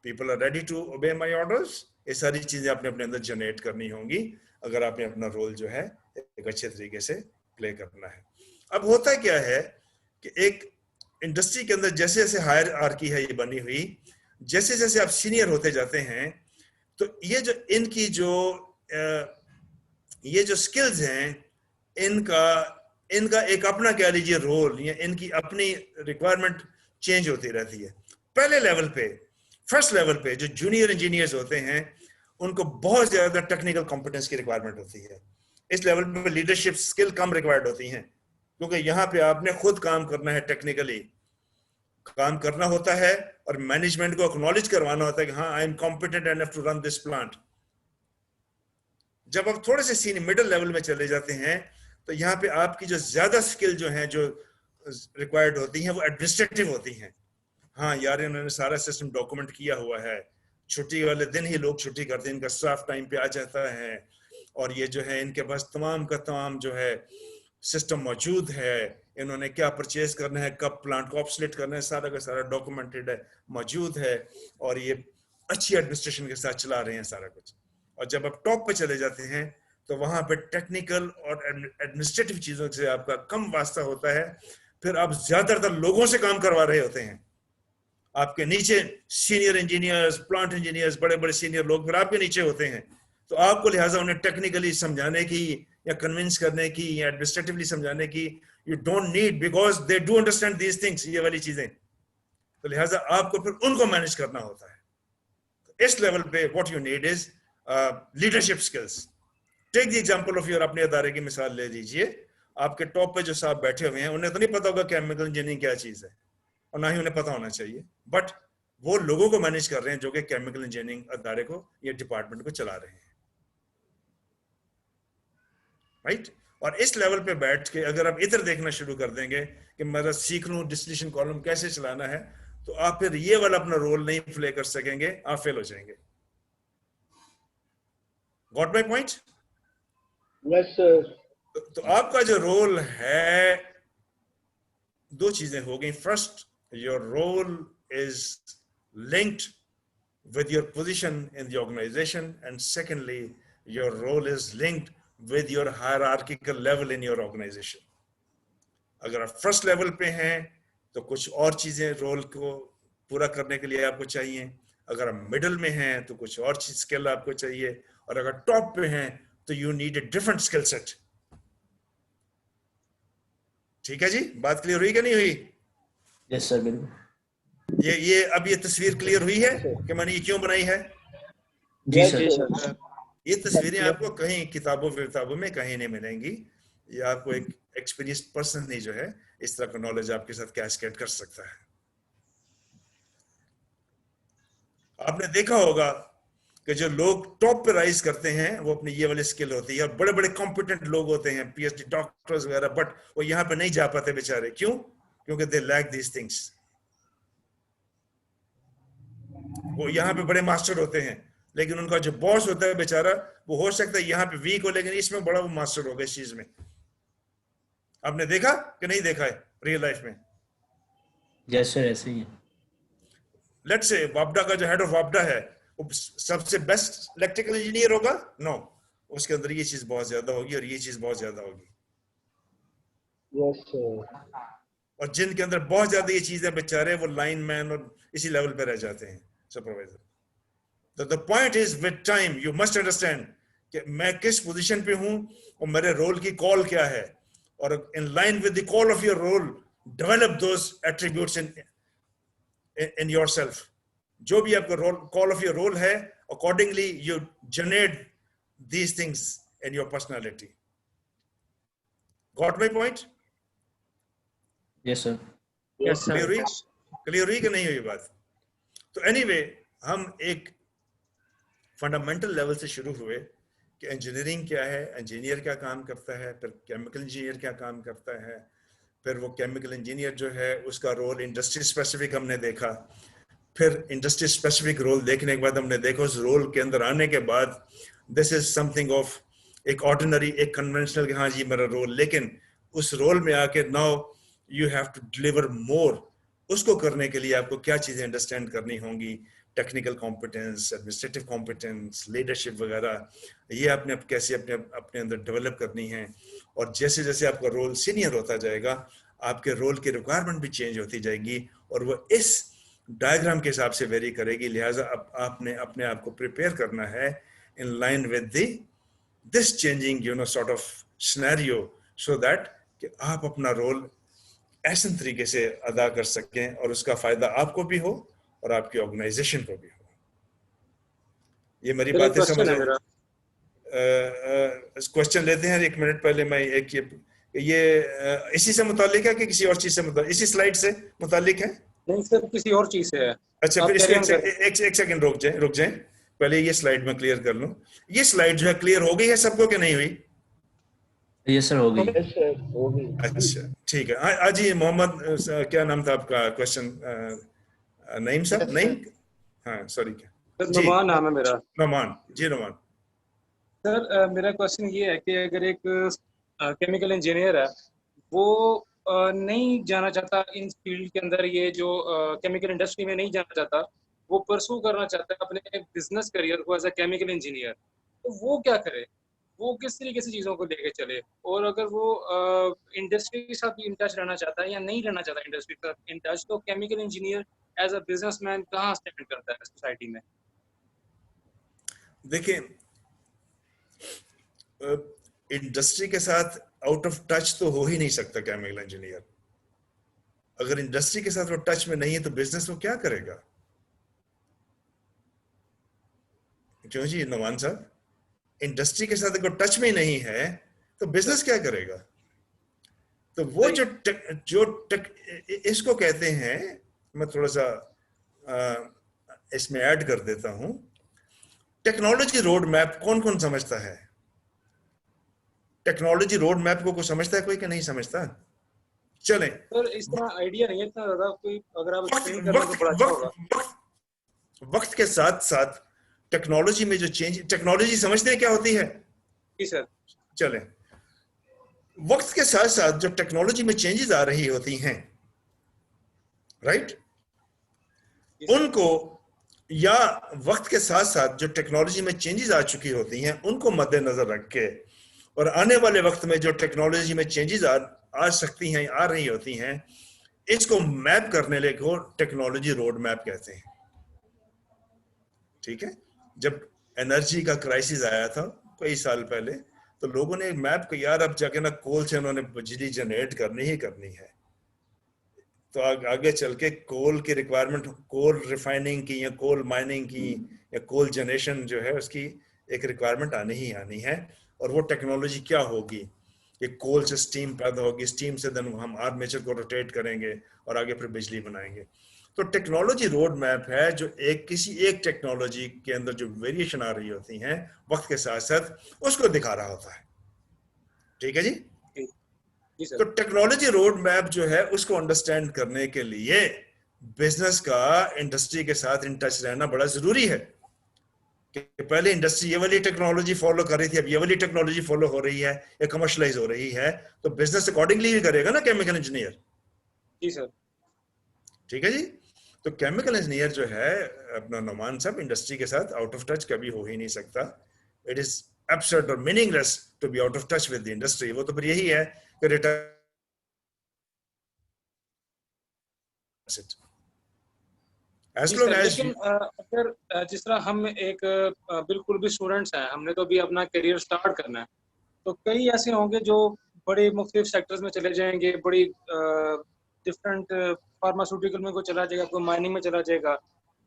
people are ready to obey my orders. ये सारी चीजें आपने अपने अंदर जनरेट करनी होंगी अगर आपने अपना रोल जो है एक अच्छे तरीके से प्ले करना है। अब होता क्या है कि एक इंडस्ट्री के अंदर जैसे जैसे हायरार्की है ये बनी हुई, जैसे जैसे आप सीनियर होते जाते हैं, तो ये जो इनकी ये जो स्किल्स हैं, इनका एक अपना कह लीजिए रोल या इनकी अपनी रिक्वायरमेंट चेंज होती रहती है। पहले लेवल पे, फर्स्ट लेवल पे जो जूनियर इंजीनियर्स होते हैं उनको बहुत ज्यादा टेक्निकल कॉम्पिटेंस की रिक्वायरमेंट होती है। इस लेवल पे लीडरशिप स्किल कम रिक्वायर्ड होती हैं, क्योंकि यहाँ पे आपने खुद काम करना है, टेक्निकली काम करना होता है और मैनेजमेंट को एक्नॉलेज करवाना होता है कि हाँ I am competent enough to run this plant. जब आप थोड़े से सीनियर मिडिल लेवल में चले जाते हैं तो यहाँ पे आपकी जो ज्यादा स्किल जो है जो रिक्वायर्ड होती हैं वो एडमिनिस्ट्रेटिव होती हैं। हाँ यार, इन्होंने सारा सिस्टम डॉक्यूमेंट किया हुआ है, छुट्टी वाले दिन ही लोग छुट्टी करते हैं, इनका स्टाफ टाइम पे आ जाता है, और ये जो है इनके पास तमाम का तमाम जो है सिस्टम मौजूद है, इन्होंने क्या परचेज करना है, कब प्लांट को ऑब्सोलेट करना है, सारा का सारा डॉक्यूमेंटेड है, मौजूद है, और ये अच्छी एडमिनिस्ट्रेशन के साथ चला रहे हैं सारा कुछ। और जब आप टॉप पे चले जाते हैं तो वहां पे टेक्निकल और एडमिनिस्ट्रेटिव चीजों से आपका कम वास्ता होता है, फिर आप ज्यादातर लोगों से काम करवा रहे होते हैं। आपके नीचे सीनियर इंजीनियर्स, प्लांट इंजीनियर्स, बड़े बड़े सीनियर लोग फिर आपके नीचे होते हैं, तो आपको लिहाजा उन्हें टेक्निकली समझाने की या कन्विंस करने की या एडमिनिस्ट्रेटिवली समझाने की you don't need, because they do understand these things, ये वाली चीजें। तो लिहाजा आपको फिर उनको मैनेज करना होता है। तो इस लेवल पे what you need is leadership skills. Take the example of your, अपने अदारे की मिसाल ले लीजिए। आपके टॉप पे जो साहब बैठे हुए हैं उन्हें तो नहीं पता होगा केमिकल इंजीनियरिंग क्या चीज है, और ना ही उन्हें पता होना चाहिए, बट वो लोगों को मैनेज कर रहे हैं जो कि केमिकल इंजीनियरिंग अदारे को या डिपार्टमेंट को चला रहे हैं, राइट? और इस लेवल पे बैठ के अगर आप इधर देखना शुरू कर देंगे कि मैं सीख लूं डिस्टिलेशन कॉलम कैसे चलाना है, तो आप फिर ये वाला अपना रोल नहीं प्ले कर सकेंगे, आप फेल हो जाएंगे। Got my point? Yes sir. तो आपका जो रोल है, दो चीजें हो गई। First, your role is linked with your position in the organization, and secondly your role is linked with your hierarchical level in your organization. अगर आप फर्स्ट लेवल पे हैं तो कुछ और चीजें रोल को पूरा करने के लिए आपको चाहिए, अगर आप मिडिल में हैं तो कुछ और चीज स्किल आपको चाहिए, और अगर टॉप पे हैं तो you need a different skill set. ठीक है जी, बात क्लियर हुई कि नहीं हुई? यस सर, बिल्कुल। ये अब ये तस्वीर क्लियर हुई है कि मैंने ये क्यों बनाई है? जी सर। ये तस्वीरें आपको कहीं किताबों में कहीं नहीं मिलेंगी। ये आपको एक एक्सपीरियंस्ड पर्सन ही जो है इस तरह का नॉलेज आपके साथ कैस्केड कर सकता है। आपने देखा होगा कि जो लोग टॉप पे राइज करते हैं वो अपनी ये वाली स्किल होती है, और बड़े बड़े कॉम्पिटेंट लोग होते हैं, पीएचडी डॉक्टर्स वगैरह, बट वो यहाँ पे नहीं जा पाते बेचारे। क्यों? क्योंकि दे लैक दीज थिंग्स। वो यहाँ पे बड़े मास्टर होते हैं, लेकिन उनका जो बॉस होता है बेचारा, वो हो सकता है यहाँ पे वीक हो, लेकिन इसमें बड़ा वो मास्टर होगा इस चीज में। आपने देखा कि नहीं देखा है रियल लाइफ में? यस सर, ऐसे ही है। लेट्स से वापडा का जो हेड ऑफ वापडा है वो सबसे बेस्ट इलेक्ट्रिकल इंजीनियर होगा? नो, उसके अंदर ये चीज बहुत ज्यादा होगी और ये चीज बहुत ज्यादा होगी। Yes sir. और जिनके अंदर बहुत ज्यादा ये चीजें, बेचारे वो लाइन मैन और इसी लेवल पे रह जाते हैं, सुपरवाइजर। तो the point is with time you must understand कि मैं किस पोजीशन पे हूं और मेरे रोल की कॉल क्या है, और in line with the call of your role develop those attributes in yourself. जो भी आपका role, call of your role है, accordingly you generate these things in your personality. Got my point? Yes sir. Yes sir. Clear हुई कि नहीं हुई बात? तो एनीवे, हम एक फंडामेंटल लेवल से शुरू हुए कि इंजीनियरिंग क्या है, इंजीनियर क्या काम करता है, फिर केमिकल इंजीनियर क्या काम करता है, फिर वो केमिकल इंजीनियर जो है उसका रोल इंडस्ट्री स्पेसिफिक हमने देखा, फिर इंडस्ट्री स्पेसिफिक रोल देखने के बाद हमने देखा उस रोल के अंदर आने के बाद दिस इज समथिंग ऑफ एक ऑर्डिनरी, एक कन्वेंशनल कि हाँ जी मेरा रोल, लेकिन उस रोल में आके now you have to deliver more. उसको करने के लिए आपको क्या चीजें अंडरस्टैंड करनी होंगी, technical competence, administrative competence, leadership वगैरह, ये आपने कैसे अपने अपने अंदर डेवलप करनी है। और जैसे जैसे आपका रोल सीनियर होता जाएगा, आपके रोल की रिक्वायरमेंट भी चेंज होती जाएगी और वो इस डायग्राम के हिसाब से वेरी करेगी। लिहाजा आपने अपने आप को प्रिपेयर करना है इन line with this changing sort of scenario, so that कि आप अपना रोल ऐसे तरीके से अदा कर सकें और उसका फायदा आपको भी हो और आपकी ऑर्गेनाइजेशन को भी हो। ये मेरी बातें समझ आए? क्वेश्चन लेते हैं। 1 मिनट पहले मैं एक ये इसी से मुतालिक है कि किसी और चीज से मुतालिक, इसी स्लाइड से मुतालिक है? नहीं सर, किसी और चीज से है। अच्छा, फिर इसको एक सेकंड रुक जाए, पहले ये स्लाइड में क्लियर कर लूं। ये स्लाइड जो है क्लियर हो गई है सबको कि नहीं हुई? यस सर, हो गई। Yes, sir. हो गई। अच्छा ठीक है। आज ये मोहम्मद, क्या नाम था आपका? क्वेश्चन नईम साहब? नईम, हाँ सॉरी, क्या जी? नुमान नाम है मेरा। नुमान जी, नुमान सर मेरा क्वेश्चन ये है कि अगर एक केमिकल इंजीनियर है, वो नहीं जाना चाहता इन फील्ड के अंदर, ये जो केमिकल इंडस्ट्री में नहीं जाना चाहता, वो परसू करना चाहता है अपने एक बिजनेस करियर को एज अ केमिकल इंजीनियर, तो वो क्या करे? वो किस तरीके से चीज़ों को लेके चले? और अगर वो इंडस्ट्री के साथ भी इन टच रहना चाहता है या नहीं रहना चाहता इंडस्ट्री के साथ इन टच, तो chemical engineer as a businessman कहाँ स्टैंड करता है सोसाइटी में? देखिए, इंडस्ट्री के साथ आउट ऑफ टच तो हो ही नहीं सकता केमिकल इंजीनियर। अगर इंडस्ट्री के साथ वो टच में नहीं है तो बिजनेस वो क्या करेगा? क्यों जी नवान साहब? इंडस्ट्री के साथ अगर टच में नहीं है तो बिजनेस क्या करेगा? तो वो इसको कहते हैं, मैं थोड़ा सा इसमें ऐड कर देता हूं, टेक्नोलॉजी रोड मैप। कौन कौन समझता है टेक्नोलॉजी रोड मैप को? कोई समझता है कोई कि नहीं समझता? चलें, सर इसका आइडिया नहीं है इतना ज्यादा, कोई अगर आप एक्सप्लेन कर दें तो बड़ा अच्छा होगा। वक्त के साथ साथ टेक्नोलॉजी में जो चेंज, टेक्नोलॉजी समझते हैं क्या होती है? जी सर। चलें, वक्त के साथ साथ जो टेक्नोलॉजी में चेंजेस आ रही होती हैं, राइट, उनको, या वक्त के साथ साथ जो टेक्नोलॉजी में चेंजेस आ चुकी होती हैं उनको मद्देनजर रख के, और आने वाले वक्त में जो टेक्नोलॉजी में चेंजेस आ सकती हैं, आ रही होती हैं, इसको मैप करने को टेक्नोलॉजी रोड मैप कहते हैं। ठीक है? जब एनर्जी का क्राइसिस आया था कई साल पहले, तो लोगों ने मैप किया, यार अब जाके ना कोल से उन्होंने बिजली जनरेट करनी ही करनी है, तो आगे चल के कोल की रिक्वायरमेंट, कोल रिफाइनिंग की या कोल माइनिंग की या कोल जनरेशन जो है उसकी एक रिक्वायरमेंट आनी ही आनी है। और वो टेक्नोलॉजी क्या होगी कि कोल से स्टीम पैदा होगी, स्टीम से देन हम आर्मेचर को रोटेट करेंगे और आगे फिर बिजली बनाएंगे। तो टेक्नोलॉजी रोड मैप है जो किसी एक टेक्नोलॉजी के अंदर जो वेरिएशन आ रही होती हैं वक्त के साथ साथ, उसको दिखा रहा होता है। ठीक है जी? तो टेक्नोलॉजी रोड मैप जो है उसको अंडरस्टैंड करने के लिए बिजनेस का इंडस्ट्री के साथ इन टच रहना बड़ा जरूरी है। कि पहले इंडस्ट्री ये वाली टेक्नोलॉजी फॉलो कर रही थी, अब ये वाली टेक्नोलॉजी फॉलो हो रही है या कमर्शलाइज हो रही है, तो बिजनेस अकॉर्डिंगली ही करेगा ना केमिकल इंजीनियर। जी सर। ठीक है जी? तो केमिकल इंजीनियर जो है अपना नुमान साहब, इंडस्ट्री के साथ आउट ऑफ टच कभी हो ही नहीं सकता। इट इज एब्सर्ड और meaningless to be out of touch with the industry. वो तो फिर यही है कि as long as लेकिन अगर जिस तरह हम एक बिल्कुल भी स्टूडेंट्स हैं, हमने तो भी अपना करियर स्टार्ट करना है, तो कई ऐसे होंगे जो बड़े मुख्तलिफ सेक्टर्स में चले जाएंगे, बड़ी डिफरेंट फार्मास्यूटिकल में कोई चला जाएगा, कोई माइनिंग में चला जाएगा,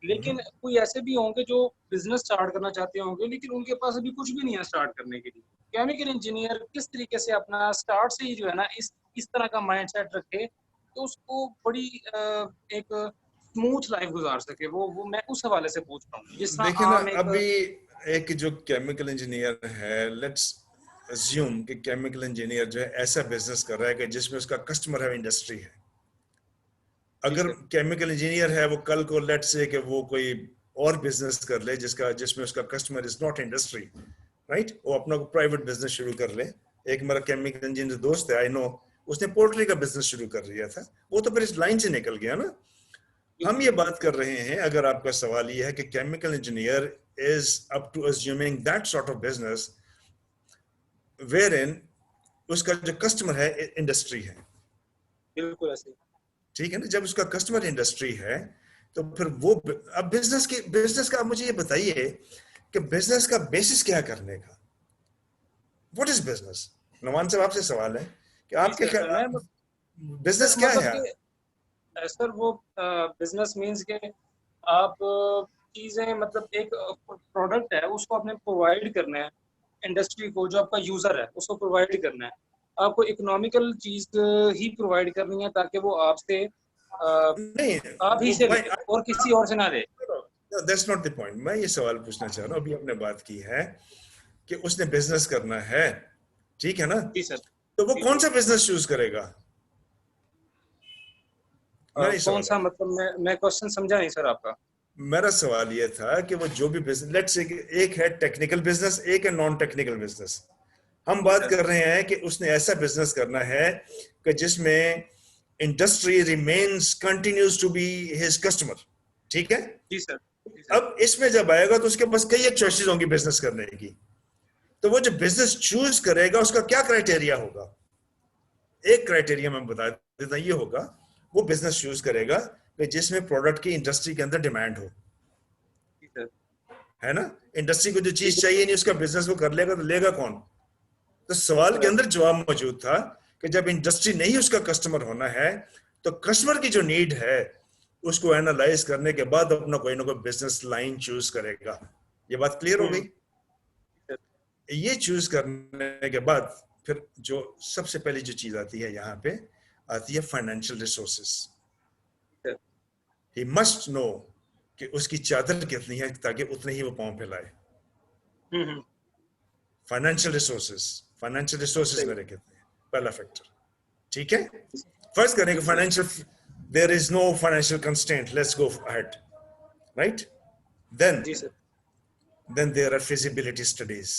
लेकिन कोई ऐसे भी होंगे जो बिजनेस स्टार्ट करना चाहते होंगे लेकिन उनके पास अभी कुछ भी नहीं है स्टार्ट करने के लिए। केमिकल इंजीनियर किस तरीके से अपना स्टार्ट से ही जो है ना इस तरह का माइंडसेट रखे तो उसको बड़ी एक स्मूथ लाइफ गुजार सके? वो मैं उस हवाले से पूछ रहा हूँ। जिस देखिए ना, अभी एक जो केमिकल इंजीनियर है, लेट्स अज्यूम कि केमिकल इंजीनियर जो है ऐसा बिजनेस कर रहा है कि जिसमें उसका कस्टमर है, इंडस्ट्री है। अगर केमिकल इंजीनियर है, वो कल को लेट्स से कि वो कोई और बिजनेस कर ले जिसमें उसका customer is not industry, right, वो अपना प्राइवेट बिजनेस शुरू कर ले। एक मेरा केमिकल इंजीनियर दोस्त है, आई नो, उसने पोल्ट्री का बिजनेस शुरू कर लिया था, वो तो फिर इस लाइन से निकल गया ना। हम ये बात कर रहे हैं, अगर आपका सवाल ये है कि chemical engineer is up to assuming that sort of business wherein उसका जो कस्टमर है इंडस्ट्री है, बिल्कुल ऐसे ही। ठीक है ना। जब उसका कस्टमर इंडस्ट्री है तो फिर वो अब बिजनेस का आप मुझे ये बताइए कि बिजनेस का बेसिस क्या करने का, व्हाट इज बिजनेस? नवान साहब आपसे सवाल है कि आपके बिजनेस क्या है? सर वो बिजनेस मींस के आप चीजें, मतलब एक प्रोडक्ट है उसको आपने प्रोवाइड करना है इंडस्ट्री को, जो आपका यूजर है उसको प्रोवाइड करना है। आपको इकोनॉमिकल चीज ही प्रोवाइड करनी है ताकि वो आपसे नहीं, आप ही से और किसी और से ना ले। That's not the point. मैं ये सवाल पूछना चाह रहा हूँ, अभी आपने बात की है कि उसने बिजनेस करना है, ठीक है ना? जी सर। तो वो कौन सा बिजनेस चूज करेगा? कौन सा, मतलब मैं क्वेश्चन समझा नहीं सर आपका। मेरा सवाल ये था कि वो जो भी बिजनेस, लेट्स से एक है टेक्निकल बिजनेस, एक है नॉन टेक्निकल बिजनेस। हम बात कर रहे हैं कि उसने ऐसा बिजनेस करना है कि जिसमें industry remains continues to be his customer, ठीक है? जी सर। अब इसमें जब आएगा तो उसके पास कई एक चॉइसेस होंगी बिजनेस करने की। तो वो जो बिजनेस चूज करेगा उसका क्या क्राइटेरिया होगा? एक क्राइटेरिया मैं बता देता, ये होगा वो बिजनेस चूज करेगा कि जिसमें प्रोडक्ट की इंडस्ट्री के अंदर डिमांड हो, है ना? इंडस्ट्री को जो चीज चाहिए नहीं उसका बिजनेस वो कर लेगा, तो लेगा कौन? तो सवाल के अंदर जवाब मौजूद था कि जब इंडस्ट्री नहीं उसका कस्टमर होना है तो कस्टमर की जो नीड है उसको एनालाइज करने के बाद अपना कोई ना कोई बिजनेस लाइन चूज करेगा। ये बात क्लियर हो गई? ये चूज करने के बाद फिर जो सबसे पहली जो चीज आती है यहाँ पे आती है financial resources. He must know कि उसकी चादर कितनी है ताकि उतने ही वो पांव फैलाए। फाइनेंशियल रिसोर्सेस मेरे कितने हैं, पहला फैक्टर, ठीक है? फर्स्ट करेंगे financial, there is no financial constraint, let's go ahead, right? Then there are feasibility studies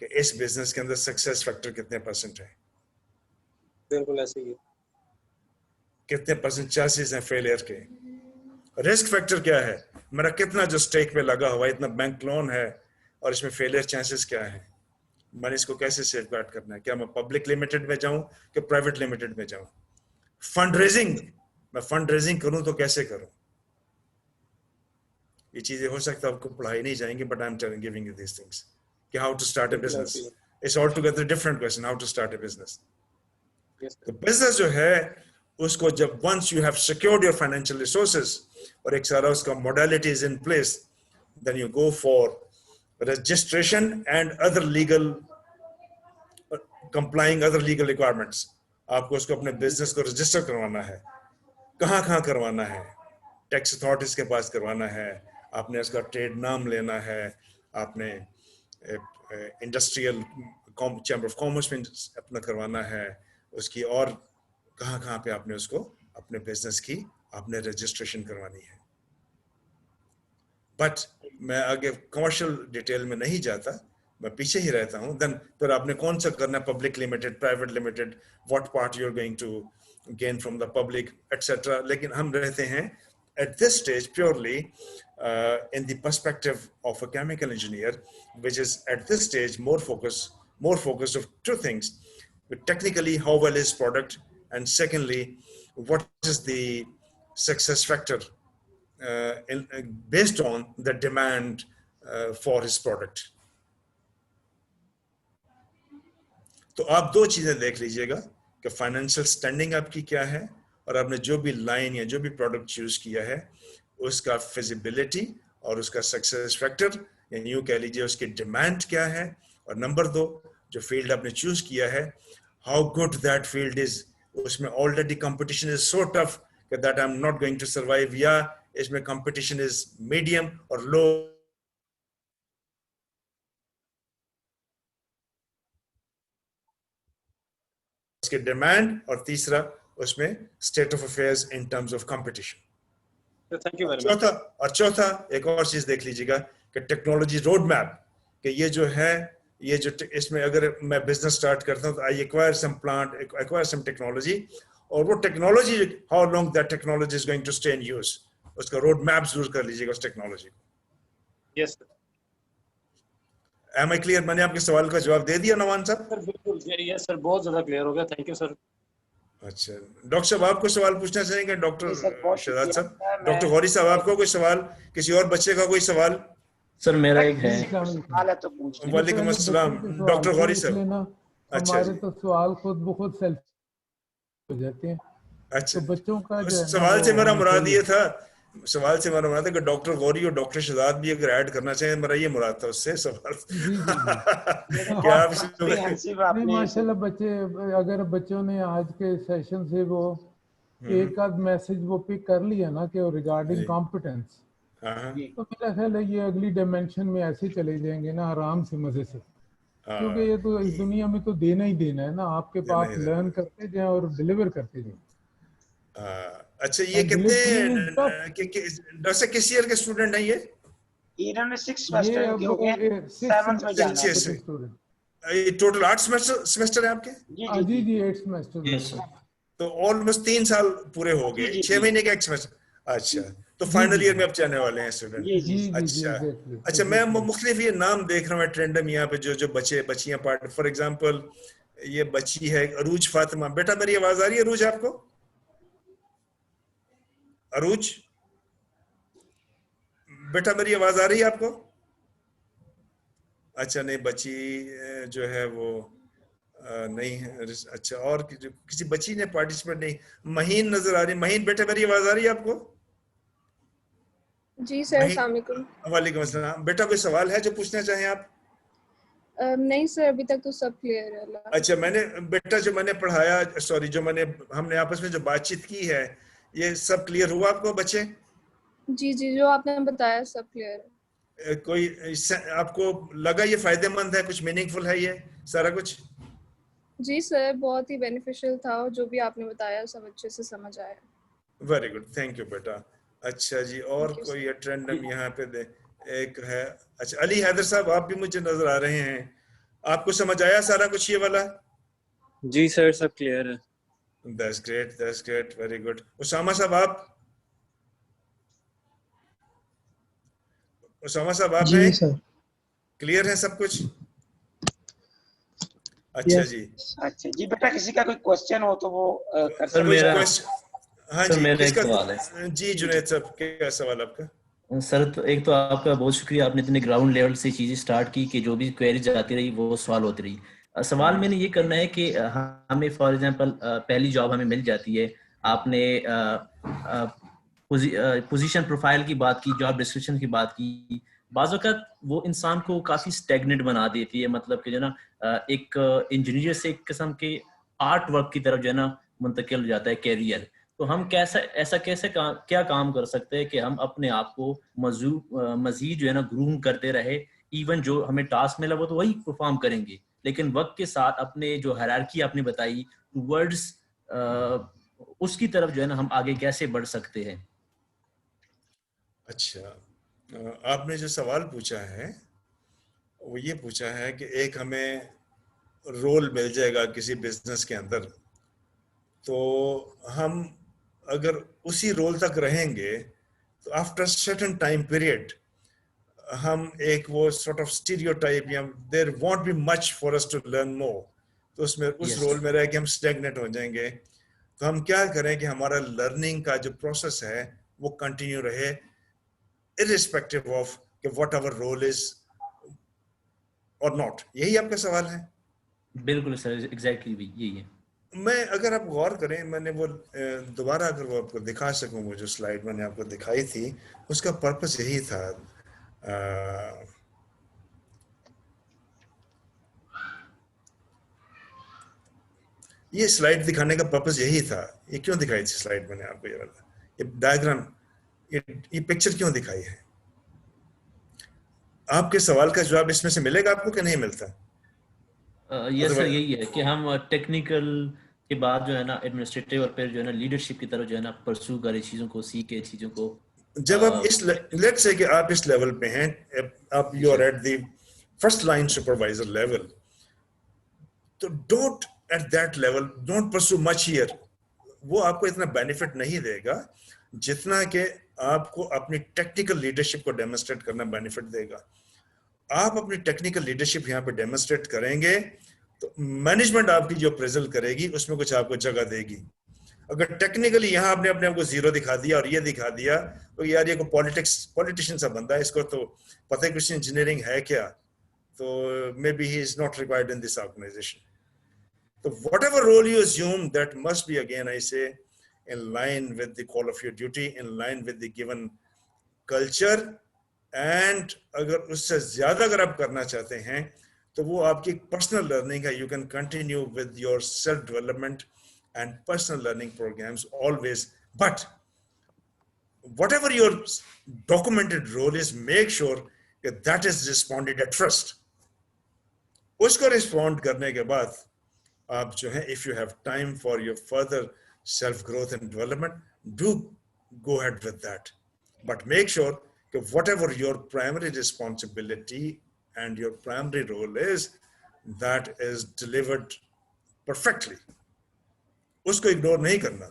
कि इस बिजनेस के अंदर सक्सेस फैक्टर कितने परसेंट है, बिल्कुल ऐसे ही, कितने परसेंट चांसेस हैं फेलियर के, रिस्क फैक्टर क्या है, मेरा कितना जो स्टेक पे लगा हुआ है, इतना बैंक लोन है और इसमें फेलियर चांसेस क्या है, मैंने इसको कैसे सेफगार्ड करना है, क्या मैं पब्लिक लिमिटेड में जाऊं कि प्राइवेट लिमिटेड में जाऊं, फंड रेजिंग, मैं फंड रेजिंग करूं तो कैसे करूं? ये चीजें हो सकता है आपको पढ़ाई नहीं जाएंगे, but I am giving you this things कि how to start a business. It's all together different question, how to start a business. तो बिजनेस जो है उसको जब once you have secured your financial resources और एक सारा उसका modalities in place, then you go for registration and other legal complying other legal requirements. आपको उसको अपने बिजनेस को रजिस्टर करवाना है, कहाँ करवाना है, टैक्स अथॉरिटीज के पास करवाना है, आपने उसका ट्रेड नाम लेना है, आपने इंडस्ट्रियल चैम्बर ऑफ कॉमर्स में अपना करवाना है उसकी, और कहाँ पे आपने उसको अपने बिजनेस की आपने रजिस्ट्रेशन करवानी है। बट मैं आगे कमर्शियल डिटेल में नहीं जाता, मैं पीछे ही रहता हूँ। देन फिर आपने कौन सा करना है, public limited, private limited, what part you are going to gain from the public etcetera. लेकिन हम रहते हैं at this stage purely in the perspective of a chemical engineer, which is at this stage more focused of two things: technically how well is product, and secondly what is the success factor based on the demand for his product. तो आप दो चीजें देख लीजिएगा कि financial standing आपकी क्या है और आपने जो भी लाइन या जो भी प्रोडक्ट चूज किया है उसका फिजिबिलिटी और उसका सक्सेस फैक्टर, यानी यूं कह लीजिए उसकी डिमांड क्या है, और नंबर दो जो फील्ड आपने चूज किया है how good that field is, उसमें already competition is so tough that I am not going to survive, या इसमें कंपटीशन इज मीडियम और लो। उसके डिमांड, और तीसरा उसमें state of affairs in terms of competition. Thank you very much. चौथा एक और चीज देख लीजिएगा कि टेक्नोलॉजी रोड मैप कि ये जो है, ये जो इसमें अगर मैं बिजनेस स्टार्ट करता हूँ तो I acquire some plant, acquire some technology, और वो technology how long that technology is going to stay in use, उसका रोड मैप जरूर कर लीजिएगा उस टेक्नोलॉजी को। Yes sir. Am I clear? मैंने आपके सवाल का जवाब दे दिया नवान साहब? सर बिल्कुल, यस सर, बहुत ज्यादा क्लियर हो गया, थैंक यू सर। अच्छा डॉक्टर साहब, आपको सवाल पूछना चाहेंगे? डॉक्टर जी सर, बहुत शहजाद शुक्रिया। साहब, डॉक्टर गौरी साहब, आपको कोई सवाल, किसी और बच्चे का कोई सवाल? सर मेरा एक है। सवाल है तो पूछ लीजिए। वालेकुम अस्सलाम, डॉक्टर गौरी साहब। अच्छा हमारे जी, तो सवाल खुद ब खुद सेल्फ हो जाते हैं। अच्छा तो बच्चों का जो है ना, सवाल से वो मेरा होना मुराद चाहिए। ये था, सवाल से मेरा मुराद है कि डॉक्टर गौरी और डॉक्टर शहजाद भी अगर ऐड करना चाहें, मेरा ये मुराद था उससे सवाल। जी जी जी क्या आप कॉम्प्रिहेंसिव नहीं, आपने माशाल्लाह बच्चे, अगर बच्चों ने आज के सेशन से वो एक आध मैसेज वो पिक कर लिया ना कि रिगार्डिंग जी। कॉम्पिटेंस, हाँ तो मेरा ख्याल है ये अगली डायमेंशन में ऐसे चले जाएंगे ना, आराम से, मजे से। क्योंकि ये तो इस दुनिया में तो देना ही देना है ना, आपके पास लर्न करते जाए और डिलीवर करते जाए। अच्छा ये कितने डॉक्टर साहब किस ईयर के स्टूडेंट हैं ये? इन्होंने 6 ये सेमेस्टर अब के हो गए, 7th में जाना है। स्टूडेंट, ये टोटल 8 सेमेस्टर है आपके? जी जी जी जी 8 सेमेस्टर। Yes sir. तो ऑलमोस्ट 3 साल पूरे हो गए, जी, जी, 6 जी। महीने का एक सेमेस्टर। अच्छा, तो जी, फाइनल जी, ईयर जी। में अब जाने वाले हैं स्टूडेंट? जी जी जी जी जी अच्छा एग्जैक्टली। अच्छा, मैं मुख्तलिफ ये नाम देख रहा हूँ ट्रेंडम यहाँ पे, जो जो बच्चे बच्चियां पार्ट, फॉर एग्जांपल ये बच्ची है अरूज फातिमा। बेटा मेरी आवाज आ रही है अरूज आपको? अरूज बेटा मेरी आवाज आ रही है आपको? अच्छा नहीं, बच्ची जो है वो नहीं है। अच्छा, और किसी बच्ची ने पार्टिसिपेट नहीं। महीन नजर आ रही है। महीन बेटा मेरी आवाज आ रही है आपको? जी सर, अस्सलाम वालेकुम। वालेकुम अस्सलाम। बेटा कोई सवाल है जो पूछना चाहें आप? नहीं सर, अभी तक तो सब क्लियर है। अल्लाह। अच्छा, मैंने बेटा जो मैंने पढ़ाया, सॉरी, जो हमने आपस में जो बातचीत की है, ये सब क्लियर हुआ आपको बच्चे? जी जी, जो आपने बताया सब क्लियर है। कोई आपको लगा ये फायदेमंद है, कुछ मीनिंगफुल है ये सारा कुछ? जी सर, बहुत ही बेनिफिशियल था, और जो भी आपने बताया सब अच्छे से समझ आया। वेरी गुड, थैंक यू बेटा। अच्छा जी, और Thank you, कोई sir. ट्रेंडम यहाँ पे दे एक है। अच्छा, अली हैदर साहब, आप भी मुझे नजर आ रहे हैं, आपको समझ आया सारा कुछ ये वाला? जी सर, सब क्लियर है। That's great, very good. Usama साहब आप? उसामा साहब आप जी हैं? सर। क्लियर है सब कुछ? अच्छा Yes. जी। अच्छा जी, बेटा किसी का कोई क्वेश्चन हो तो वो कर सर सकते मेरा हैं। हाँ सर जी, मेरा एक किसका सवाल है। जी जुनैद साहब, क्या सवाल आपका? सर तो एक तो आपका बहुत शुक्रिया, आपने इतने ग्राउंड लेवल से चीजें स्टार्ट की कि जो भी क्वेरीज आती रही वो सवाल होती रही। सवाल मैंने ये करना है कि हमें फॉर एग्जांपल पहली जॉब हमें मिल जाती है, आपने पोजीशन प्रोफाइल की बात की, जॉब डिस्क्रिप्शन की बात की, बाज़ वक़्त वो इंसान को काफ़ी स्टैग्नेंट बना देती है, मतलब कि जो ना एक इंजीनियर से एक किस्म के आर्ट वर्क की तरफ जो है ना मुंतकिल हो जाता है कैरियर। तो हम कैसे क्या काम कर सकते हैं कि हम अपने आप को मजीद जो है ना ग्रूम करते रहे, इवन जो हमें टास्क मिला वो तो वही परफॉर्म करेंगे, लेकिन वक्त के साथ अपने जो हायरार्की आपने बताई टुवर्ड्स उसकी तरफ जो है ना हम आगे कैसे बढ़ सकते हैं? अच्छा, आपने जो सवाल पूछा है वो ये पूछा है कि एक हमें रोल मिल जाएगा किसी बिजनेस के अंदर, तो हम अगर उसी रोल तक रहेंगे तो आफ्टर सर्टेन टाइम पीरियड हम एक वो सॉर्ट ऑफ स्टीरियोटाइप, या there won't be much for us to learn more, तो उसमें उस रोल में रह के हम स्टैग्नेट हो जाएंगे। तो हम क्या करें कि हमारा लर्निंग का जो प्रोसेस है वो कंटिन्यू रहे, irrespective of what our role is or not। यही आपका सवाल है? बिल्कुल सर, एग्जैक्टली यही है। मैं, अगर आप गौर करें, मैंने वो दोबारा अगर वो आपको दिखा सकूं, वो जो स्लाइड मैंने आपको दिखाई थी उसका पर्पस यही था। ये स्लाइड दिखाने का पर्पस यही था। ये क्यों दिखाई थी स्लाइड मैंने आपको, ये डायग्राम, ये पिक्चर क्यों दिखाई है? आपके सवाल का जवाब इसमें से मिलेगा आपको कि नहीं मिलता? यस सर, यही है कि हम टेक्निकल के बाद जो है ना एडमिनिस्ट्रेटिव और फिर जो है ना लीडरशिप की तरफ जो है ना परस्यू करें, चीजों को सीखे, चीजों को। जब आप इस लेट्स से कि आप इस लेवल पे हैं, आप you are at the first line supervisor level, तो don't at that level, don't pursue much here. वो आपको इतना बेनिफिट नहीं देगा जितना कि आपको अपनी टेक्निकल लीडरशिप को डेमोन्स्ट्रेट करना बेनिफिट देगा. आप अपनी टेक्निकल लीडरशिप यहाँ पे डेमोन्स्ट्रेट करेंगे तो मैनेजमेंट आपकी जो अप्रेजल करेगी उसमें कुछ आपको जगह देगी. अगर टेक्निकली यहाँ आपने अपने आप को जीरो दिखा दिया और ये दिखा दिया तो यार ये को पॉलिटिशियन सा बंदा है, इसको तो पता है कुछ इंजीनियरिंग है क्या, तो may be he is not required in this organisation. So whatever role you assume, that must be, again, I say, in line with the call of your duty, in line with the given culture. And अगर उससे ज़्यादा अगर आप करना चाहते हैं तो वो आपकी personal learning है. You can continue with your self-development and personal learning programs always. But whatever your documented role is, make sure that that is responded at first. उसको respond करने के बाद आप जो है, if you have time for your further self growth and development, do go ahead with that. But make sure that whatever your primary responsibility and your primary role is, that is delivered perfectly. उसको ignore नहीं करना.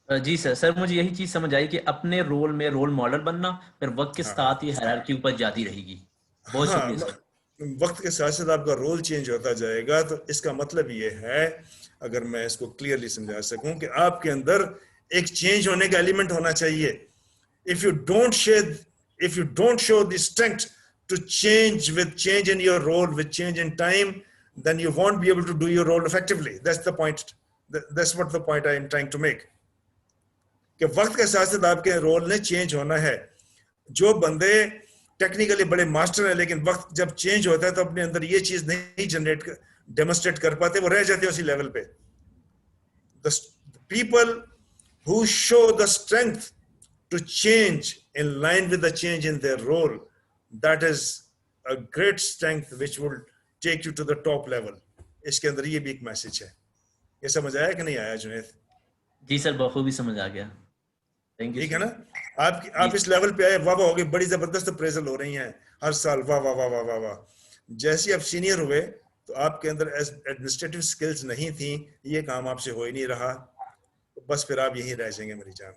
जी sir, मुझे यही चीज समझ आई कि अपने role में रोल मॉडल बनना, फिर वक्त के साथ ये हायरार्की ऊपर जाती रहेगी. बहुत शुक्रिया सर. वक्त के साथ साथ आपका रोल चेंज होता जाएगा, तो इसका मतलब ये है, अगर मैं इसको क्लियरली समझा सकूं, कि आपके अंदर एक चेंज होने का एलिमेंट होना चाहिए. If you don't show the strength to change with change in your role, with change in time, then you won't be able to do your role effectively. That's the point. That's what the point I am trying to make. कि वक्त के साथ साथ आपके role ने change होना है. जो बंदे टेक्निकली बड़े मास्टर हैं लेकिन वक्त जब चेंज होता है तो अपने अंदर ये चीज नहीं डेमोन्स्ट्रेट कर पाते, वो रह जाते हैं उसी लेवल पे. The people who show the strength to change in line with the change in their role, that is a great strength which will take you to the top level. इसके अंदर ये भी एक मैसेज है. ये समझ आया कि नहीं आया जुनैद? जी सर, बखूबी समझ आ गया. Thank you. ठीक है ना? आप इस लेवल पे आए, वाह वाह हो गई, बड़ी जबरदस्त अप्रेजल हो रही हैं हर साल, वाह वाह वाह वाह वाह वाह. जैसे आप सीनियर हुए तो आपके अंदर एडमिनिस्ट्रेटिव स्किल्स नहीं थी, ये काम आपसे हो ही नहीं रहा, तो बस फिर आप यहीं रह जाएंगे मेरी जान.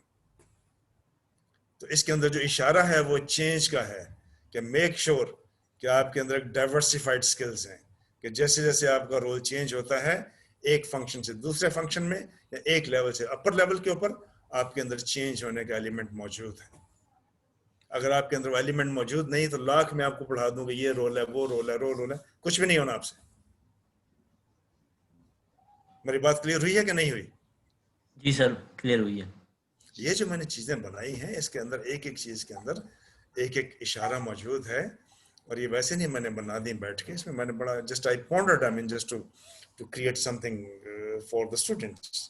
तो इसके अंदर जो इशारा है वो चेंज का है कि मेक श्योर कि आपके अंदर एक डाइवर्सिफाइड स्किल्स हैं, कि जैसे जैसे आपका रोल चेंज होता है एक फंक्शन से दूसरे फंक्शन में या एक लेवल से अपर लेवल के ऊपर, आपके अंदर चेंज होने का एलिमेंट मौजूद है. अगर आपके अंदर वो एलिमेंट मौजूद नहीं तो लाख में आपको पढ़ा दूं कि ये रोल है, वो रोल है, रोल है, कुछ भी नहीं होना आपसे. मेरी बात क्लियर हुई है कि नहीं हुई? जी सर, क्लियर हुई है. ये जो मैंने चीजें बनाई हैं, इसके अंदर एक एक चीज के अंदर एक एक इशारा मौजूद है, और ये वैसे नहीं मैंने बना दी बैठ के, इसमें मैंने बड़ा just I pondered, I mean just to create something for the students.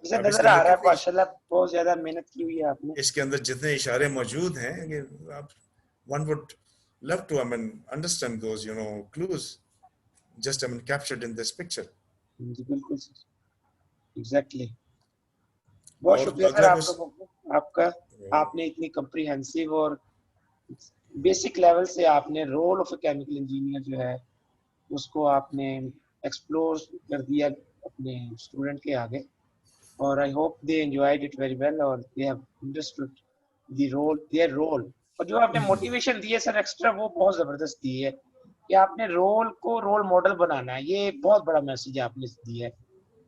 नजर आ रहा है माशाल्लाह, बहुत ज्यादा मेहनत की हुई है आपने. इसके अंदर जितने इशारे मौजूद हैं, आप one would love to, I mean, understand those, you know, clues just, I mean, captured in this picture. जी बिल्कुल सर, एग्जैक्टली. बहुत शुक्रिया सर आपका. आपने इतनी कम्प्रिहेंसिव और बेसिक लेवल से आपने role of a chemical engineer जो है उसको आपने एक्सप्लोर कर दिया अपने स्टूडेंट के आगे, और I hope they enjoyed it very well और they have understood the role, their role. और जो आपने मोटिवेशन दी है सर एक्स्ट्रा, वो बहुत जबरदस्त दी है कि आपने रोल को रोल मॉडल बनाना है. ये बहुत बड़ा मैसेज आपने दिया है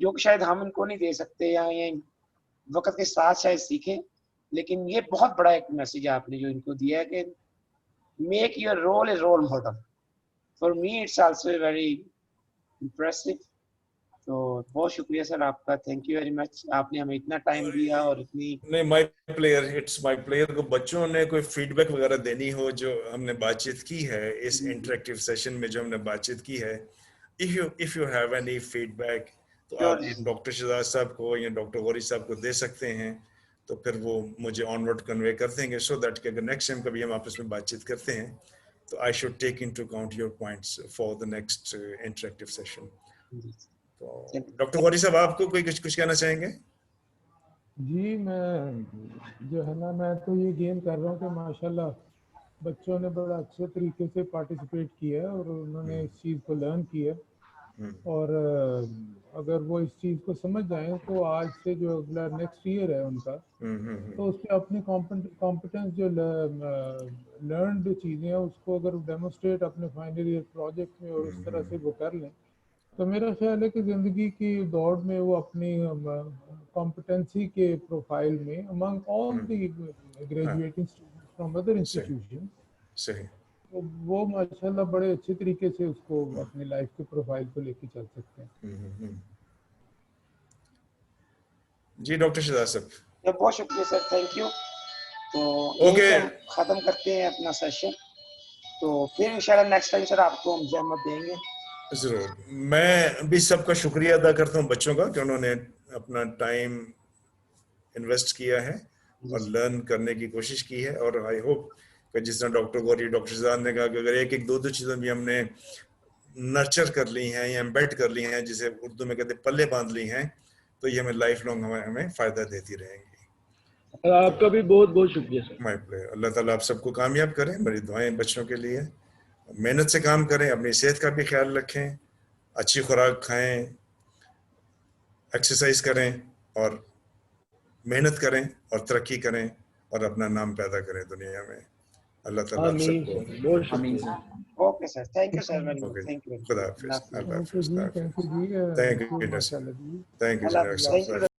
जो कि शायद हम इनको नहीं दे सकते या ये वक्त के साथ शायद सीखें, लेकिन ये बहुत बड़ा एक मैसेज आपने जो इनको दिया है कि make your role a role model. For me it's also very impressive. तो बहुत शुक्रिया सर आपका, थैंक यू वेरी मच. आपने हमें इतना टाइम दिया और इतनी नहीं, my player, it's my player को बच्चों ने कोई फीडबैक वगैरह देनी हो जो हमने बातचीत की है इस इंटरेक्टिव सेशन में, जो हमने बातचीत की है, if you have any feedback तो आप डॉक्टर शहजाद साहब को या डॉक्टर गौरी साहब को दे सकते हैं, तो फिर वो मुझे ऑनवर्ड कन्वे कर देंगे, सो दैट कि अगर नेक्स्ट टाइम कभी हम आपस में बातचीत करते हैं तो I should take into account your points for the next interactive session. तो डॉक्टर गौरी साहब, आपको कोई कुछ कहना चाहेंगे? जी, मैं जो है ना, मैं तो ये गेन कर रहा हूँ कि माशाल्लाह बच्चों ने बड़ा अच्छे तरीके से पार्टिसिपेट किया है और उन्होंने इस चीज़ को लर्न किया और अगर वो इस चीज़ को समझ जाएं तो आज से जो अगला नेक्स्ट ईयर है उनका तो उसमें अपनी कॉम्पिटेंस जो लर्नड चीज़ें हैं उसको अगर डेमोस्ट्रेट अपने फाइनल ईयर प्रोजेक्ट में और उस तरह से वो कर लें तो मेरा ख्याल है कि ज़िंदगी की दौड़ में वो अपनी कॉम्पिटेंसी के प्रोफाइल में among all the graduating students from other institution सही तो वो माशाल्लाह बड़े अच्छे तरीके से उसको अपनी लाइफ के प्रोफाइल को लेके चल सकते हैं। जी डॉक्टर शहजाद साहब बहुत शुक्रिया सर, थैंक यू। तो ओके हम खत्म करते हैं अपना सेशन, तो फिर इंशाल्लाह नेक्स्ट टाइम सर आपको हम जहमत देंगे। जरूर, मैं भी सबका शुक्रिया अदा करता हूँ बच्चों का कि उन्होंने अपना टाइम इन्वेस्ट किया है और लर्न करने की कोशिश की है और आई होप कि जिस तरह डॉक्टर गौरी डॉक्टर शहजाद ने कहा कि अगर एक एक दो दो चीज़ें भी हमने नर्चर कर ली हैं या एम्बेड कर ली हैं, जिसे उर्दू में कहते हैं पल्ले बांध ली हैं, तो ये हमें लाइफ लॉन्ग हमें फ़ायदा देती रहेंगी। आपका भी बहुत बहुत शुक्रिया सर। My player. अल्लाह ताला आप सबको कामयाब करें। मेरी दुआएं बच्चों के लिए। मेहनत से काम करें, अपनी सेहत का भी ख्याल रखें, अच्छी खुराक खाएं, एक्सरसाइज करें और मेहनत करें और तरक्की करें और अपना नाम पैदा करें दुनिया में। अल्लाह ताला आप सबको बहुत शुक्रिया। Okay sir, thank you sir, very good, thank you. खुदा हाफिज़। अल्लाह हाफिज़। थैंक यू थैंक यू माशाल्लाह जी। Thank you Allah, thank you.